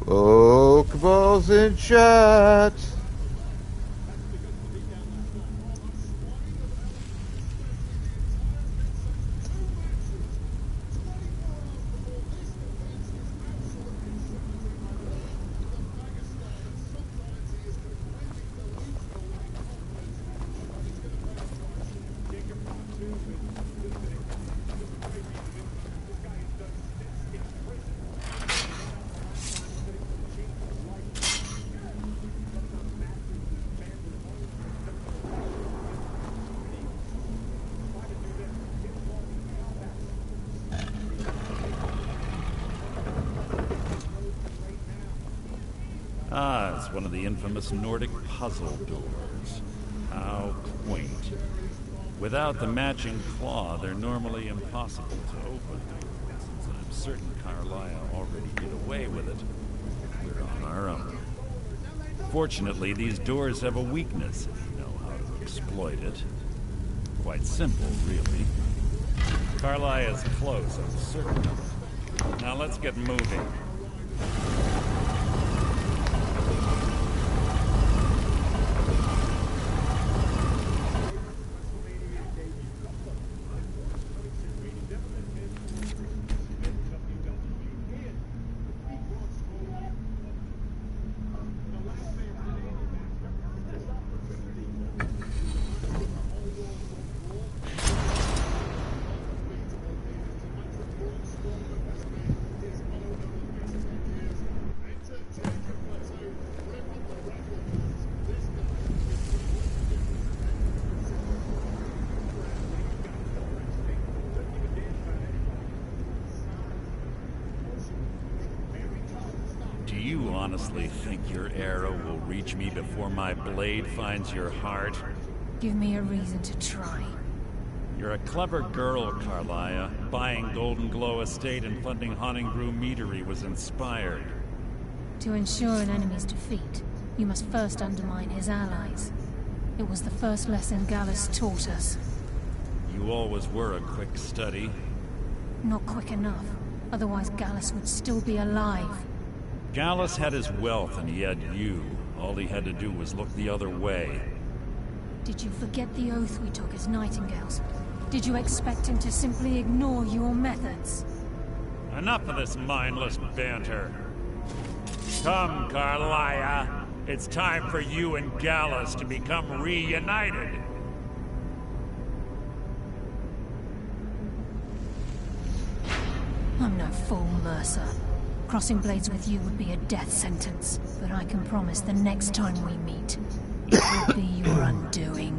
Pokeballs in chat. Ah, it's one of the infamous Nordic puzzle doors. How quaint. Without the matching claw, they're normally impossible to open. Since I'm certain Carlia already did away with it, we're on our own. Fortunately, these doors have a weakness if you know how to exploit it. Quite simple, really. Carlia is close, I'm certain of it. Now let's get moving. honestly think your arrow will reach me before my blade finds your heart? Give me a reason to try. You're a clever girl, Karliah. Buying Golden Glow Estate and funding Honningbrew Meadery was inspired. To ensure an enemy's defeat, you must first undermine his allies. It was the first lesson Gallus taught us. You always were a quick study. Not quick enough. Otherwise Gallus would still be alive. Gallus had his wealth and he had you. All he had to do was look the other way. Did you forget the oath we took as Nightingales? Did you expect him to simply ignore your methods? Enough of this mindless banter. Come, Karliah. It's time for you and Gallus to become reunited. I'm no fool, Mercer. Crossing blades with you would be a death sentence, but I can promise the next time we meet, it will be your undoing.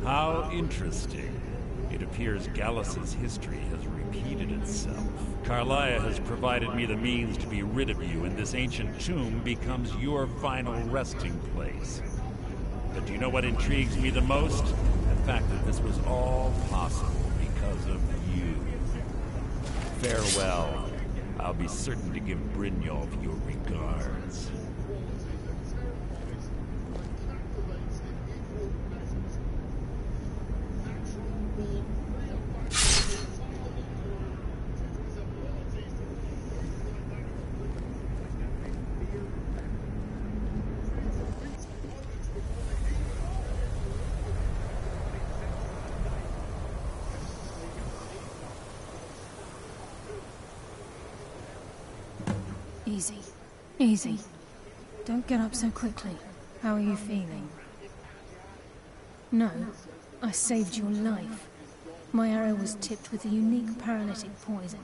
How interesting. It appears Gallus's history has repeated itself. Karliah has provided me the means to be rid of you, and this ancient tomb becomes your final resting place. But do you know what intrigues me the most? The fact that this was all possible because of you. Farewell. I'll be certain to give Brynjolf your regards. Easy. Easy. Don't get up so quickly. How are you feeling? No, I saved your life. My arrow was tipped with a unique paralytic poison.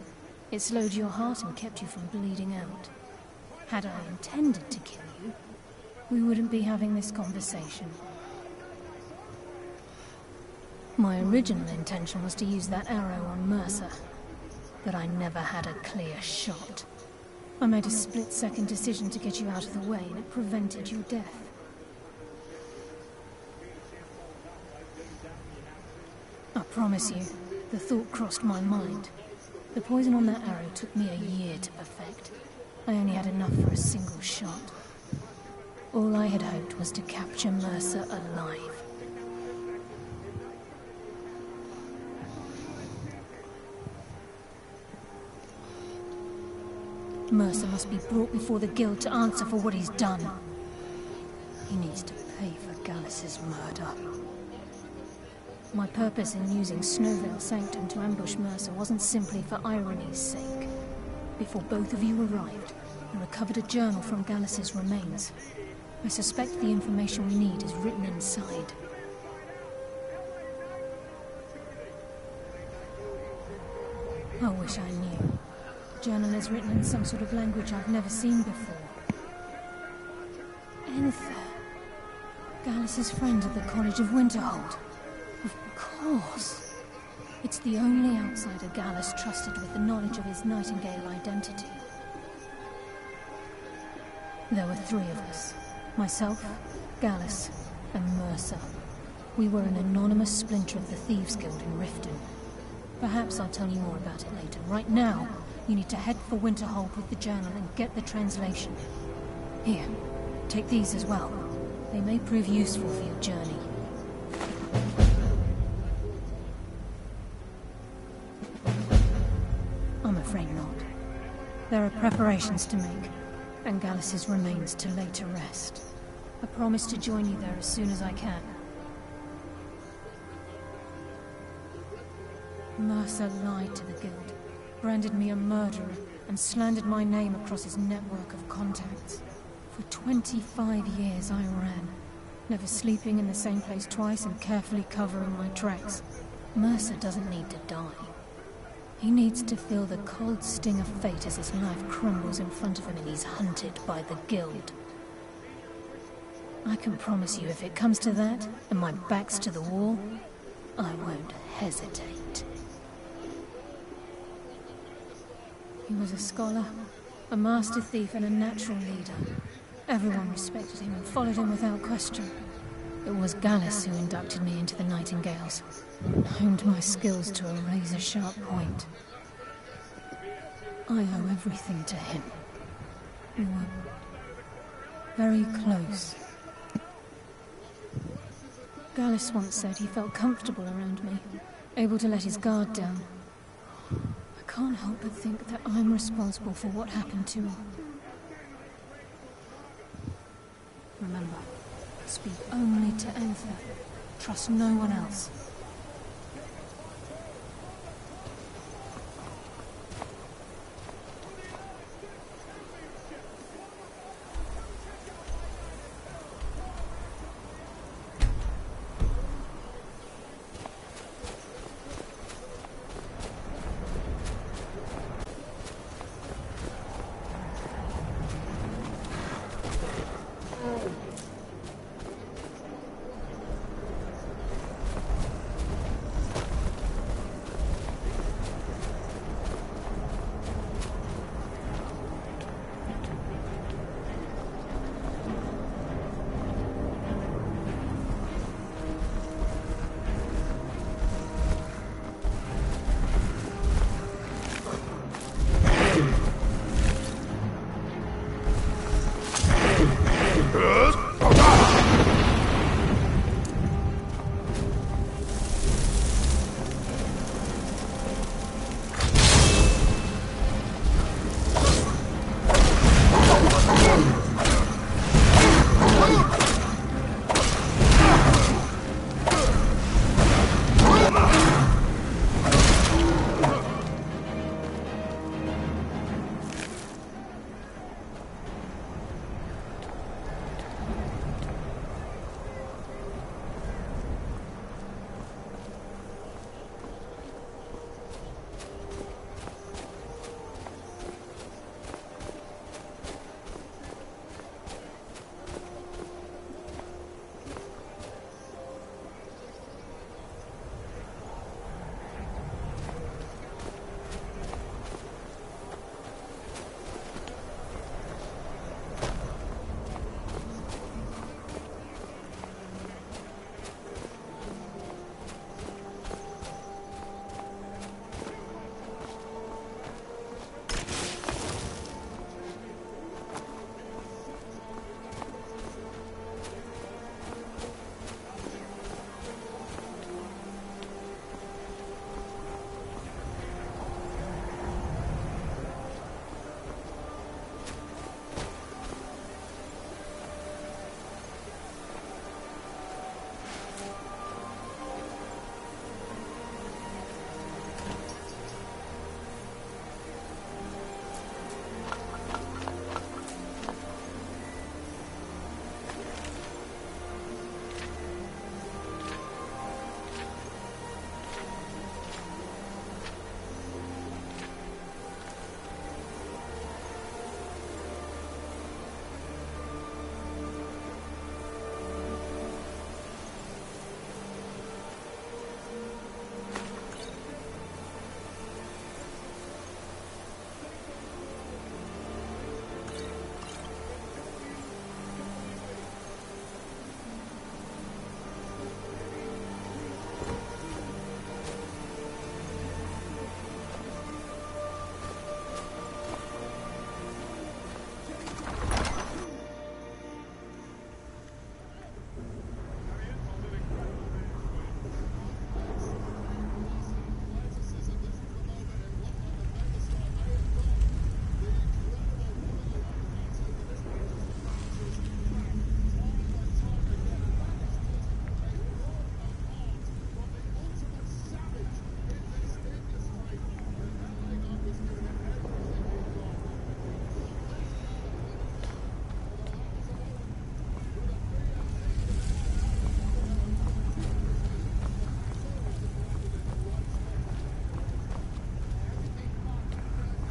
It slowed your heart and kept you from bleeding out. Had I intended to kill you, we wouldn't be having this conversation. My original intention was to use that arrow on Mercer, but I never had a clear shot. I made a split-second decision to get you out of the way, and it prevented your death. I promise you, the thought crossed my mind. The poison on that arrow took me a year to perfect. I only had enough for a single shot. All I had hoped was to capture Mercer alive. Mercer must be brought before the Guild to answer for what he's done. He needs to pay for Gallus's murder. My purpose in using Snowveil Sanctum to ambush Mercer wasn't simply for irony's sake. Before both of you arrived, I recovered a journal from Gallus's remains. I suspect the information we need is written inside. I wish I knew. The journal is written in some sort of language I've never seen before. Enfer. Gallus's friend at the College of Winterhold. Of course. It's the only outsider Gallus trusted with the knowledge of his Nightingale identity. There were three of us. Myself, Gallus, and Mercer. We were an anonymous splinter of the Thieves Guild in Riften. Perhaps I'll tell you more about it later. Right now, you need to head for Winterhold with the journal and get the translation. Here, take these as well. They may prove useful for your journey. I'm afraid not. There are preparations to make, and Gallus's remains to lay to rest. I promise to join you there as soon as I can. Mercer lied to the Guild, branded me a murderer, and slandered my name across his network of contacts. For 25 years I ran, never sleeping in the same place twice and carefully covering my tracks. Mercer doesn't need to die. He needs to feel the cold sting of fate as his life crumbles in front of him and he's hunted by the Guild. I can promise you if it comes to that, and my back's to the wall, I won't hesitate. He was a scholar, a master thief, and a natural leader. Everyone respected him and followed him without question. It was Gallus who inducted me into the Nightingales, and honed my skills to a razor-sharp point. I owe everything to him. We were very close. Gallus once said he felt comfortable around me, able to let his guard down. I can't help but think that I'm responsible for what happened to him. Remember, speak only to Aether. Trust no one else.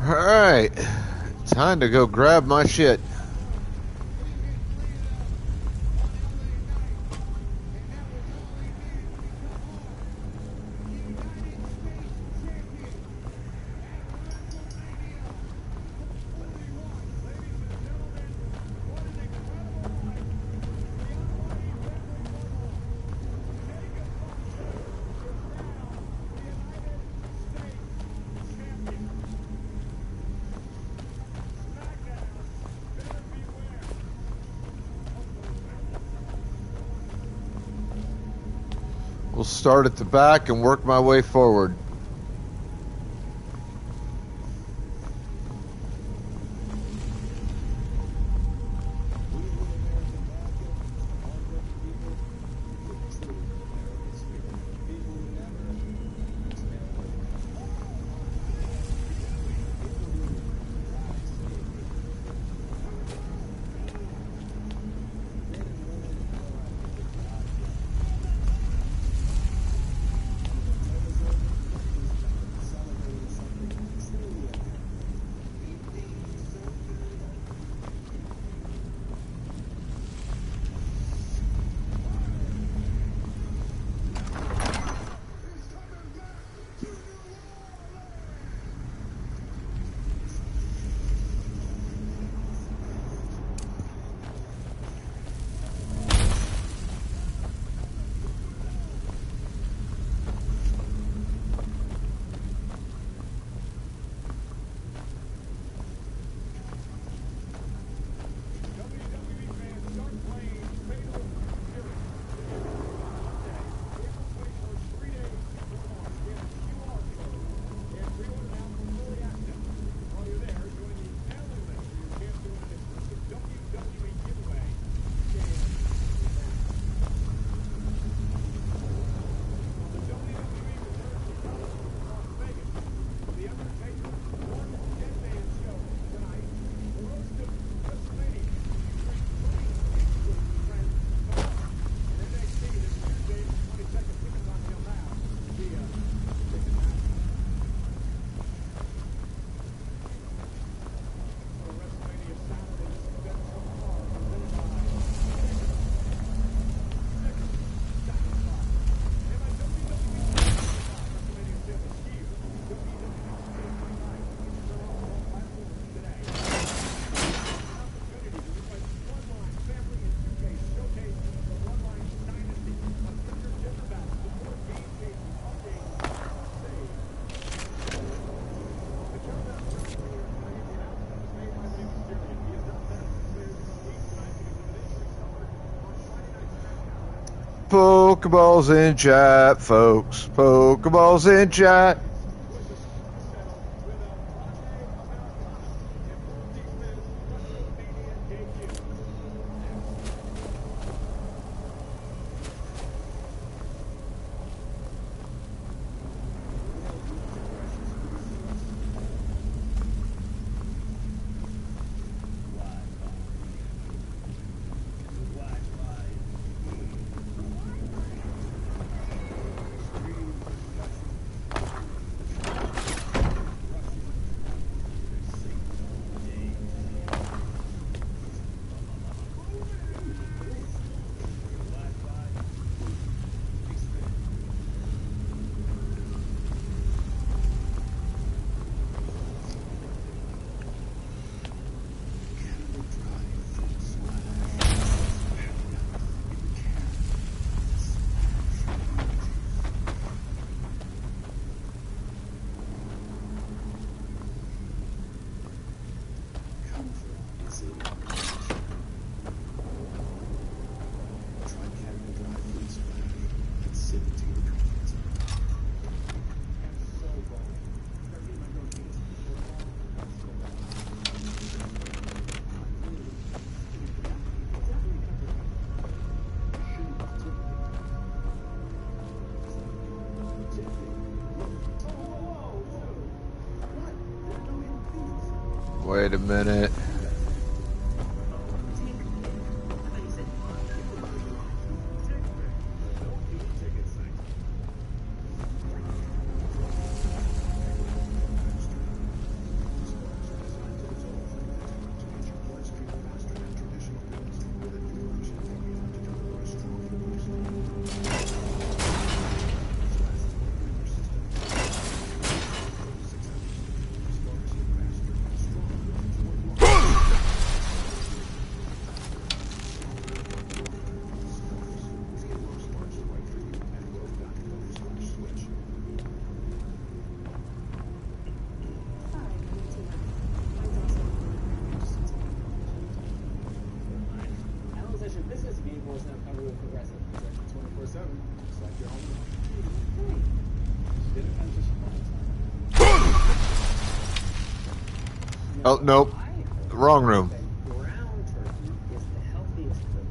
Alright, time to go grab my shit. We'll start at the back and work my way forward. Pokeballs in chat, folks. Pokeballs in chat. Wait a minute. Oh, nope. Wrong room. Ground turkey is the healthiest protein.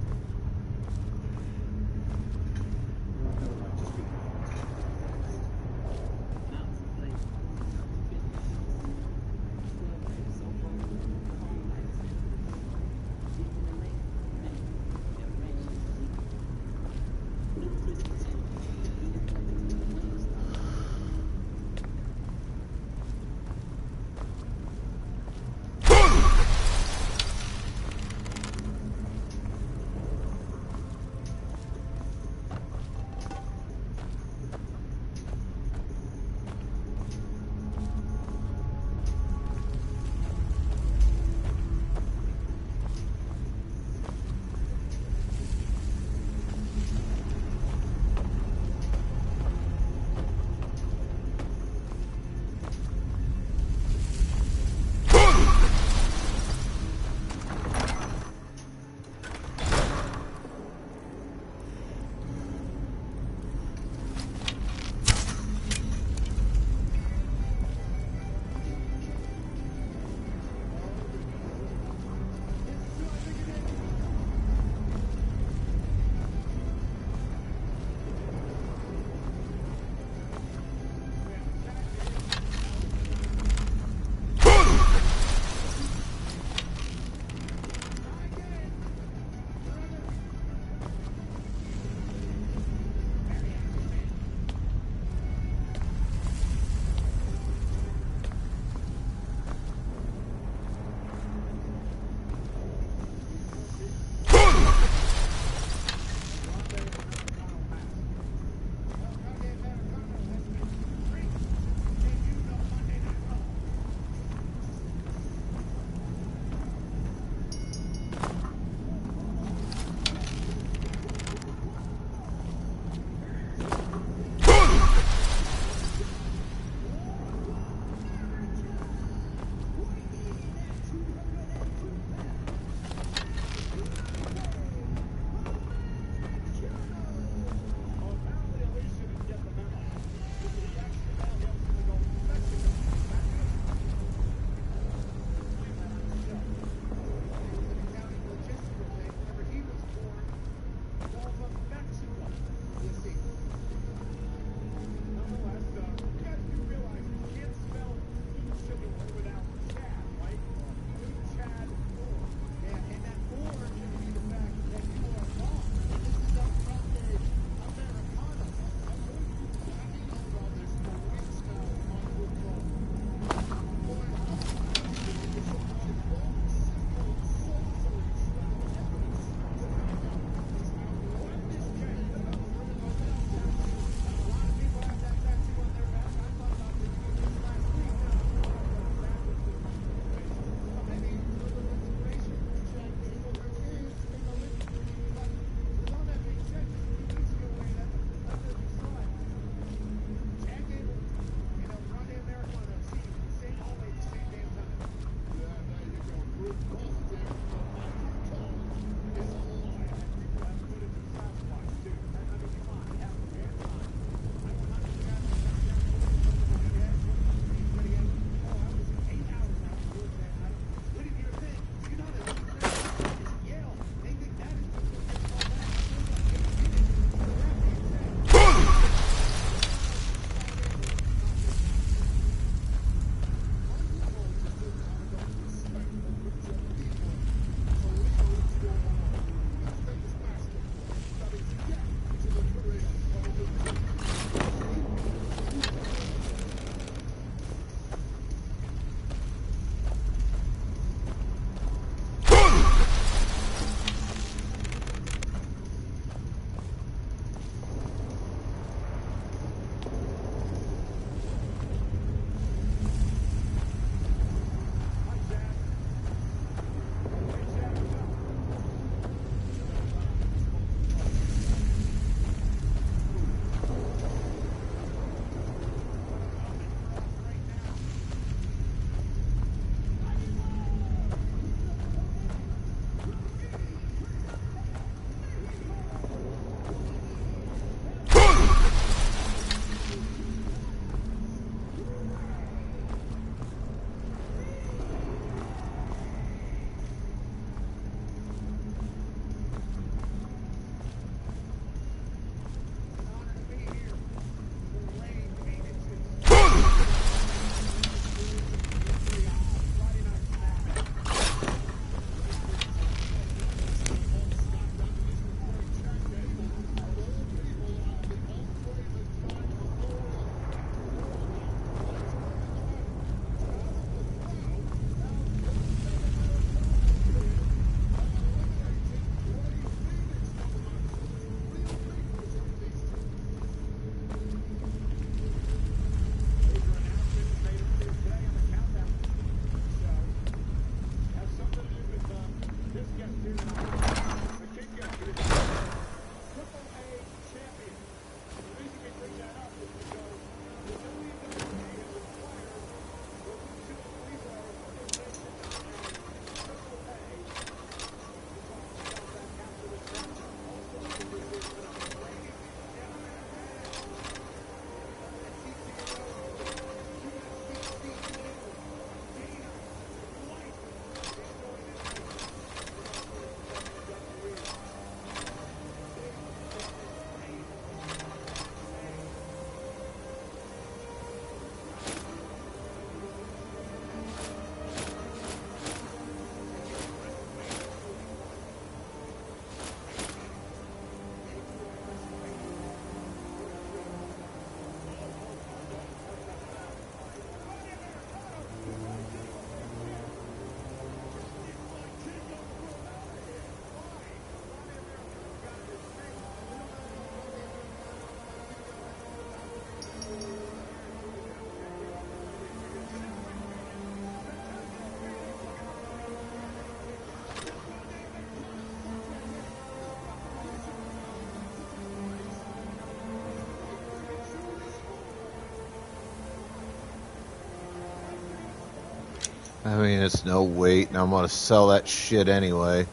I mean, it's no weight, and I'm gonna sell that shit anyway.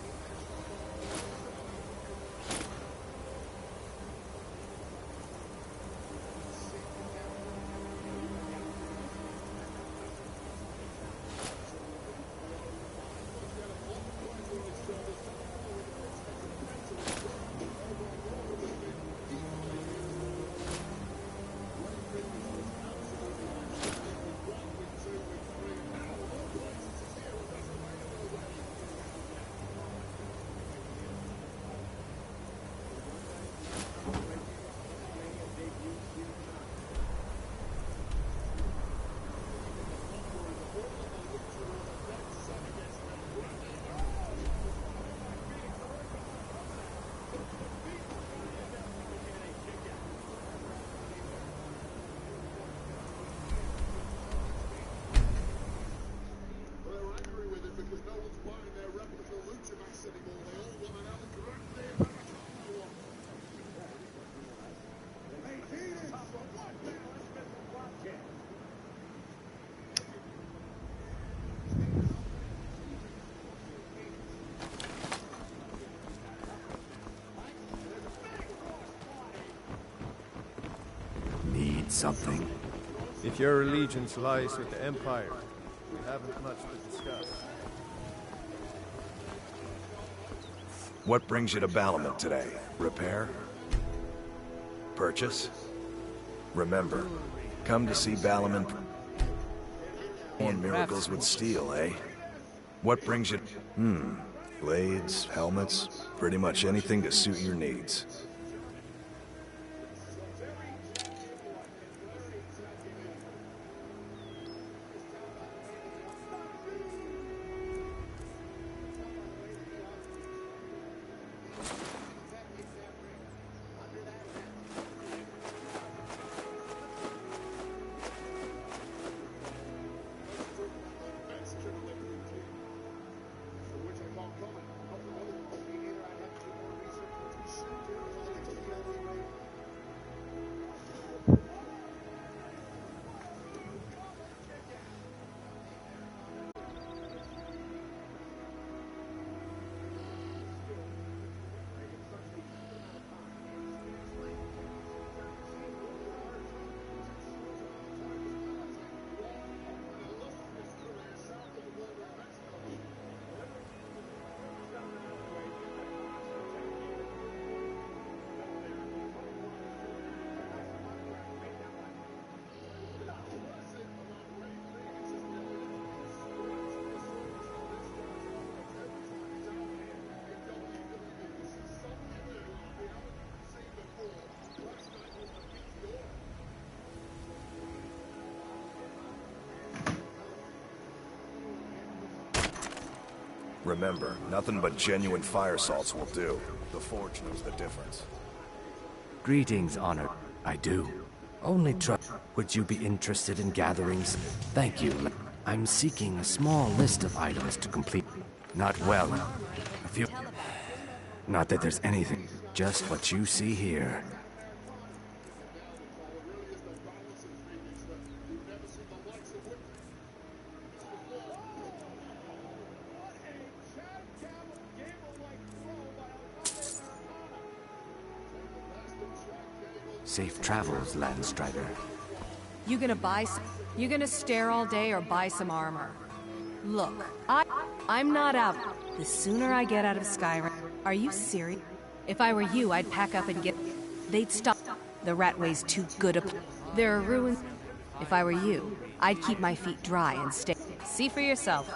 Need something. If your allegiance lies with the Empire, we haven't much to discuss. What brings you to Balamant today? Repair? Purchase? Remember, come to see Balamant. Perform miracles with steel, eh? What brings you... Blades, helmets, pretty much anything to suit your needs. Remember, nothing but genuine fire salts will do. The Forge knows the difference. Greetings, Honored. I do. Only trust. Would you be interested in gatherings? Thank you. I'm seeking a small list of items to complete. Not well. A few. Not that there's anything. Just what you see here. Safe travels, Landstrider. You gonna stare all day or buy some armor? Look, I'm not out. The sooner I get out of Skyrim. Are you serious? If I were you, I'd pack up and get... They'd stop. The Ratway's too good a... There are ruins. If I were you, I'd keep my feet dry and stay... See for yourself.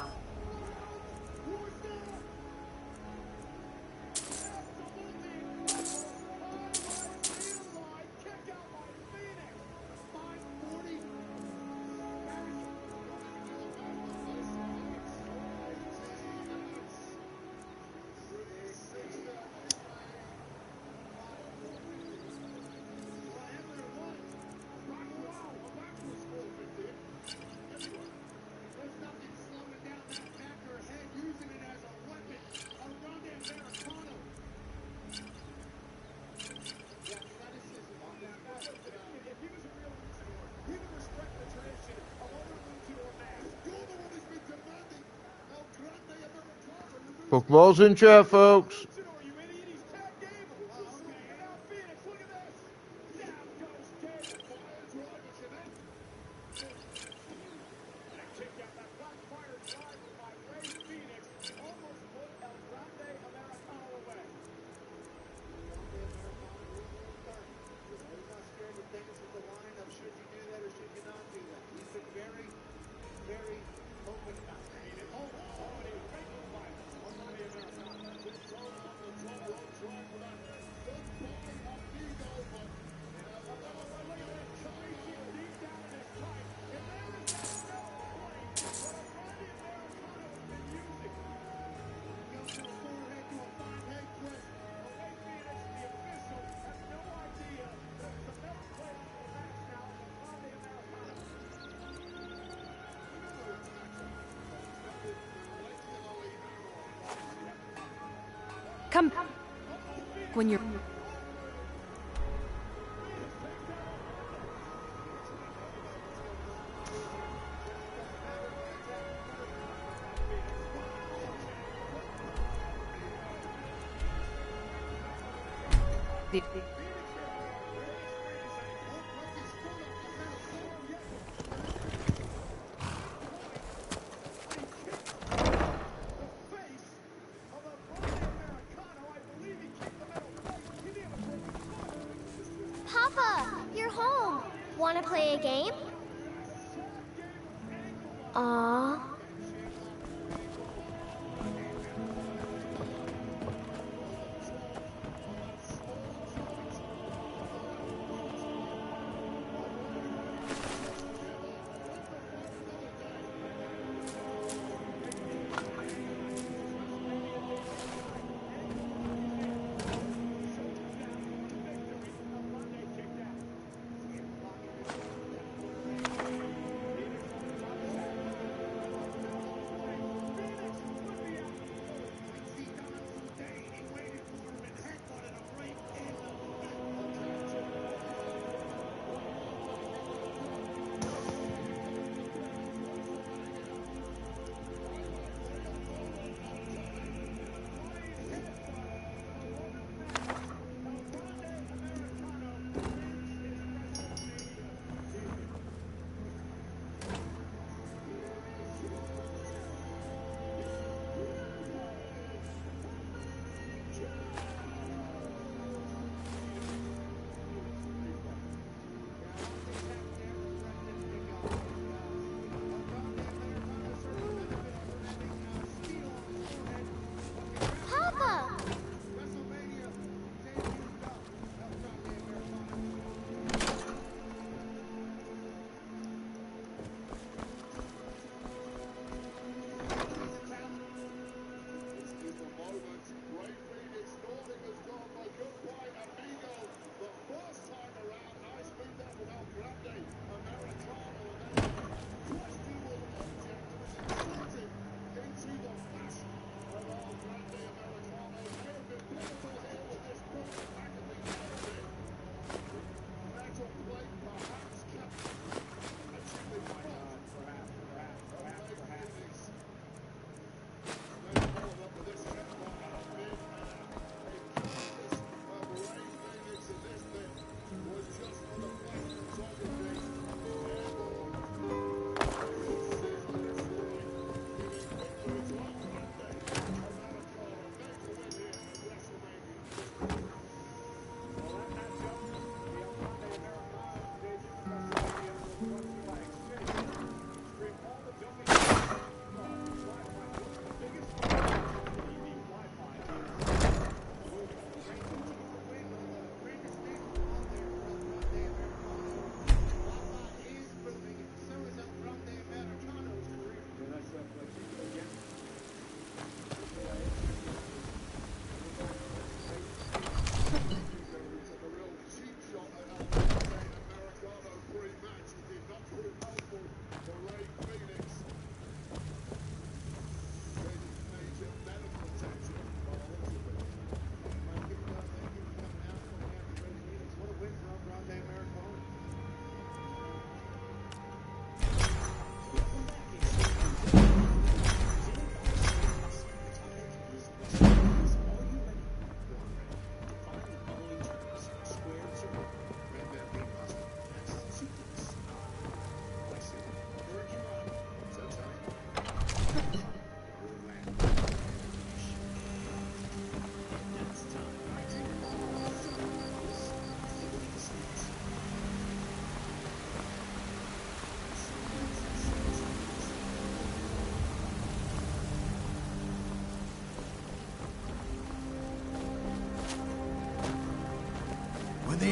Football's in chat, folks. Come when you're... Papa, you're home. Want to play a game? Aww.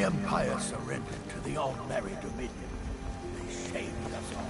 Empire surrendered to the All-Merry Dominion. They shamed us all.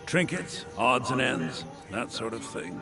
Trinkets, odds and ends, that sort of thing.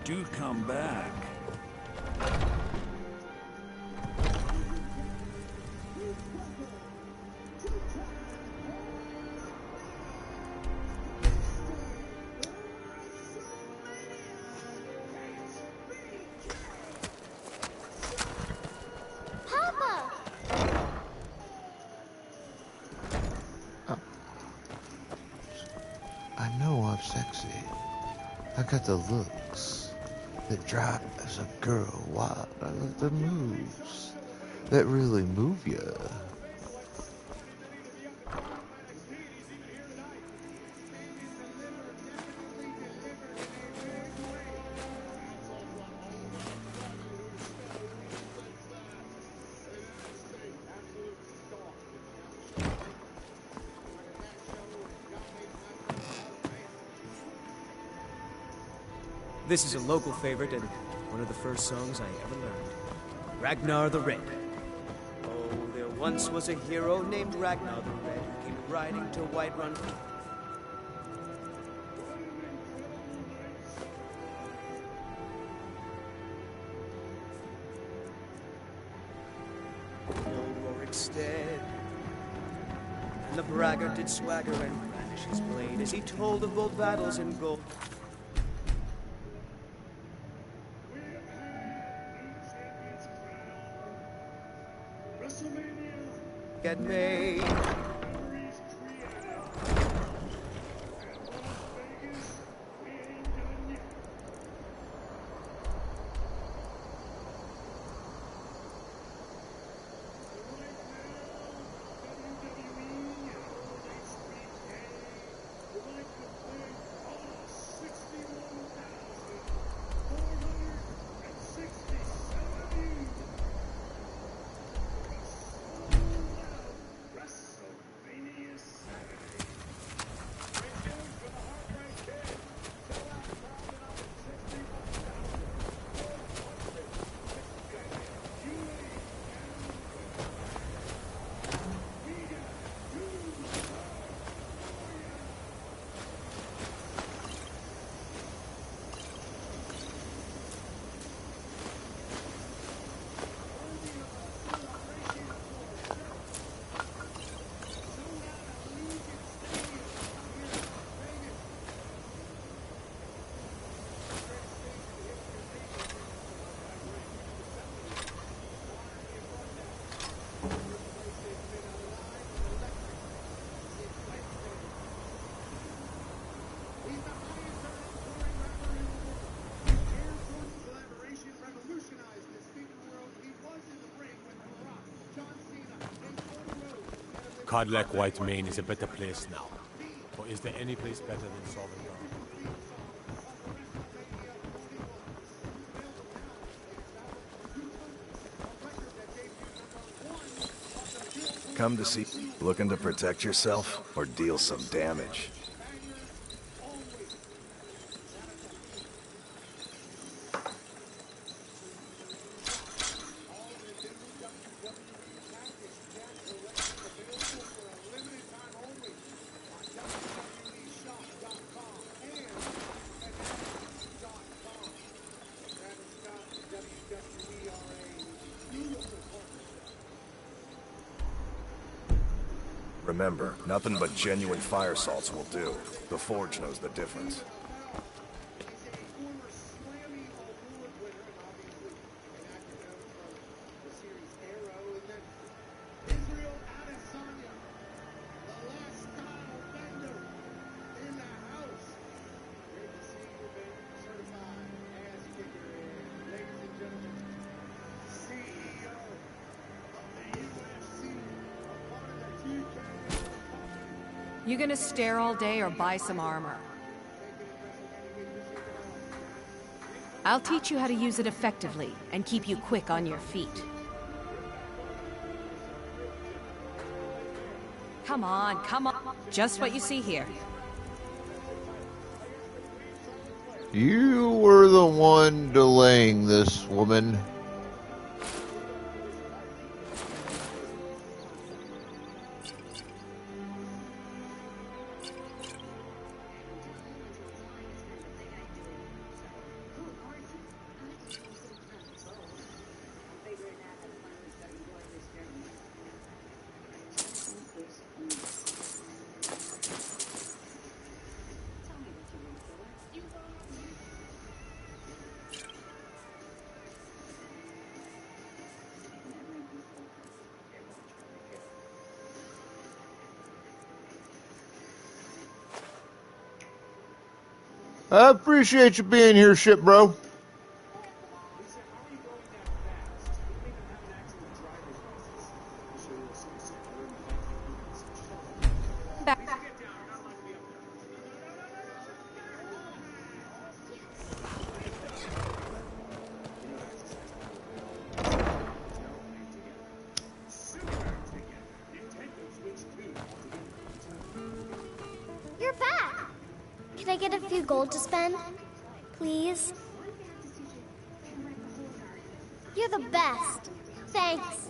Do come back. Papa! I know I'm sexy. I got the looks that drives a girl wild. I love the moves that really move ya. This is a local favorite and one of the first songs I ever learned. Ragnar the Red. Oh, there once was a hero named Ragnar the Red who came riding to Whiterun. Stead. And the braggart did swagger and brandish his blade as he told of old battles in gold. Get made. Codlec White Mane is a better place now. Or is there any place better than Solvengar? Come to see... Looking to protect yourself or deal some damage? Remember, nothing but genuine fire salts will do. The Forge knows the difference. You gonna stare all day or buy some armor? I'll teach you how to use it effectively and keep you quick on your feet. Come on, come on. Just what you see here. You were the one delaying this, woman. I appreciate you being here, ship bro. You're back. Can I get a few gold to spend? Please? You're the best. Thanks.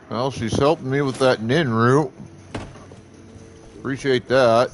Well, she's helping me with that nin route. Appreciate that.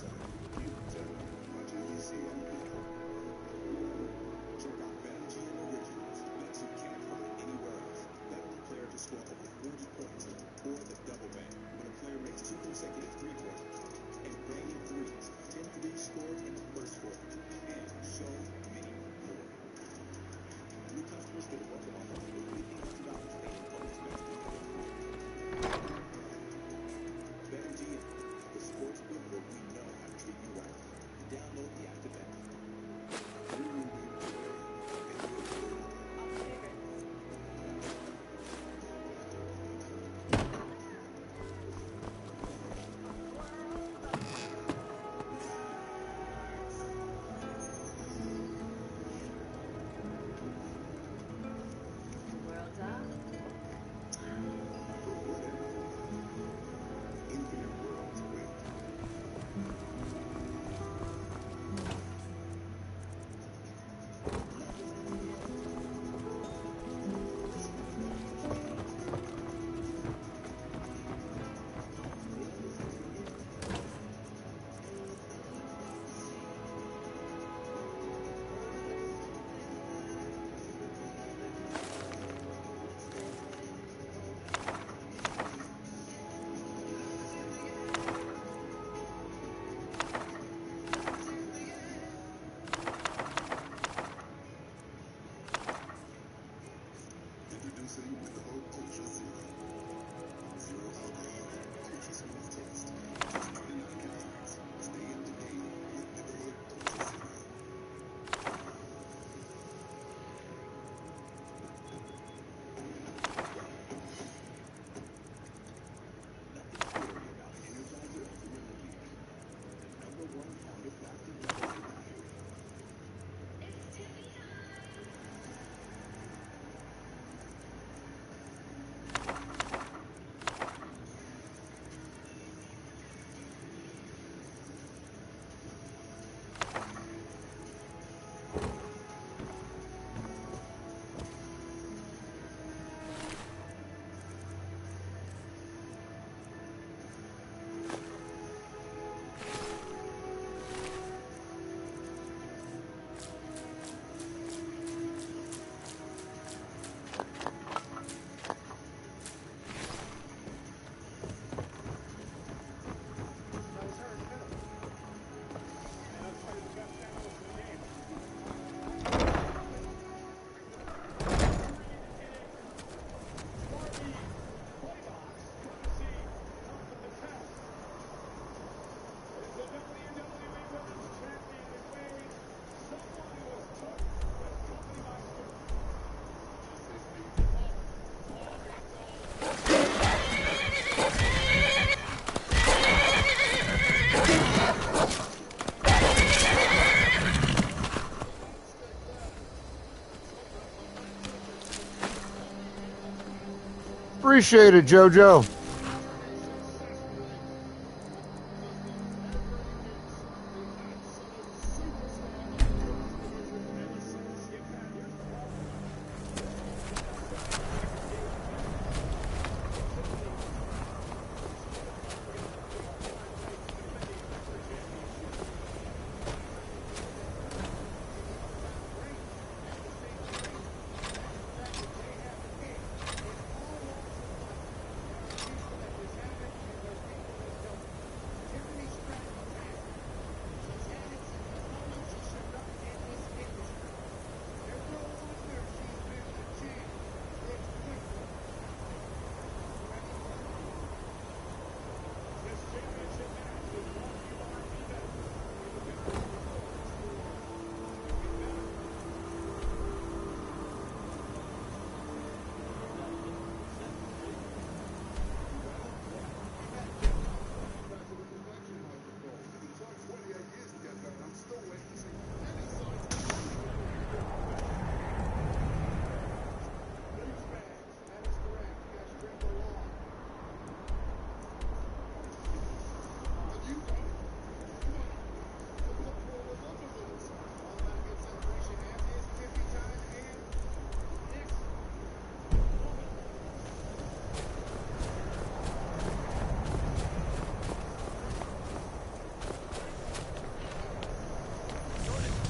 appreciate it, Jojo.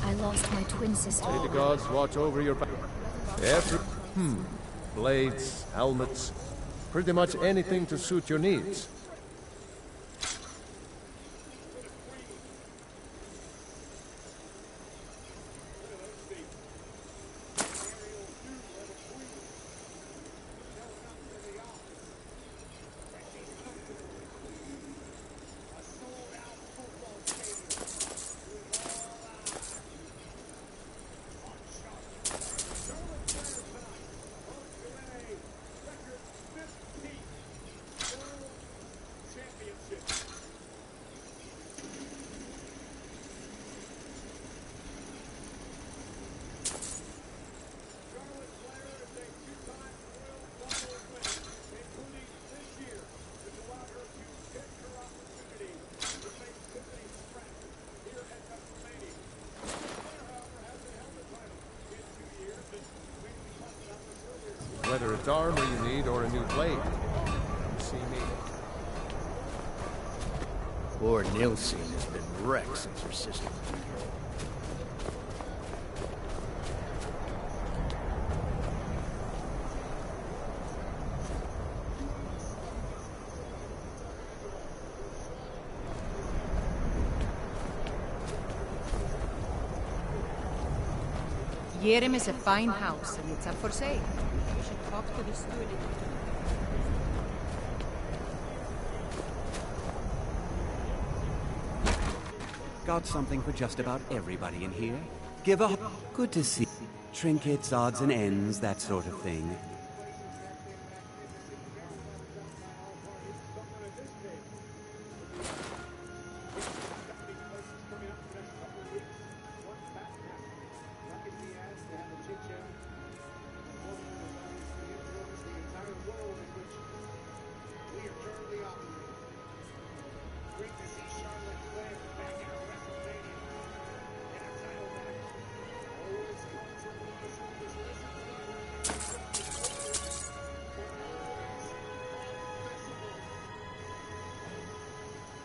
I lost my twin sister. May the gods watch over your back. Blades, helmets, pretty much anything to suit your needs. Whether it's armor you need or a new blade, come see me. Poor Nilsine has been wrecked since her sister. Yerem is a fine house, and it's up for sale. You should talk to the steward. Got something for just about everybody in here. Give a... Good to see. Trinkets, odds and ends, that sort of thing.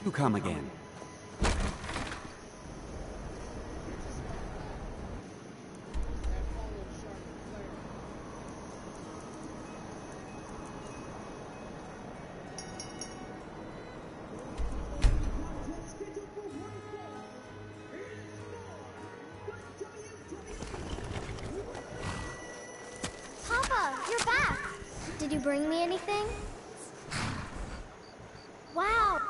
You come again. Papa, you're back. Did you bring me anything? Wow.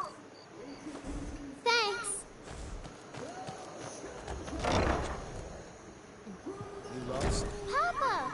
Thanks. You lost? Papa!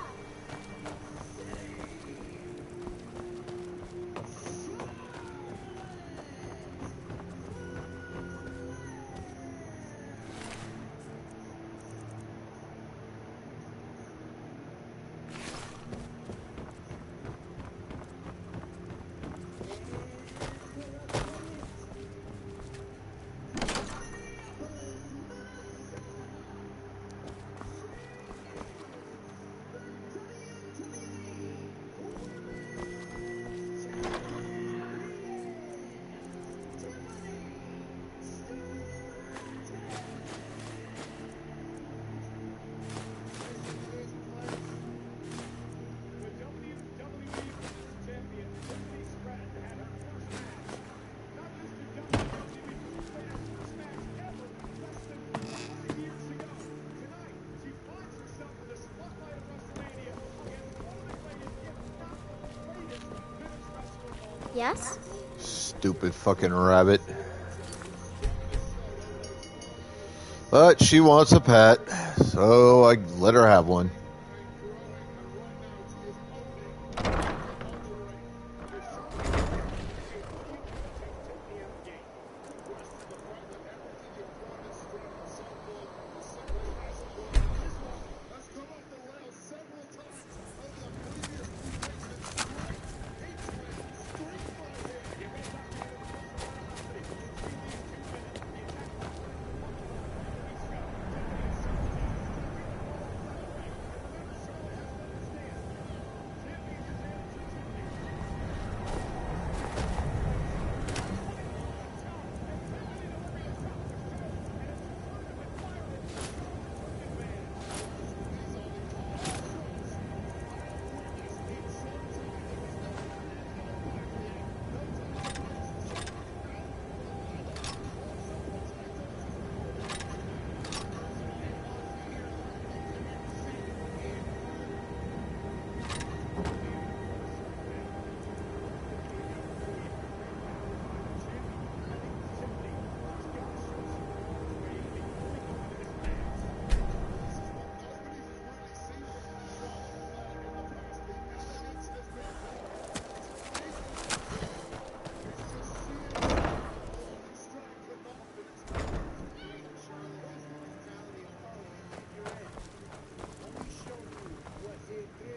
Yes? Stupid fucking rabbit. But she wants a pet, so I let her have one.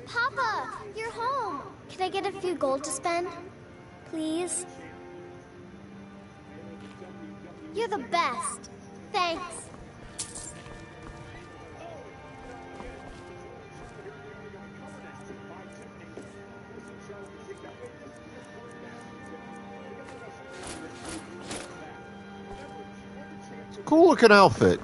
Papa, you're home. Can I get a few gold to spend? Please? You're the best. Thanks. Cool looking outfit.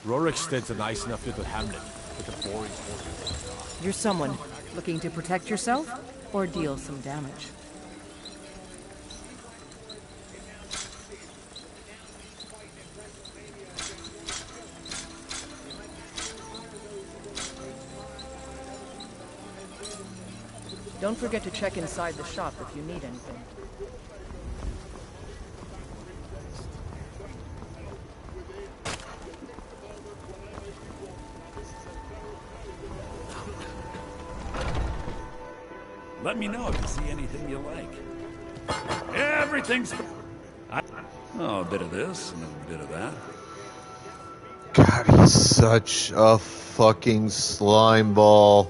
Rorikstead's a nice enough little hamlet with a boring horse. You're someone looking to protect yourself or deal some damage. Don't forget to check inside the shop if you need anything. Let me know if you see anything you like. Everything's... Oh, a bit of this and a bit of that. God, he's such a fucking slime ball.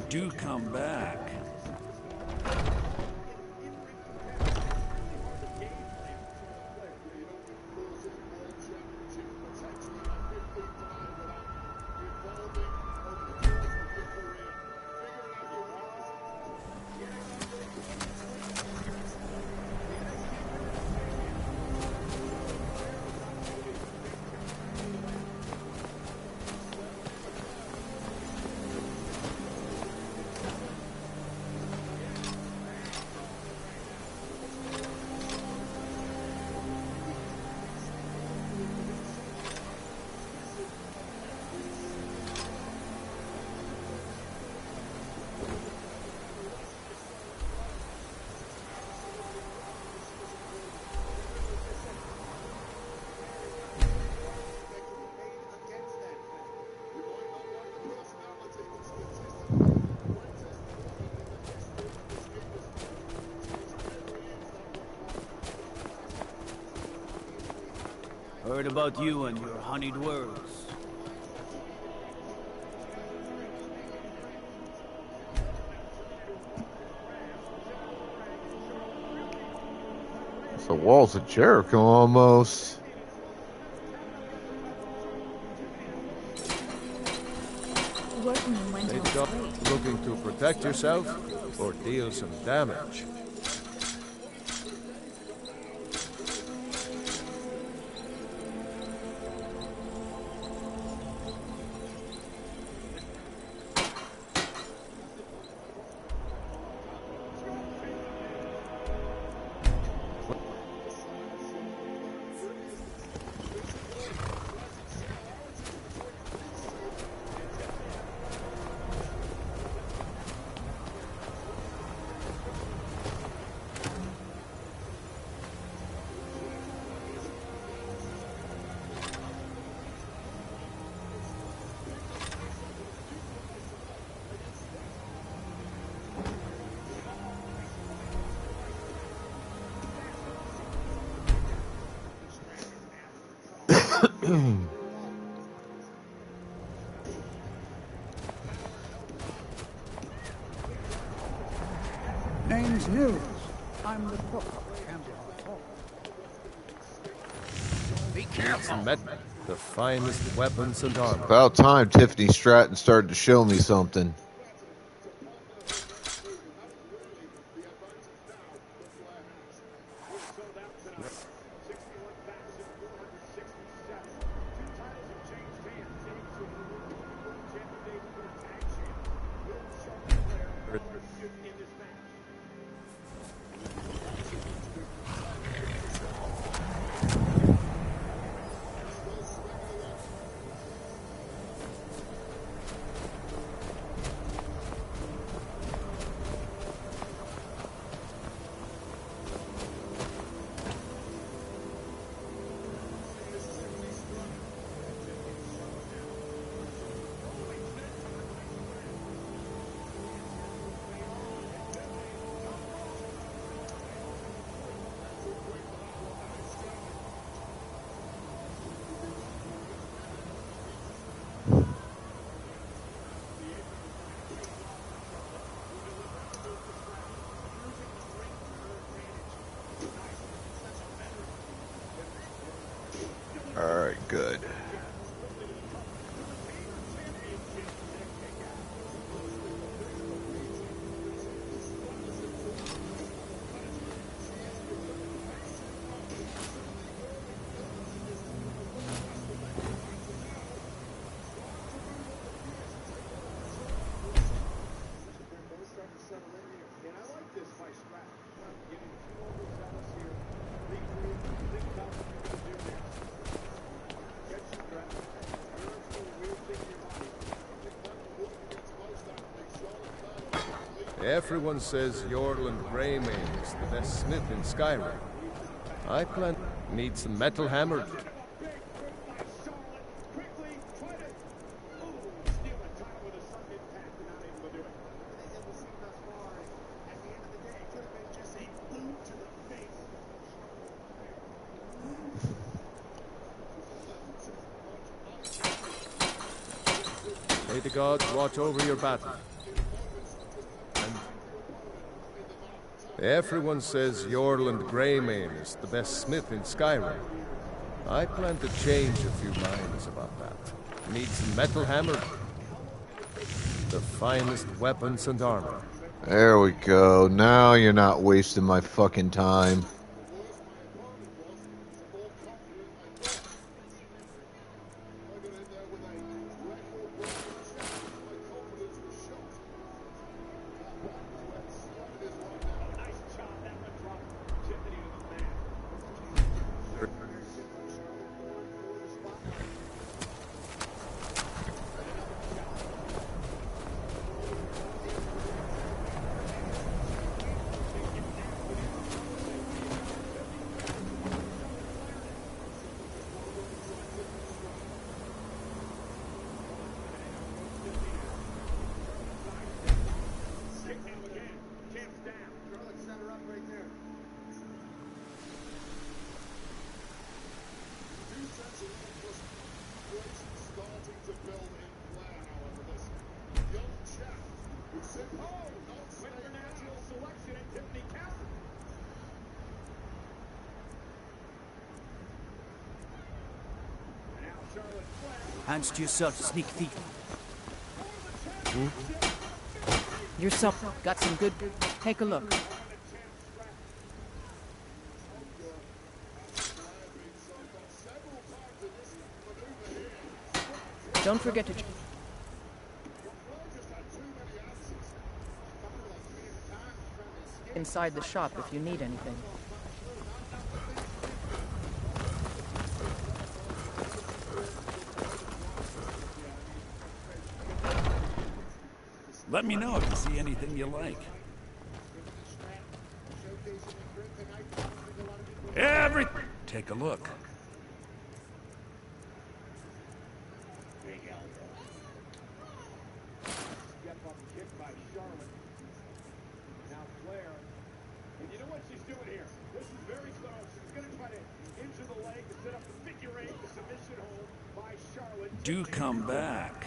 Do come back. Heard about you and your honeyed words. The walls of Jericho almost. Workman went Lady on his God, way. looking to protect yourself or deal some damage? Name's Nils. I'm the cook of Camden Hall. Be careful. Met the finest weapons and armor. About time Tiffany Stratton started to show me something. Alright, good. Everyone says Yorland Greymane is the best smith in Skyrim. I plan need some metal hammered. May the gods watch over your battle. Everyone says Yorland Greymane is the best smith in Skyrim. I plan to change a few minds about that. Need some metal hammered. The finest weapons and armor. There we go. Now you're not wasting my fucking time. Hands to yourself, sneak thief. Yourself got some good. Take a look. Don't forget to. Inside the shop if you need anything. Let me know if you see anything you like. Take a look. Do come back.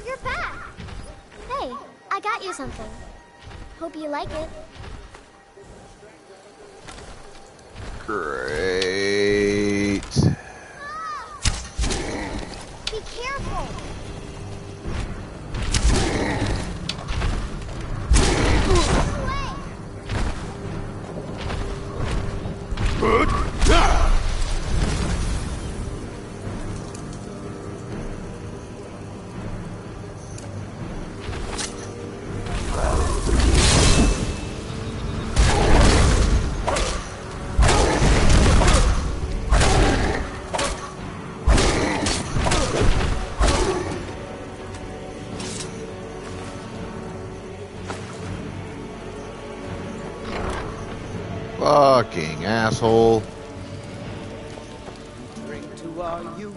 You're back! Hey, I got you something. Hope you like it. Great. Be careful! Fucking asshole. Drink to our youth.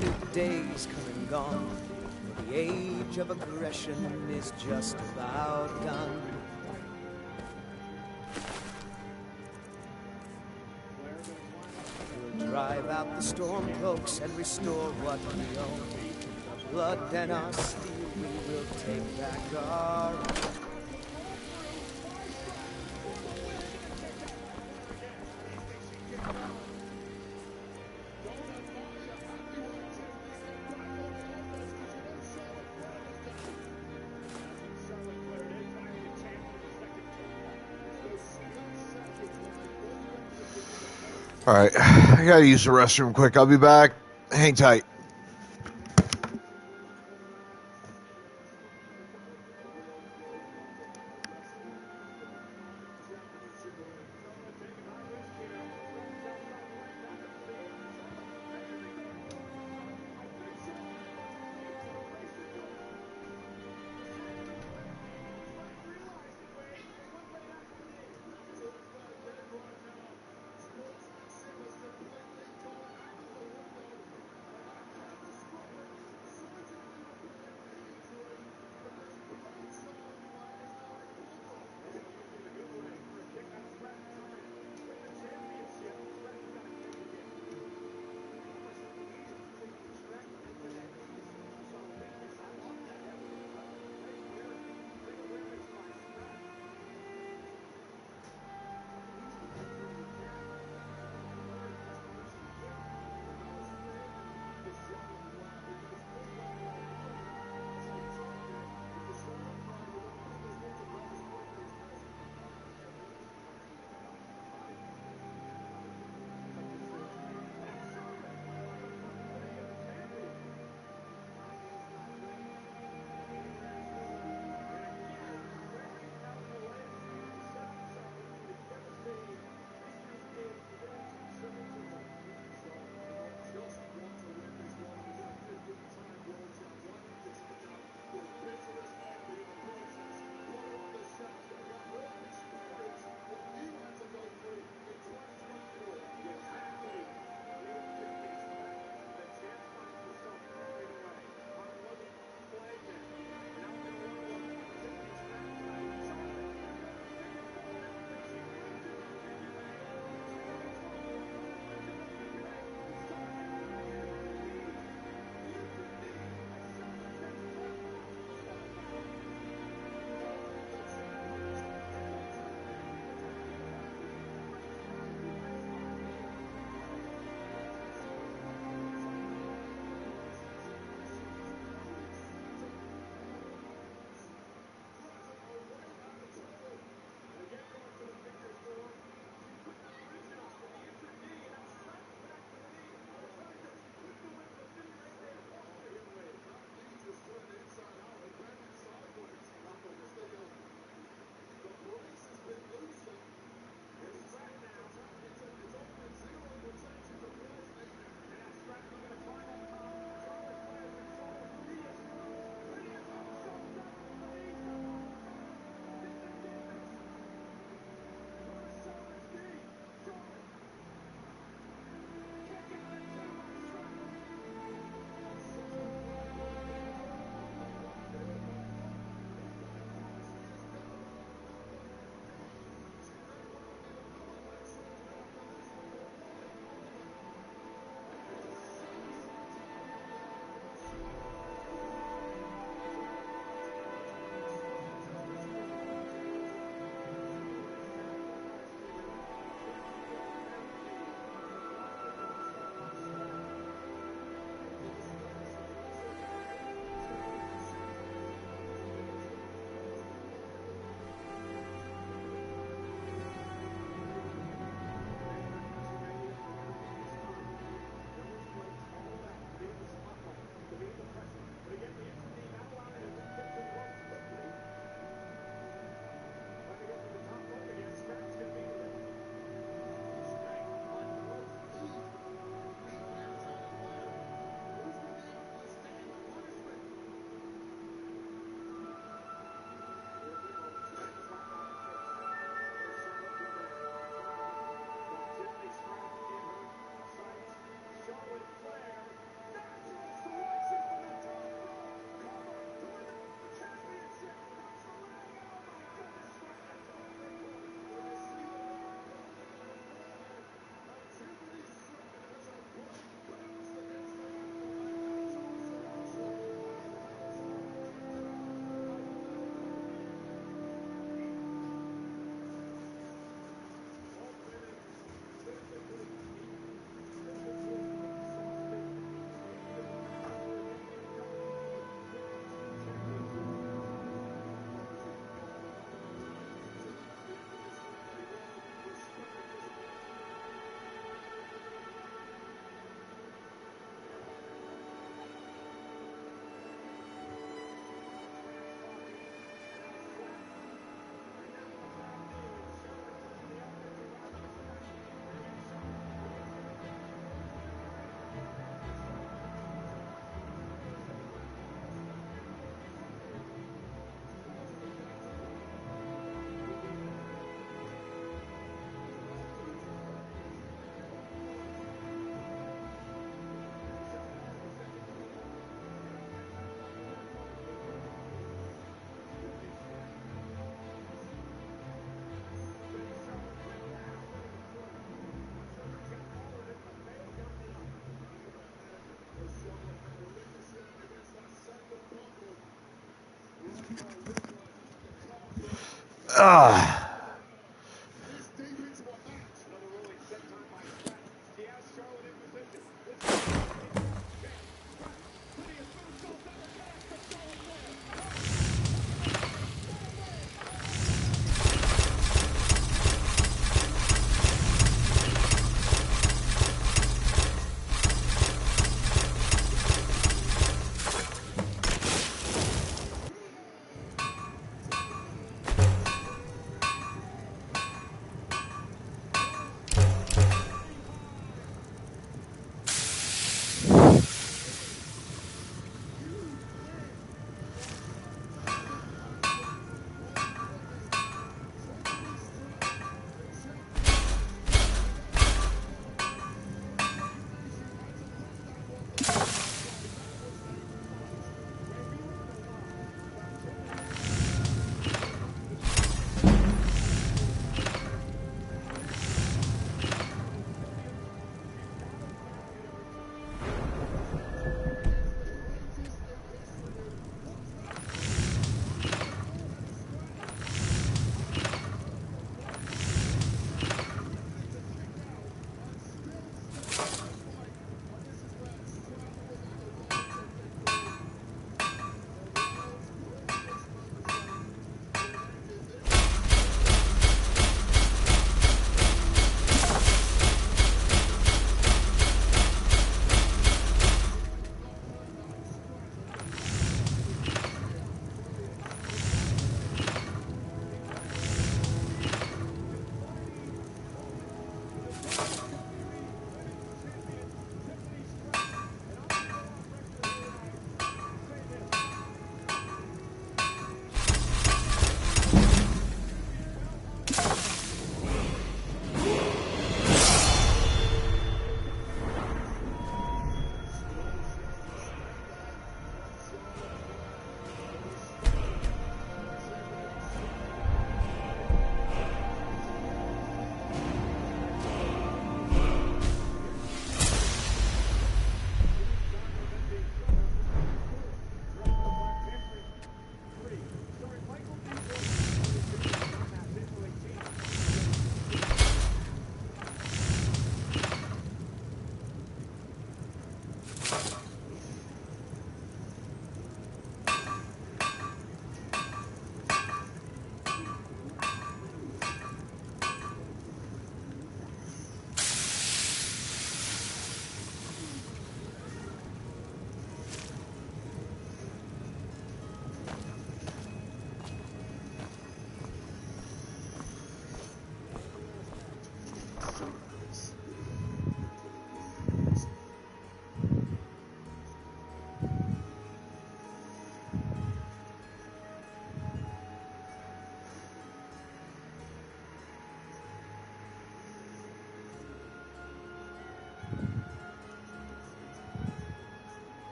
New days come and gone. The age of aggression is just about done. We'll drive out the storm cloaks and restore what we own. Our blood and our steel, we will take back our own. Alright, I gotta use the restroom quick. I'll be back. Hang tight. Ah.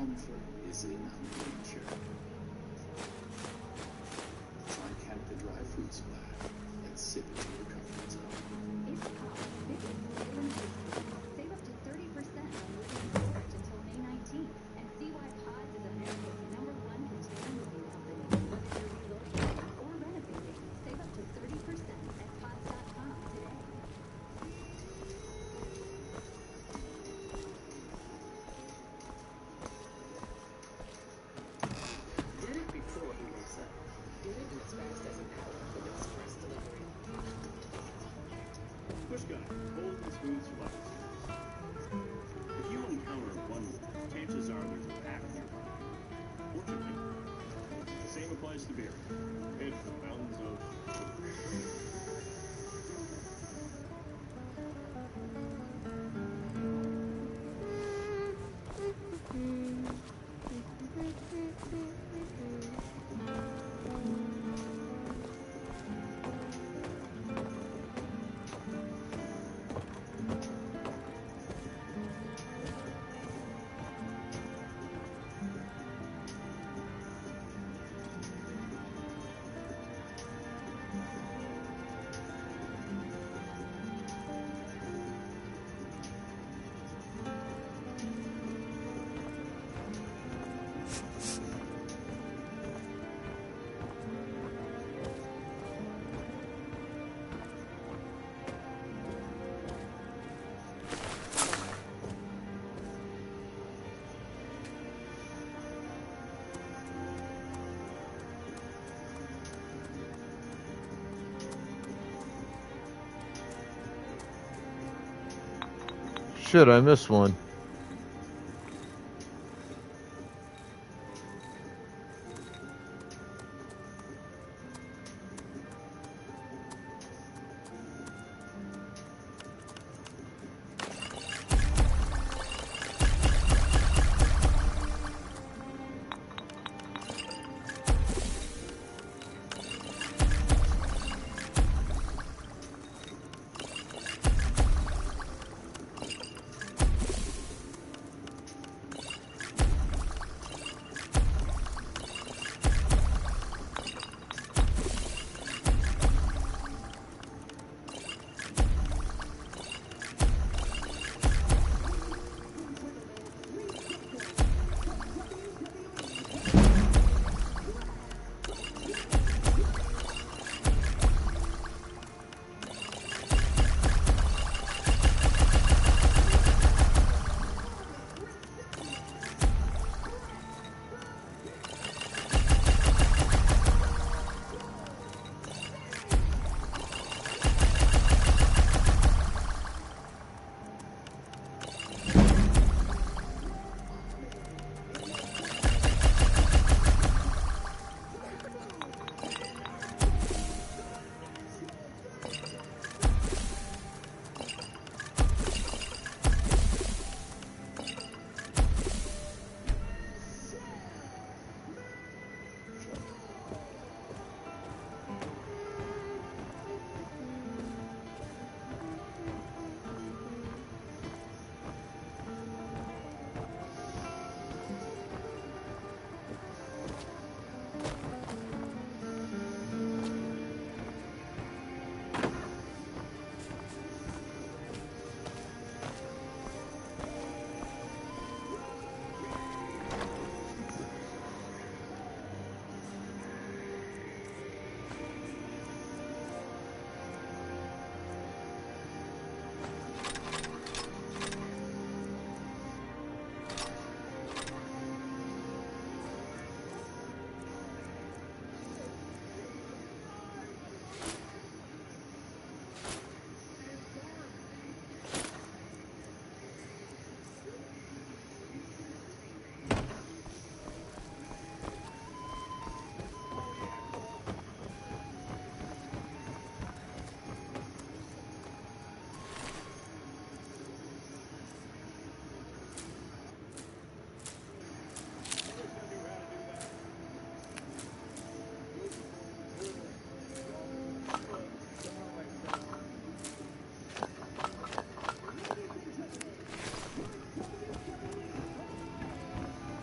Comfort is in nature. Try Canada Dry Fruit Splash and sip it to your comfort zone. It's Pop. Biggest sale in history. Save up to 30% on living storage until May 19th. And see why Pods is America's #1 container moving company. Whether you're relocating or renovating, save up to 30% at pods.com today. Get it before he wakes up. Get it in as fast as an hour with express delivery. Push guy, bold and smooth splash. If you encounter one, chances are there's a pack nearby. Fortunately, the same applies to beer. It's mountains of Shit, I missed one.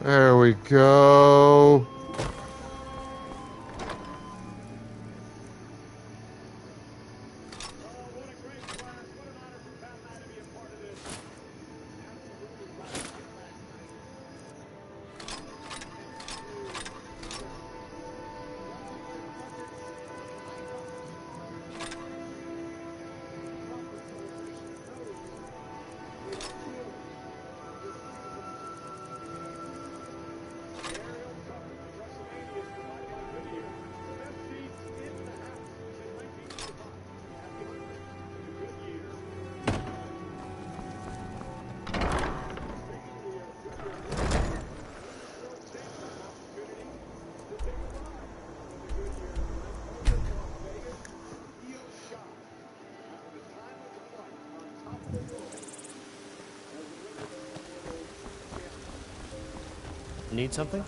There we go. Need something?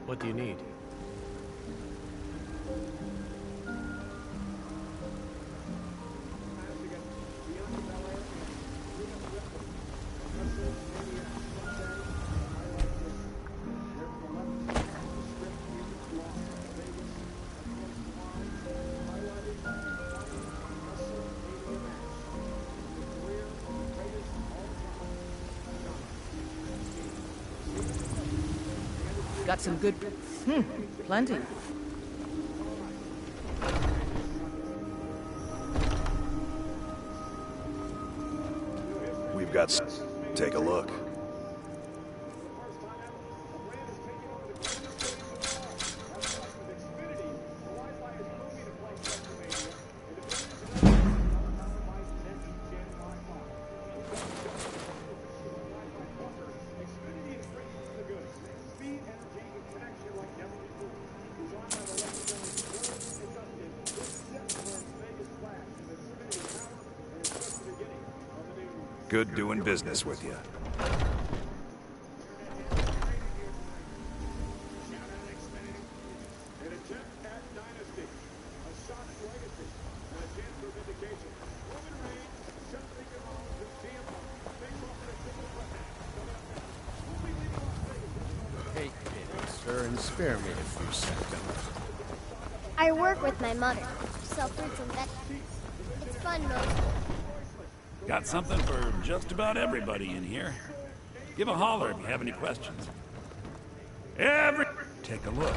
What do you need? Got some good... plenty. We've got... Take a look. Good doing business with you. Take pity, sir, and spare me a few seconds. I work with my mother. Sell fruits and vegetables. It's fun mostly. Got something for just about everybody in here. Give a holler if you have any questions. Take a look.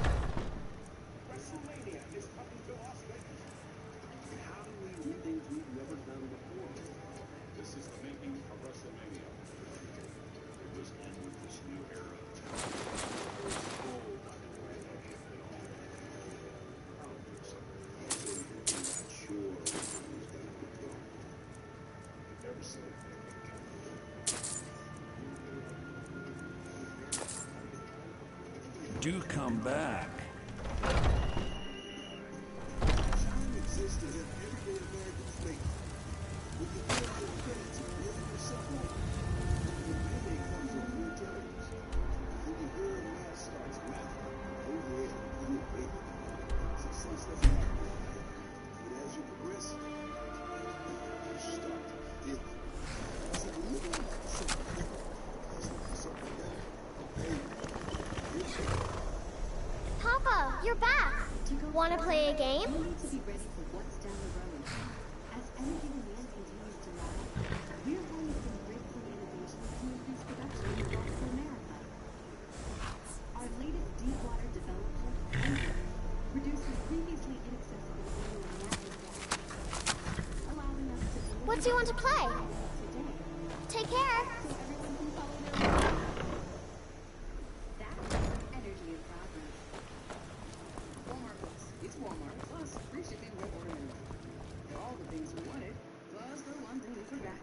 Do come back. Papa, you're back. Want to play a game? We need to be ready for what's down the road. As energy demand continues to rise, we're running some breakthrough innovations to increase production in North America. Our latest deep-water development, Ender, reduces previously inaccessible oil and natural gas, allowing us to... What do you want to play? Take care. That's energy in progress. Walmart Plus. It's Walmart Plus. Free shipping with order. All the things we wanted, plus the one thing we forgot.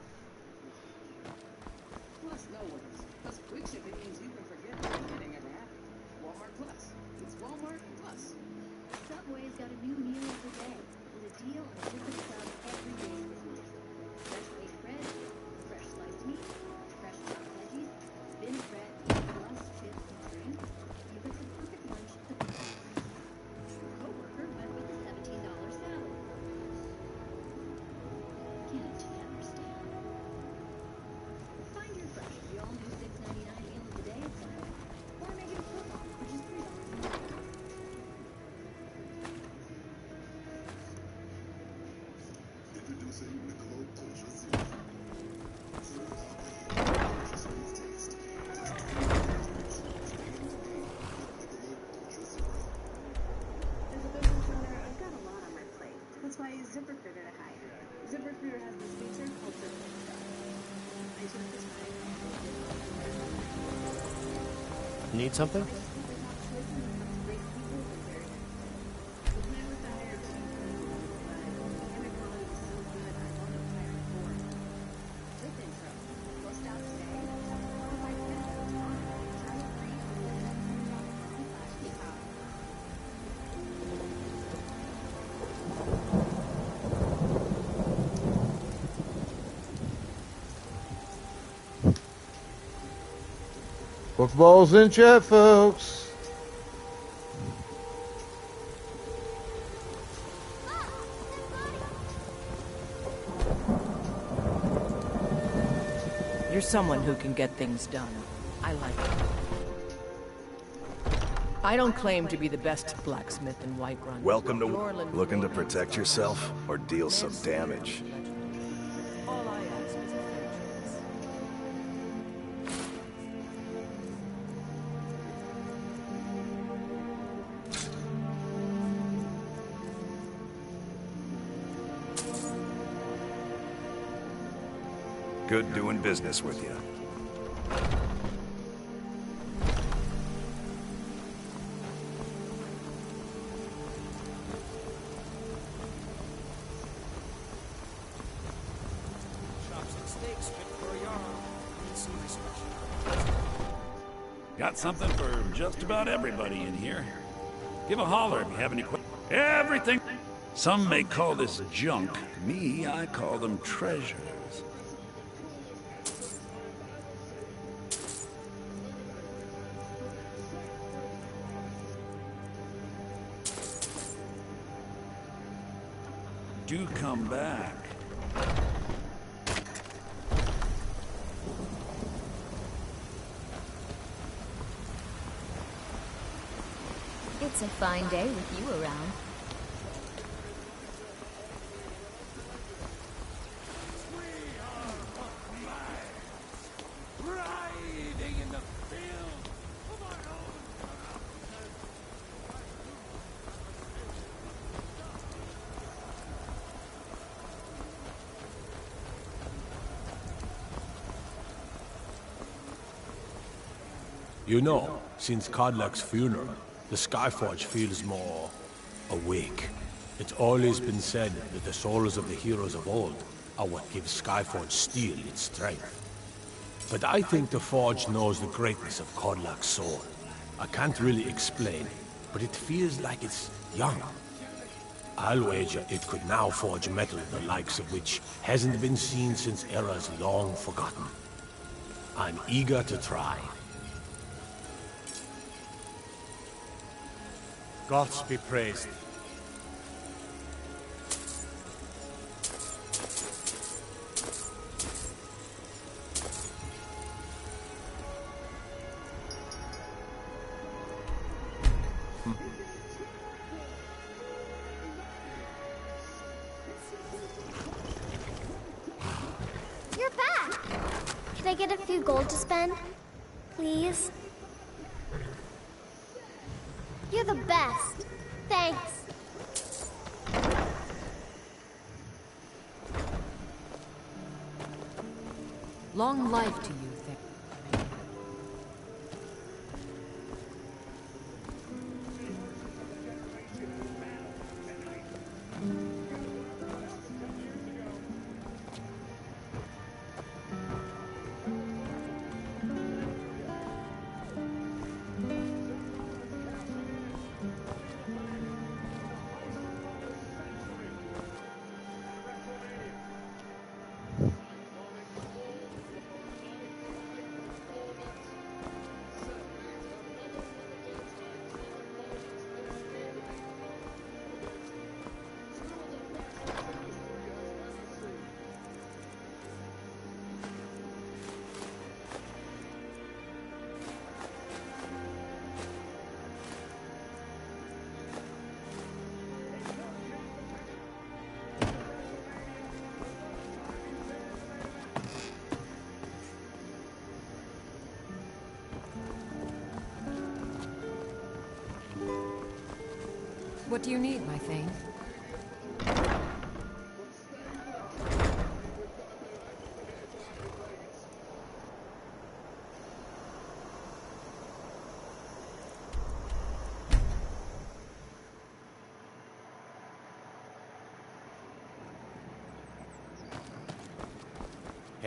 Plus no orders. Plus quick shipping means you can forget anything ever happened. Walmart Plus. It's Walmart Plus. Subway's got a new meal every day, with a deal on chicken subs every day this week. Fresh baked bread, Need something? Football's in chat, folks. You're someone who can get things done. I like it. I don't claim to be the best blacksmith in Whiterun. Welcome to... Looking to protect yourself or deal some damage? All I ask is a Good doing business with you. Got something for just about everybody in here. Give a holler if you have any questions. Everything. Some may call this junk. Me, I call them treasures. Do come back. It's a fine day with you around. You know, since Kodlak's funeral, the Skyforge feels more awake. It's always been said that the souls of the heroes of old are what gives Skyforge steel its strength. But I think the Forge knows the greatness of Kodlak's soul. I can't really explain, but it feels like it's young. I'll wager it could now forge metal the likes of which hasn't been seen since eras long forgotten. I'm eager to try. Gods be praised. You're back! Can I get a few gold to spend? Please? You're the best. Thanks. long life to you. What do you need, my Thane?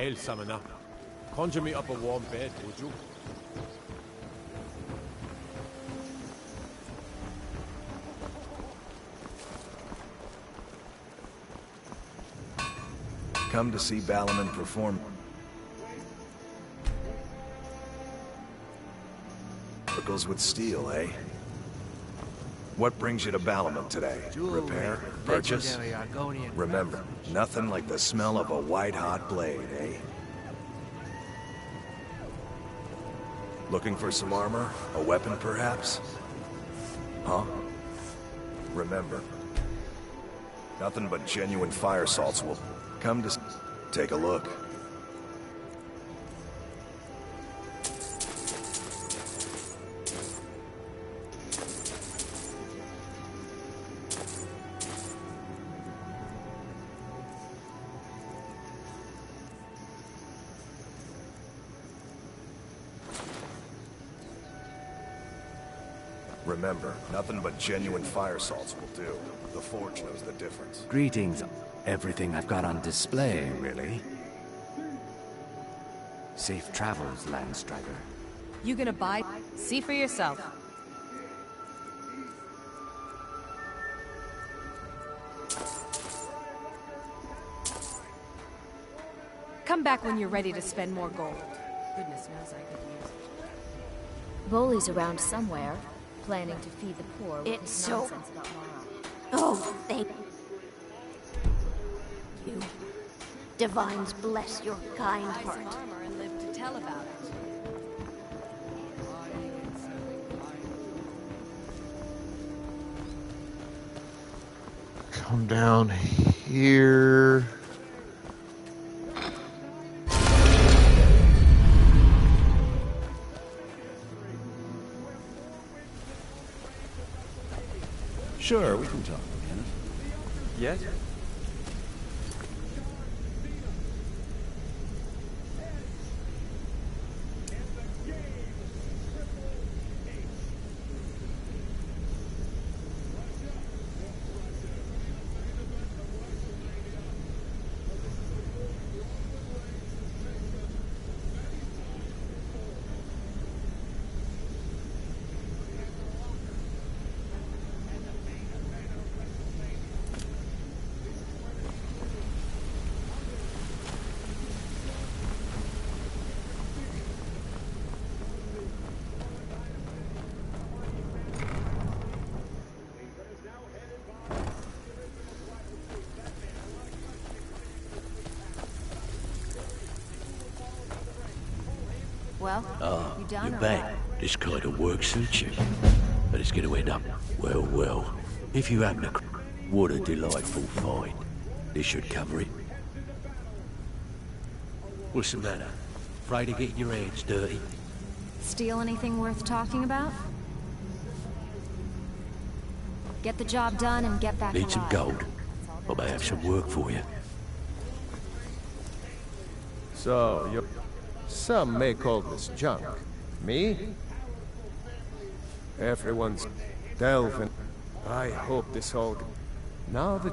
Hail, summoner. Conjure me up a warm bed, would you? Come to see Balaman perform. Miracles with steel, eh? What brings you to Balaman today? Repair? Purchase? Remember, nothing like the smell of a white-hot blade, eh? Looking for some armor? A weapon, perhaps? Huh? Remember, nothing but genuine fire salts will come to take a look. Remember, nothing but genuine fire salts will do. The Forge knows the difference. Greetings. Everything I've got on display, really. Safe travels, Landstriker. You gonna buy? See for yourself. Come back when you're ready to spend more gold. Goodness knows I could use it. Boley's around somewhere, planning to feed the poor with It's his so- nonsense about morale. Oh, thank you. Divines bless your kind Buy heart. some armor and live to tell about it. Come down here. Sure, we can talk, Lieutenant. Yes? Well, you done You're or back. what? This kind of work suits you. But it's gonna end up, well, well. If you happen to... What a delightful find. This should cover it. What's the matter? Afraid of getting your hands dirty? Steal anything worth talking about? Get the job done and get back Need some alive. gold. I may have some work for you. So, you... Some may call this junk. Me? Everyone's delving. I hope this all... Now that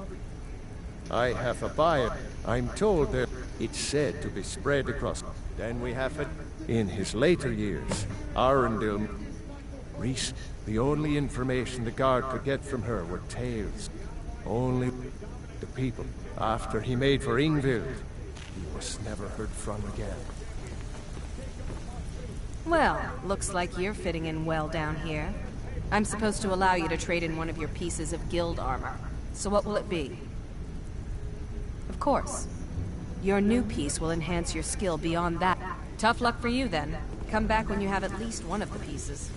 I have a buyer, I'm told that it's said to be spread across. Then we have it in his later years. Arundel... Reese, the only information the guard could get from her were tales. Only the people. After he made for Ingvild, he was never heard from again. Well, looks like you're fitting in well down here. I'm supposed to allow you to trade in one of your pieces of guild armor. So what will it be? Of course. Your new piece will enhance your skill beyond that. Tough luck for you then. Come back when you have at least one of the pieces.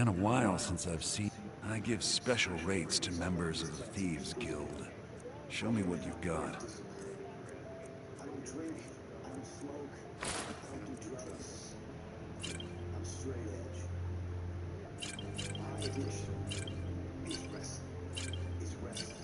Been a while since I've seen... I give special rates to members of the Thieves Guild. Show me what you've got. I don't drink, I don't smoke, I don't do drugs. I'm straight edge. My addiction is wrestling. Is wrestling.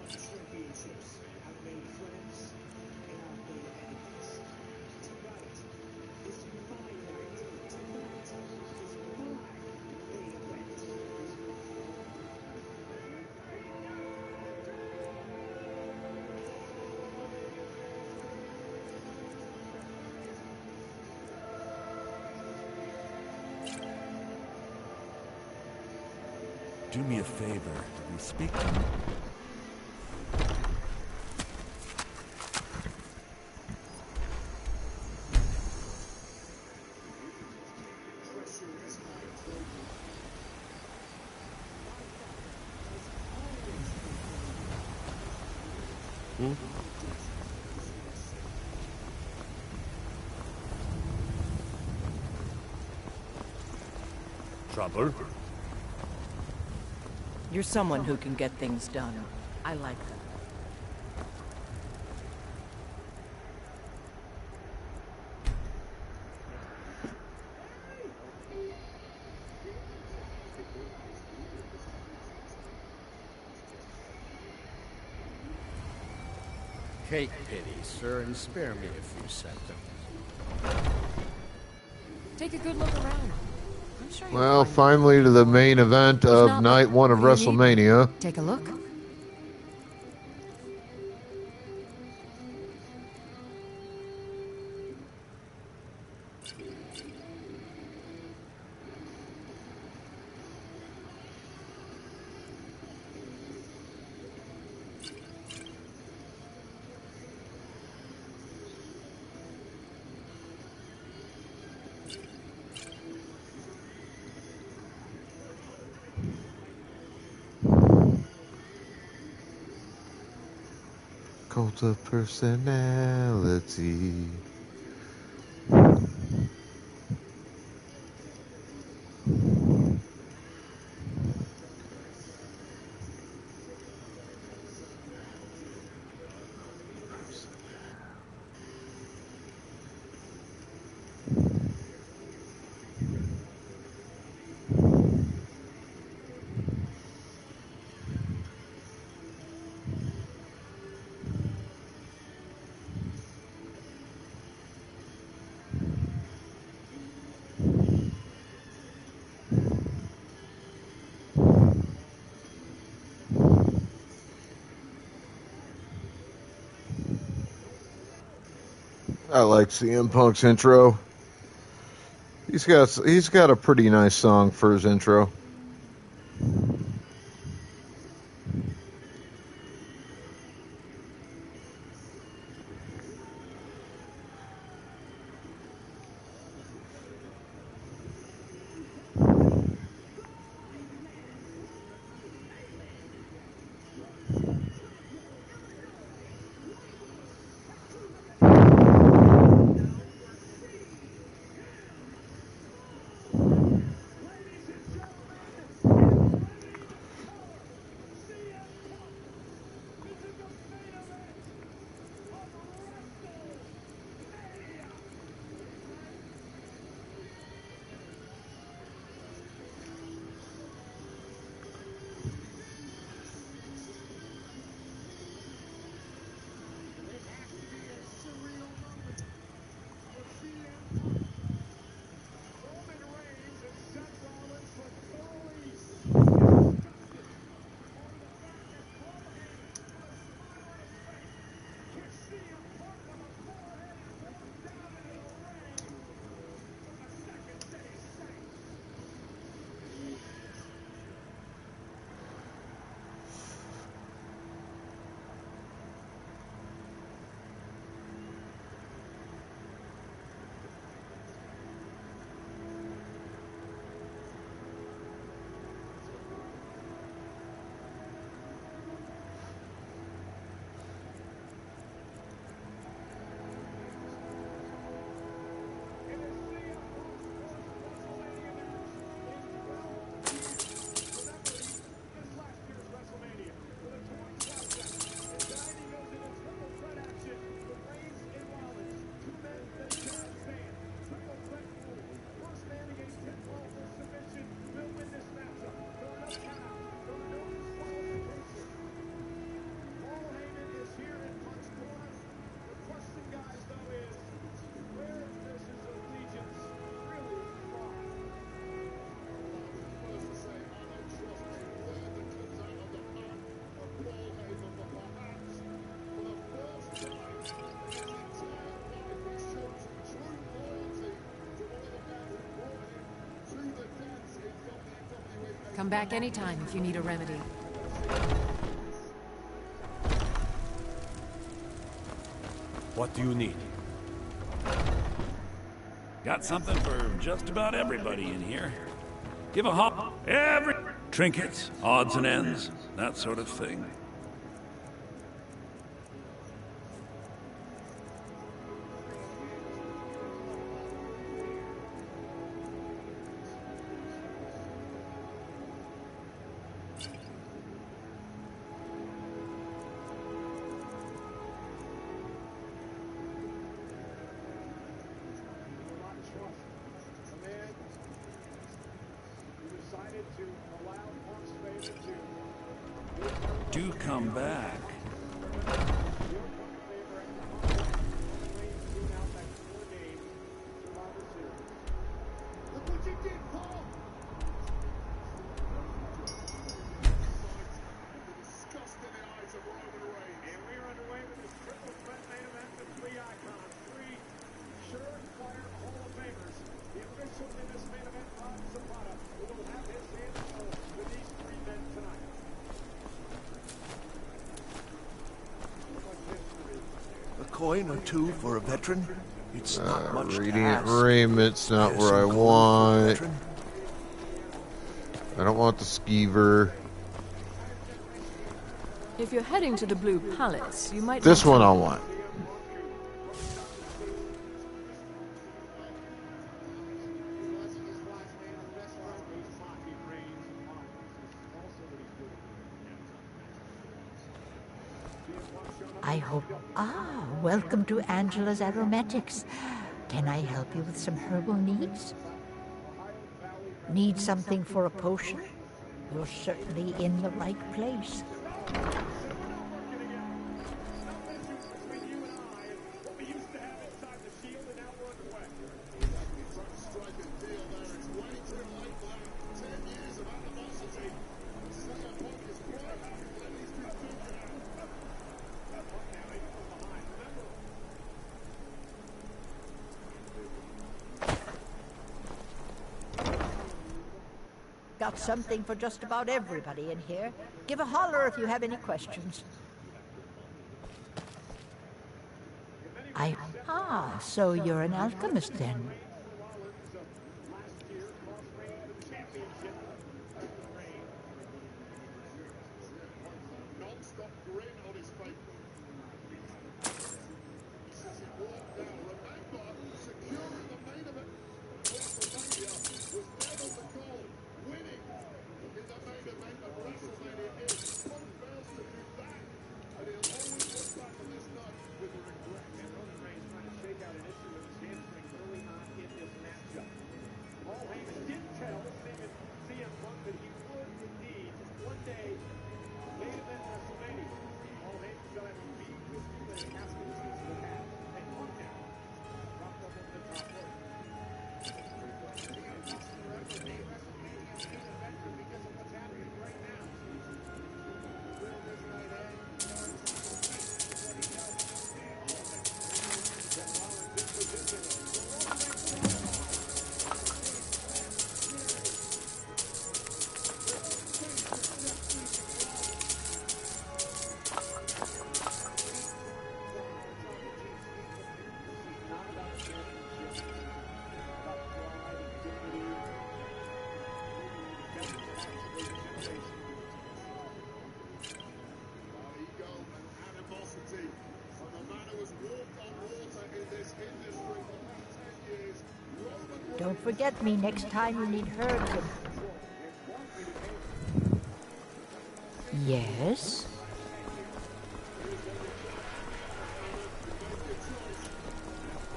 Championships. I've made friends and I've made enemies. Tonight is my night. Tonight is my main event. Do me a favor and speak to me. Trouble? You're someone who can get things done. I like that. Take pity, sir, and spare me a few seconds. Take a good look around. I'm sure you'll Well, find finally to the main event of not Night 1 of what do you need? WrestleMania. Take a look. Cult of personality. I like CM Punk's intro. He's got a pretty nice song for his intro. Come back anytime if you need a remedy. What do you need? Got something for just about everybody in here. Give a hop. Every trinkets, odds and ends, that sort of thing. Do come back. Coin or two for a veteran? It's not much to Radiant ask. Raiment's not There's where I some coin for a want. veteran. I don't want the skeever. If you're heading to the Blue Palace, you might... This one I want. I hope... Ah, welcome to Angela's Aromatics. Can I help you with some herbal needs? Need something for a potion? You're certainly in the right place. Got something for just about everybody in here. Give a holler if you have any questions. Ah, so you're an alchemist then. Don't forget me next time you need herbs. Yes?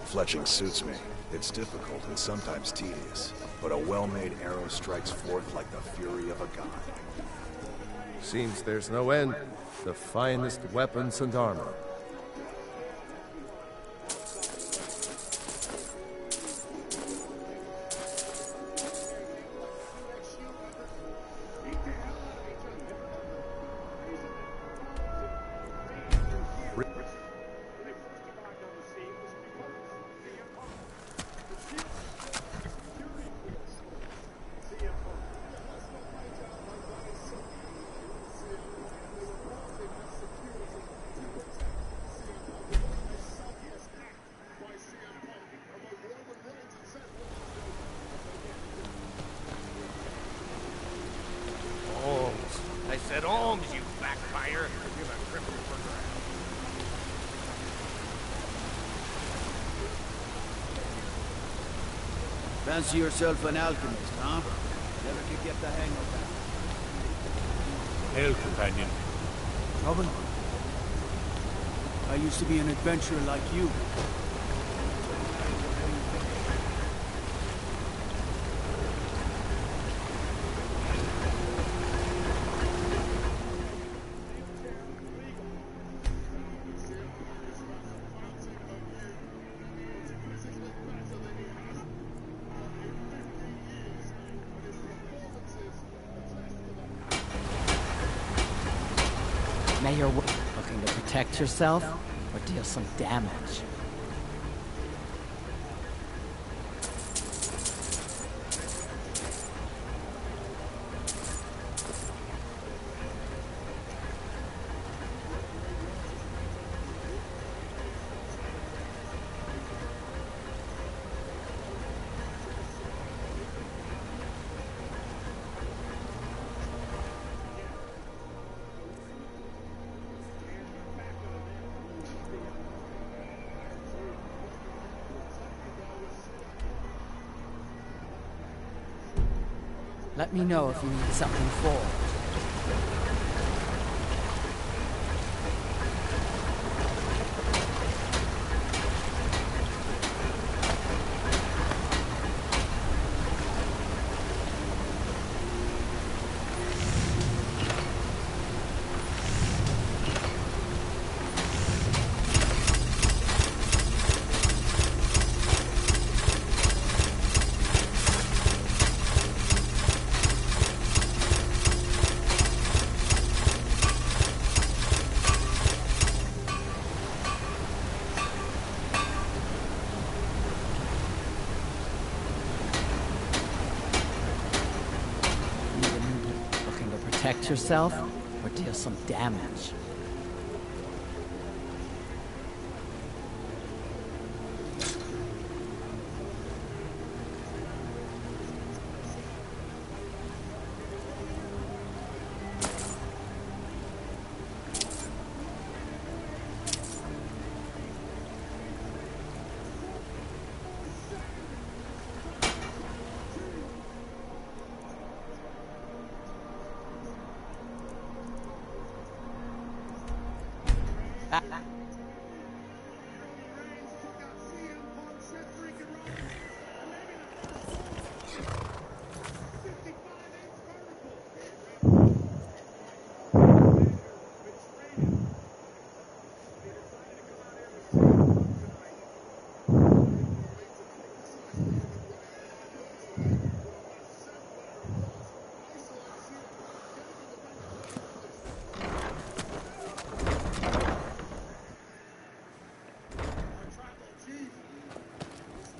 Fletching suits me. It's difficult and sometimes tedious, but a well-made arrow strikes forth like the fury of a god. Seems there's no end. The finest weapons and armor. Fancy yourself an alchemist, huh? Never could get the hang of that. Hail, companion. Trouble? I used to be an adventurer like you. Now you're looking to protect yourself or deal some damage. Let me know if you need something forward. Protect yourself or deal some damage.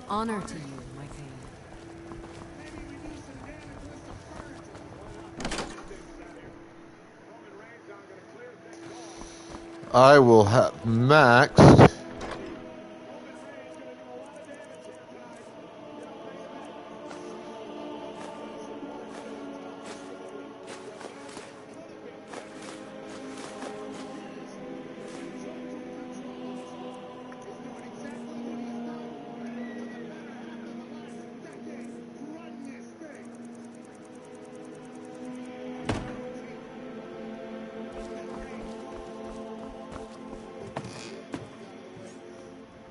Honor to you, my king. I will have Max.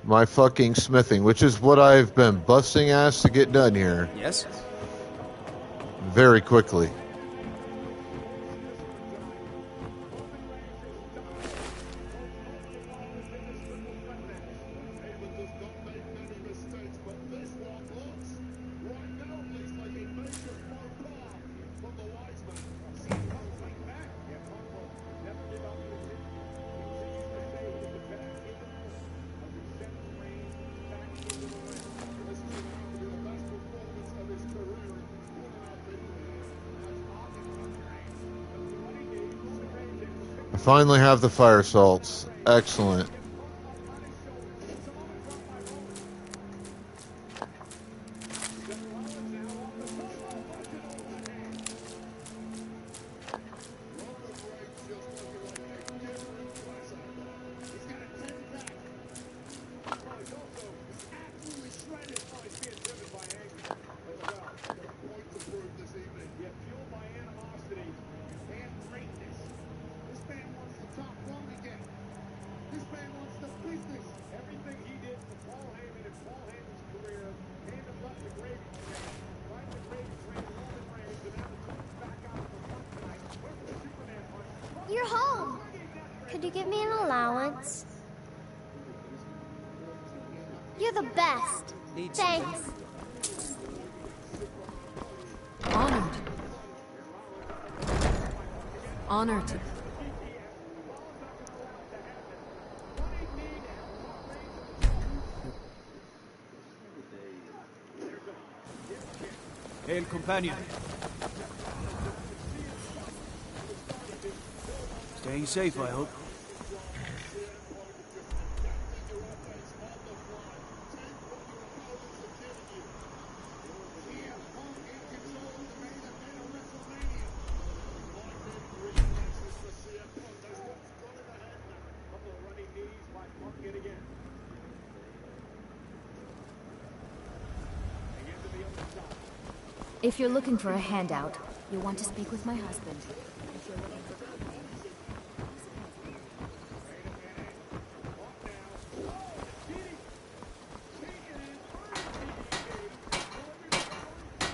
My fucking smithing, which is what I've been busting ass to get done here. Yes? Very quickly. I finally have the fire salts. Excellent. give me an allowance? You're the best. Thanks. Honored. Honored to... Hail, companion. Staying safe, I hope. If you're looking for a handout, you'll want to speak with my husband.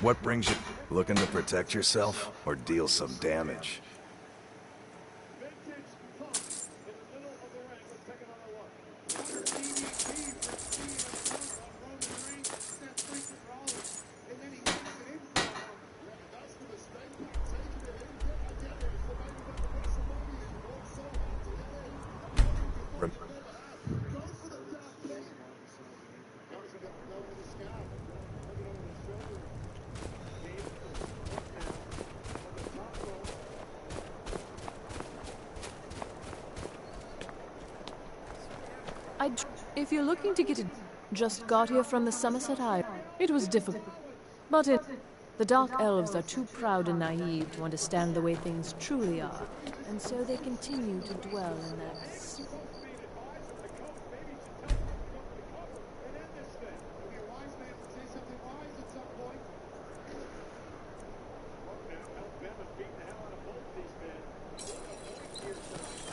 What brings you? Looking to protect yourself or deal some damage? If you're looking to get it, just got here from the Somerset Isle. It was difficult. But the Dark Elves are too proud and naive to understand the way things truly are. And so they continue to dwell in that...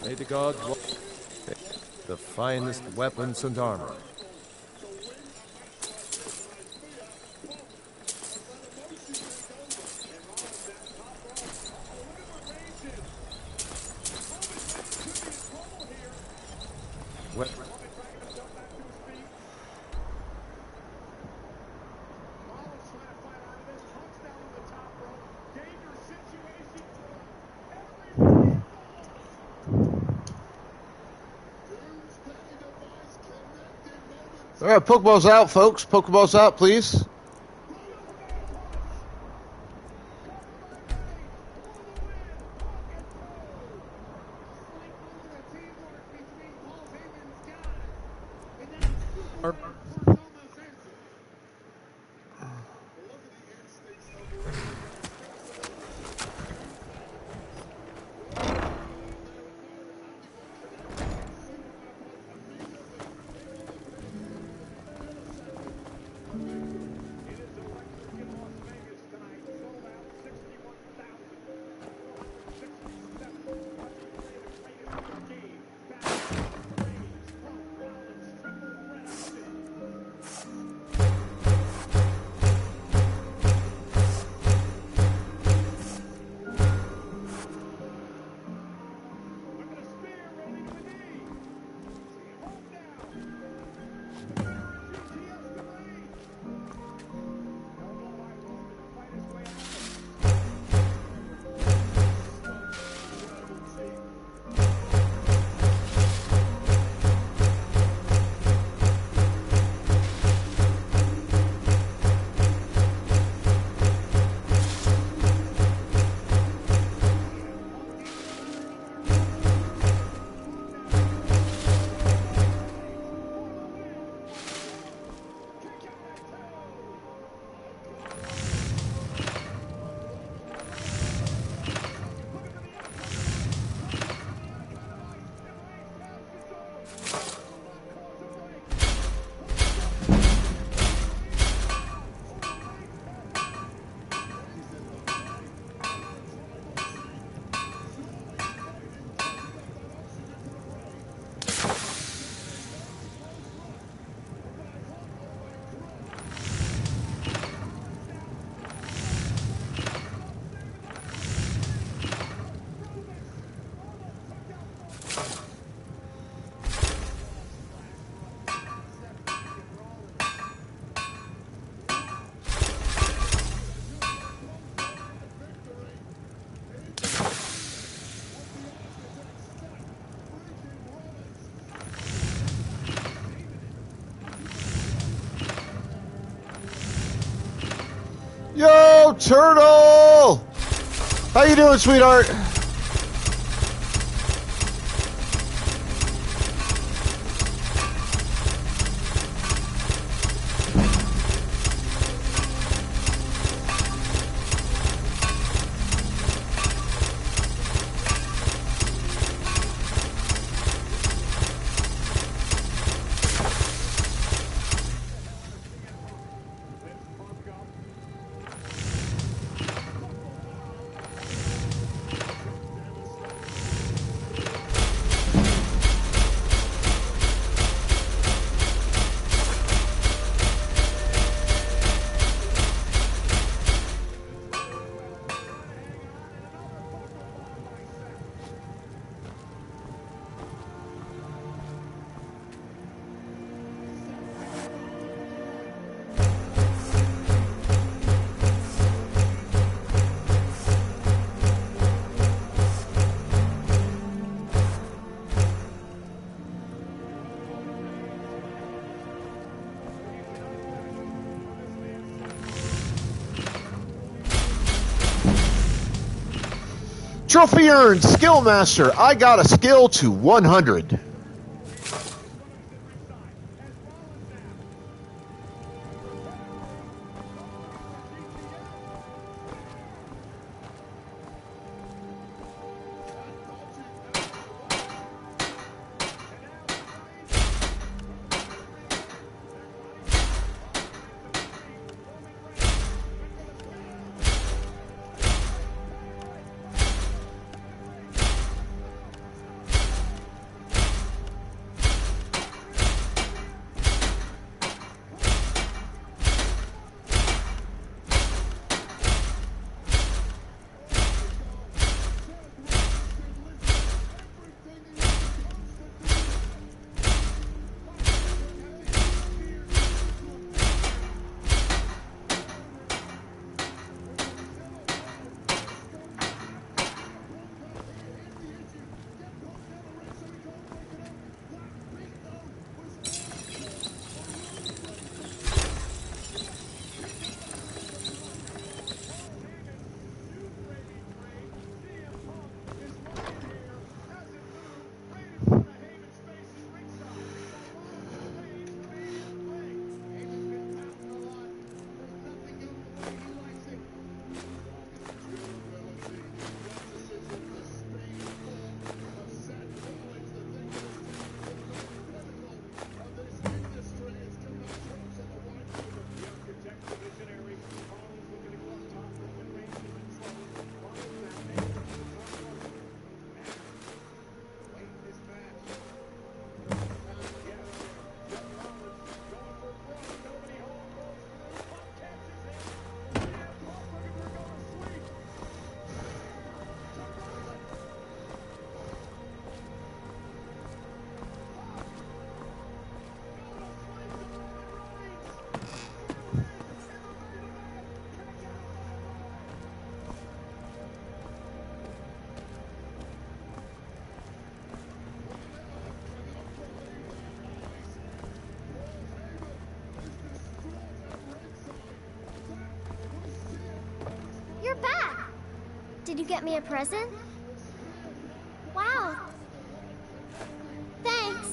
May the gods the finest weapons and armor. All right, Pokeballs out, folks. Pokeballs out, please. Yo, Turtle! How you doing, sweetheart? Trophy earned, Skill Master. I got a skill to 100. You're back! Did you get me a present? Wow. Thanks.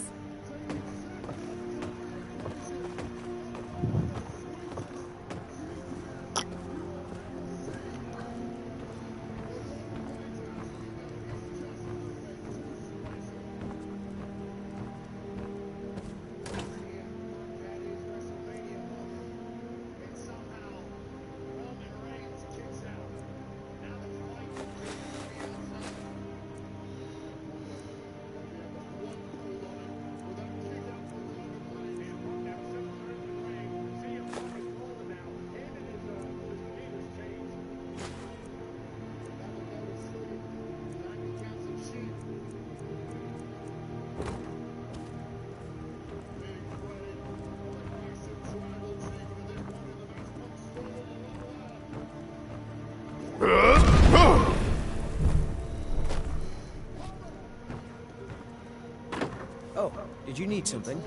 Oh, did you need something?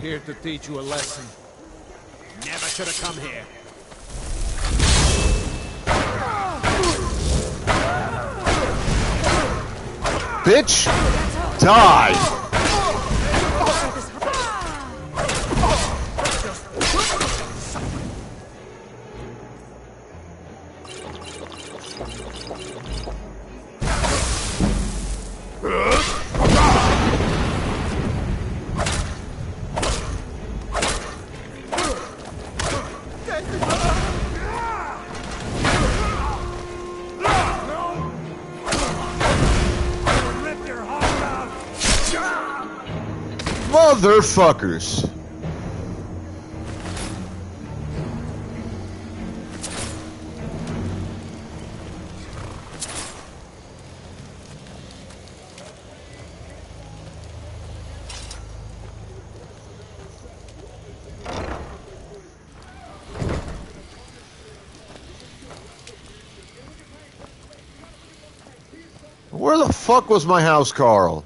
here to teach you a lesson. Never should have come here. Bitch! Die! Motherfuckers. Where the fuck was my house, Carl?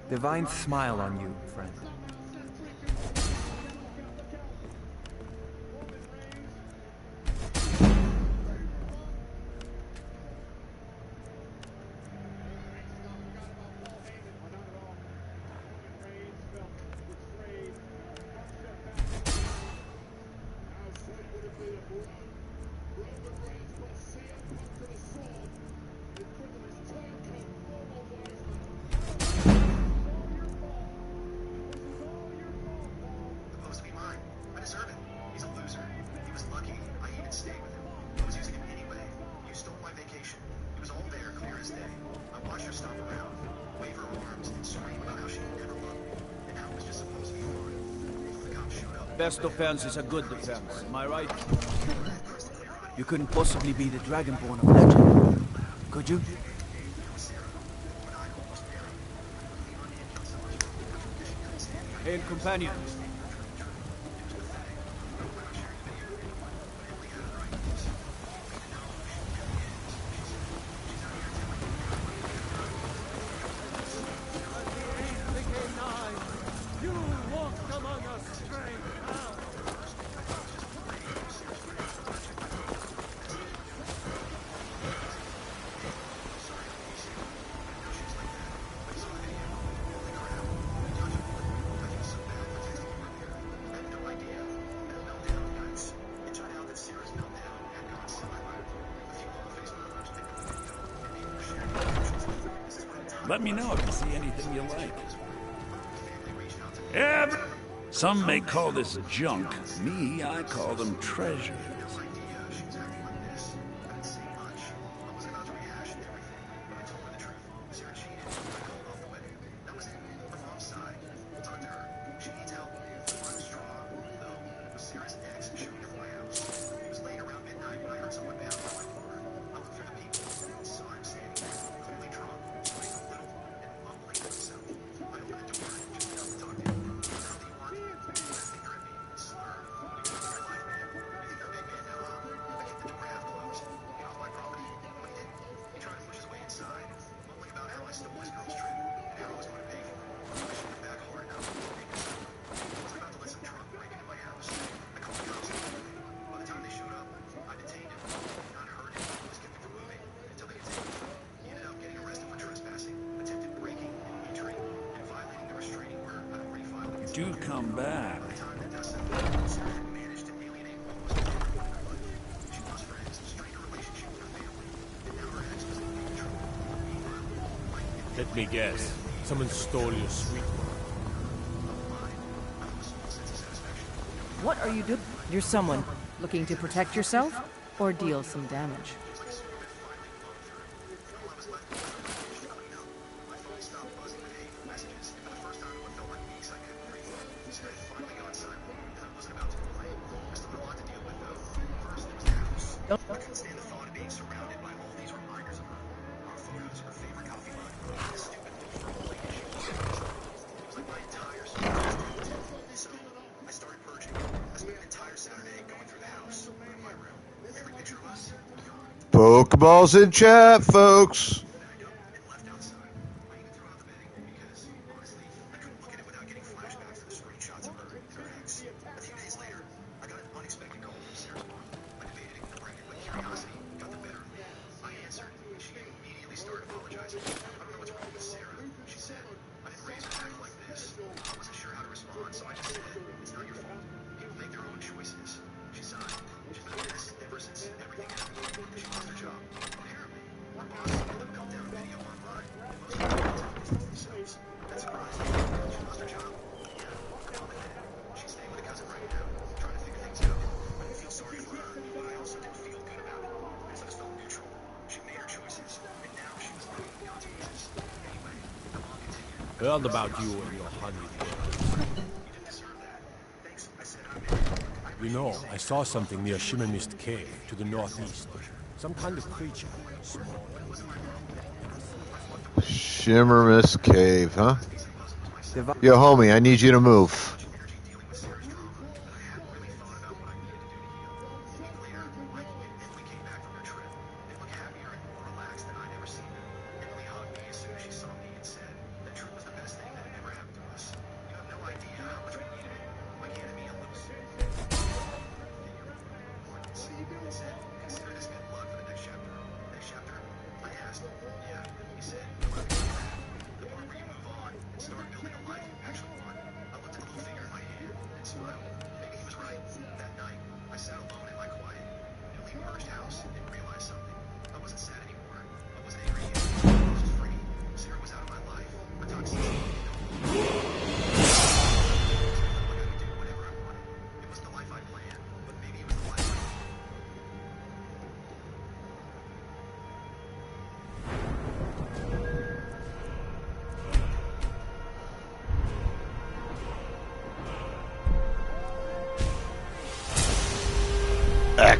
Divine smile on you, friend. Best defense is a good defense, am I right? You couldn't possibly be the Dragonborn of legend, could you? Hail, companion. Let me know if you see anything you like. Some may call this junk. Me, I call them treasures. do come back. Let me guess. Someone stole your sweet one. What are you doing? You're someone looking to protect yourself or deal some damage. Pokeballs in chat, folks. Heard about you and your honey. You know, I saw something near Shimmer Mist Cave to the northeast. Some kind of creature. Small. Shimmer Mist Cave, huh? Yo, homie, I need you to move.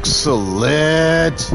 Excellent.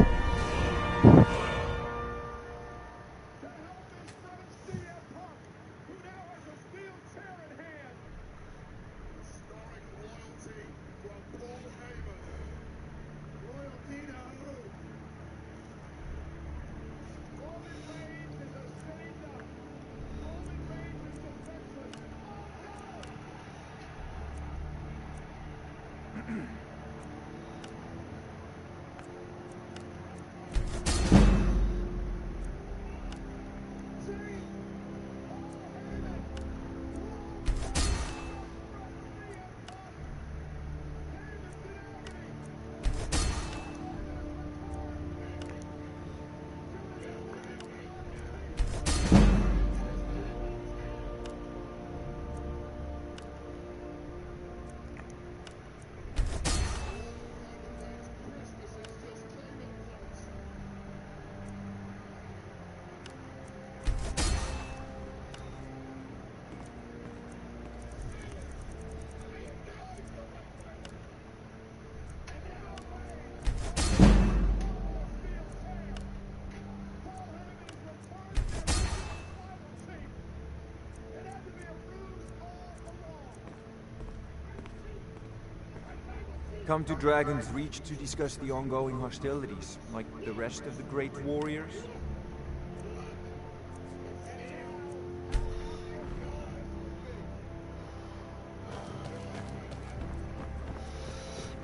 Come to Dragon's Reach to discuss the ongoing hostilities, like the rest of the great warriors?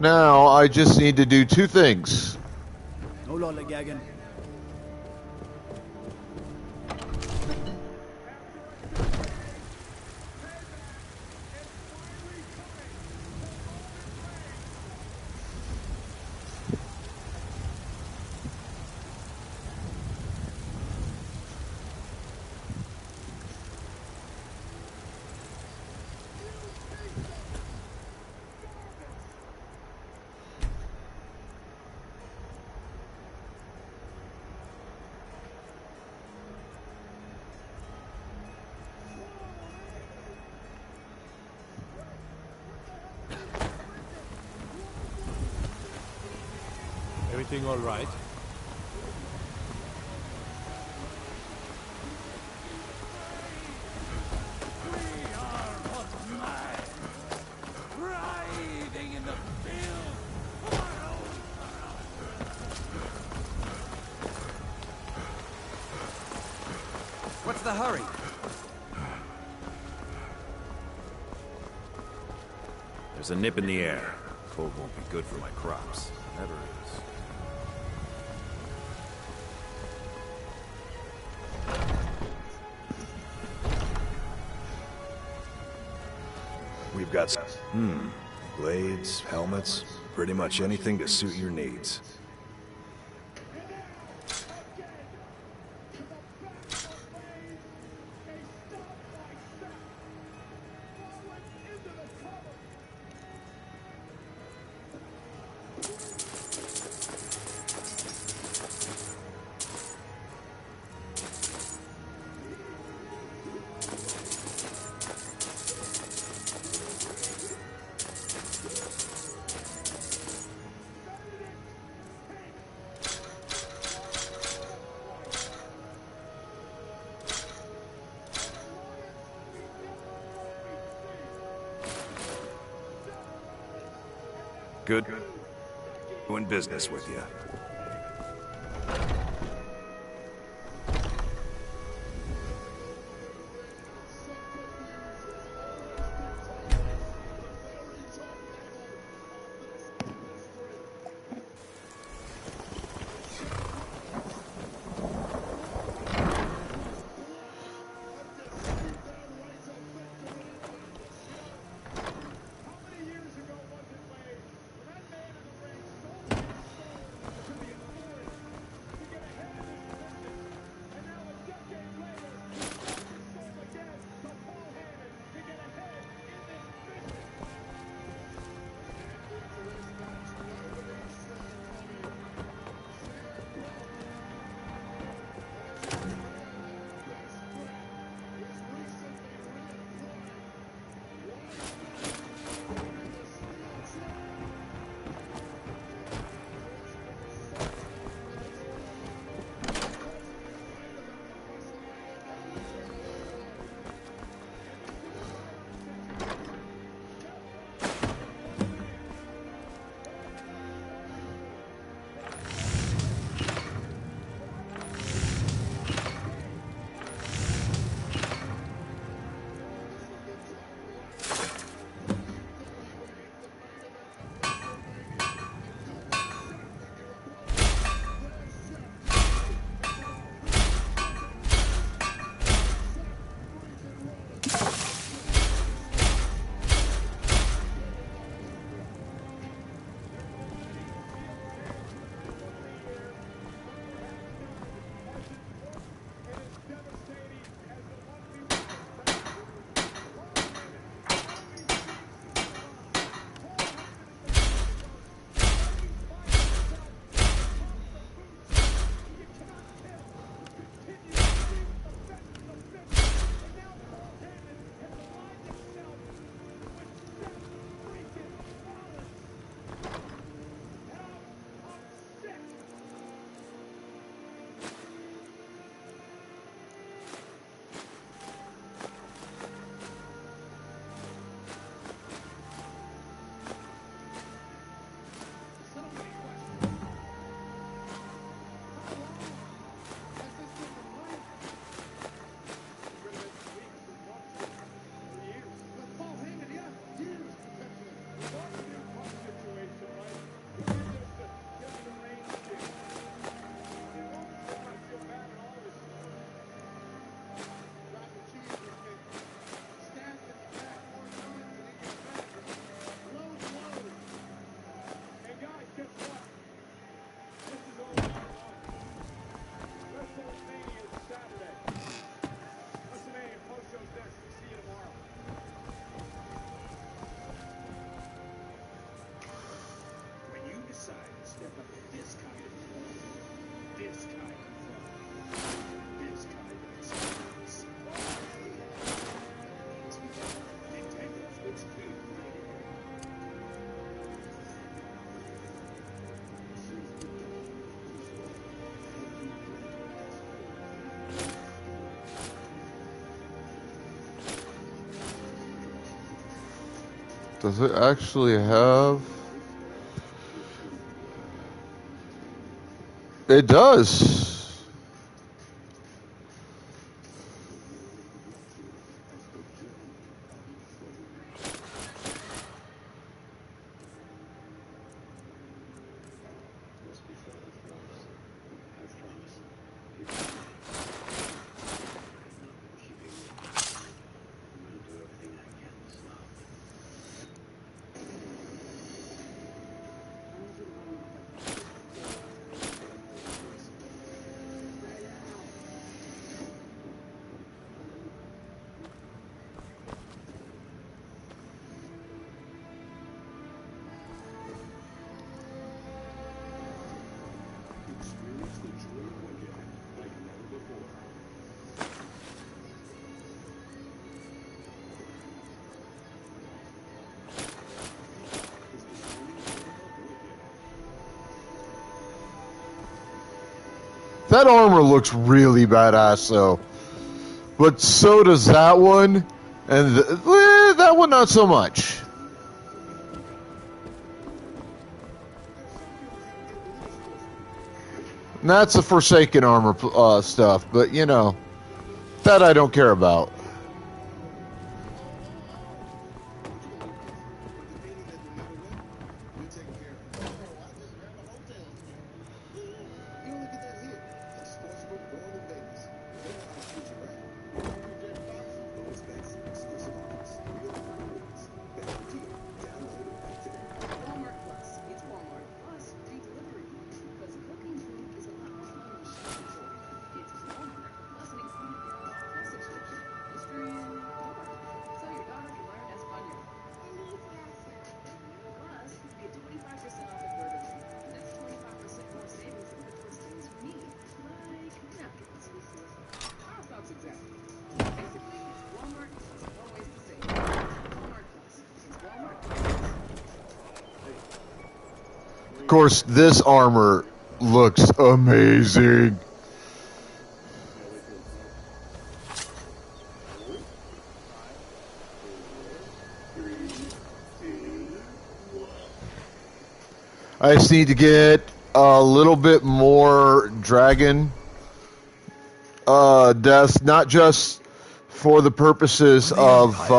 Now, I just need to do two things. No lollygagging. Everything all right? What's the hurry? There's a nip in the air. Cold won't be good for my crops. Never is. We've got blades, helmets, pretty much anything to suit your needs. Good. Doing business with you. Does it actually have? It does. That armor looks really badass, though. But so does that one, and that one not so much. And that's the Forsaken armor stuff, but you know, that I don't care about. Of course, this armor looks amazing. I just need to get a little bit more dragon deaths, not just for the purposes of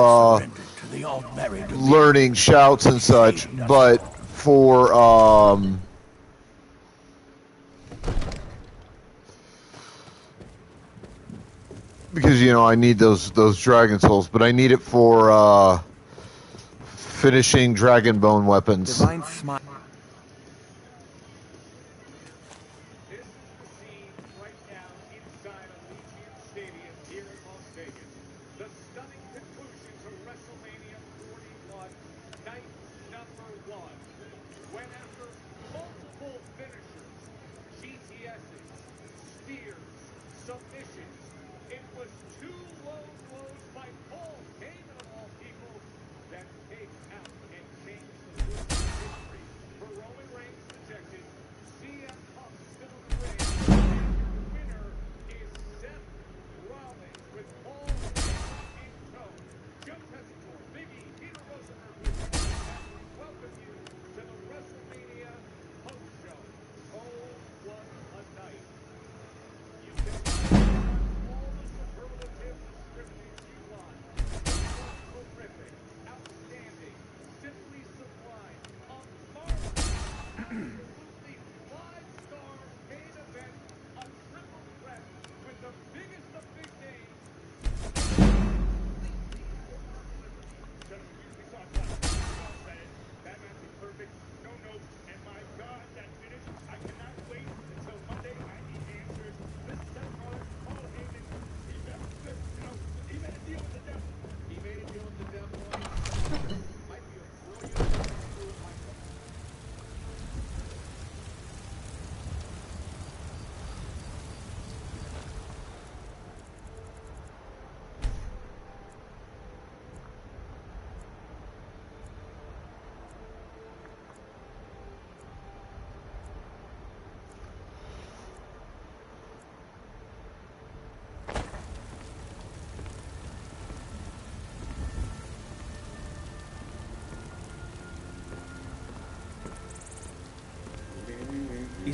learning shouts and such, but for because you know I need those dragon souls, but I need it for finishing dragon bone weapons. Divine smile.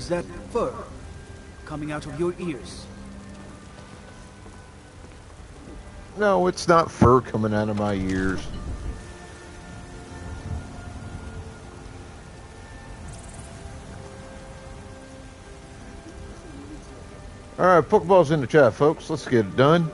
Is that fur coming out of your ears? No, it's not fur coming out of my ears. Alright, Pokeballs in the chat, folks. Let's get it done.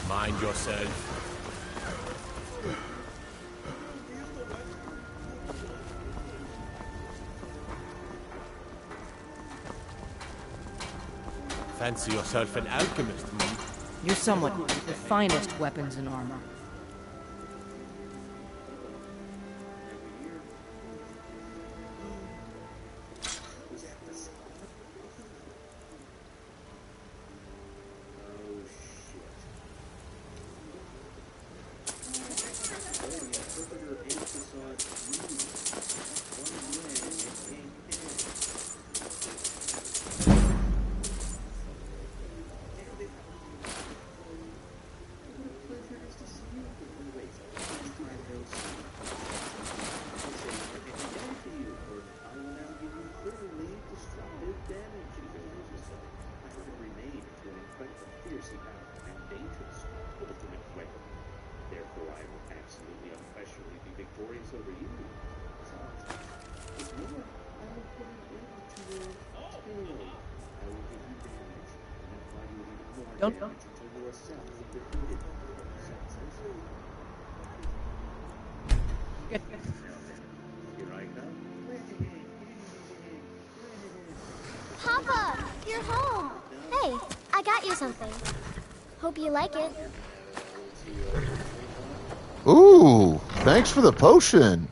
Mind yourself. Fancy yourself an alchemist, man. You're someone with the finest weapons and armor. Don't. Papa, you're home. Hey, I got you something. Hope you like it. Ooh, thanks for the potion.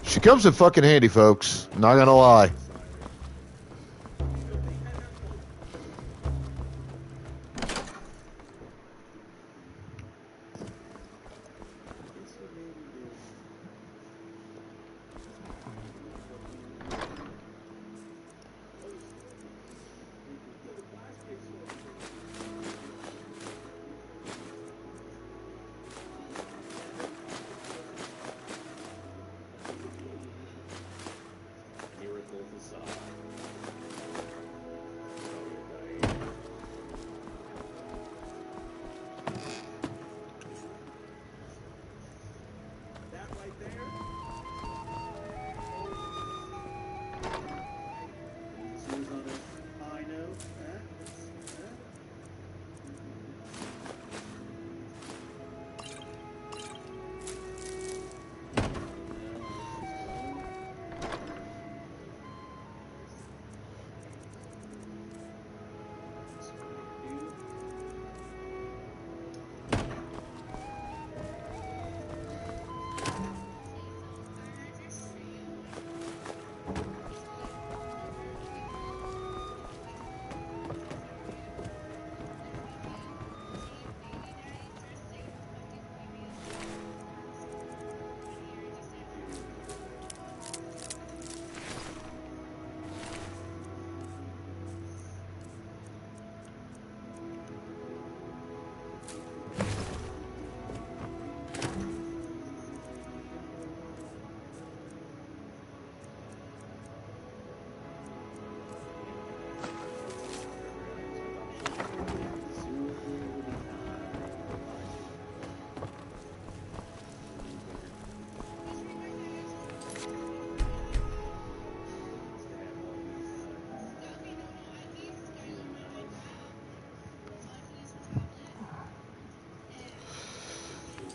She comes in fucking handy, folks. Not gonna lie.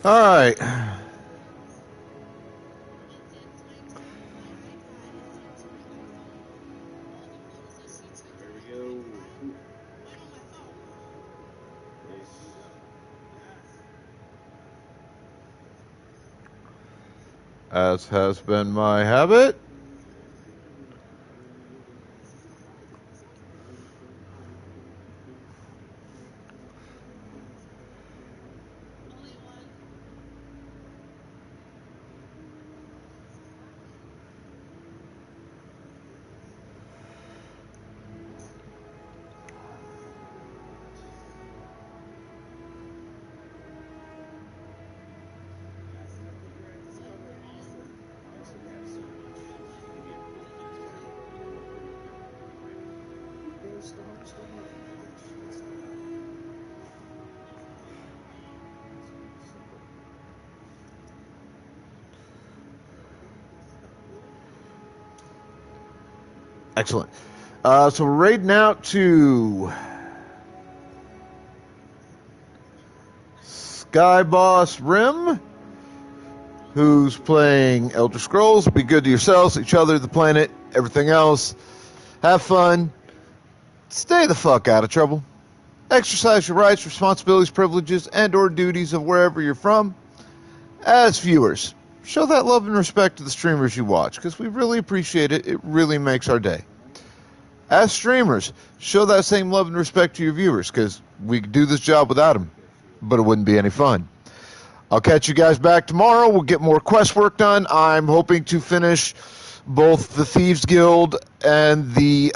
All right. As has been my habit. Excellent. So we're raiding out to Sky Boss Rim, who's playing Elder Scrolls. Be good to yourselves, each other, the planet, everything else. Have fun. Stay the fuck out of trouble. Exercise your rights, responsibilities, privileges, and or duties of wherever you're from. As viewers, show that love and respect to the streamers you watch, because we really appreciate it. It really makes our day. As streamers, show that same love and respect to your viewers, because we could do this job without them, but it wouldn't be any fun. I'll catch you guys back tomorrow. We'll get more quest work done. I'm hoping to finish both the Thieves Guild and the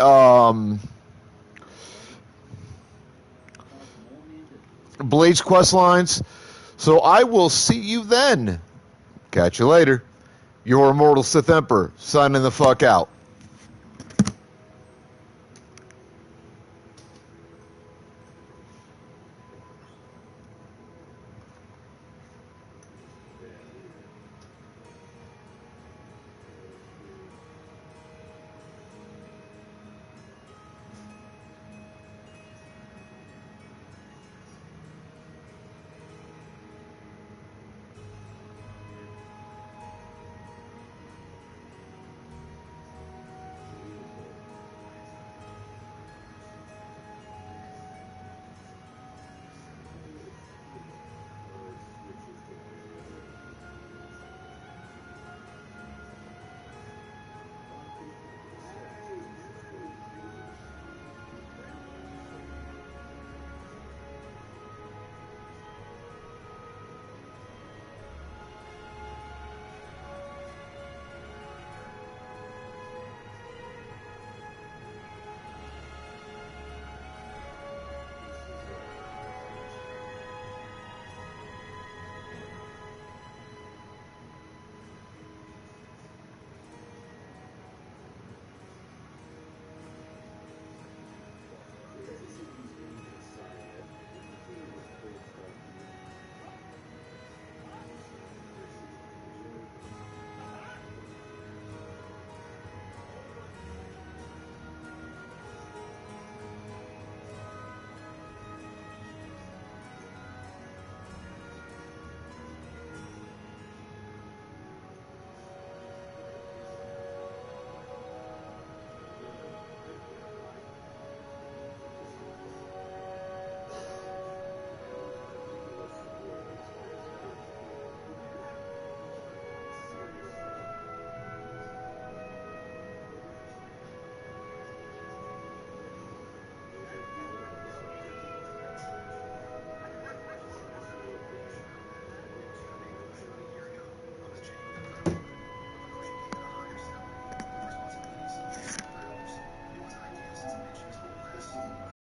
Blades quest lines. So I will see you then. Catch you later. Your immortal Sith Emperor, signing the fuck out.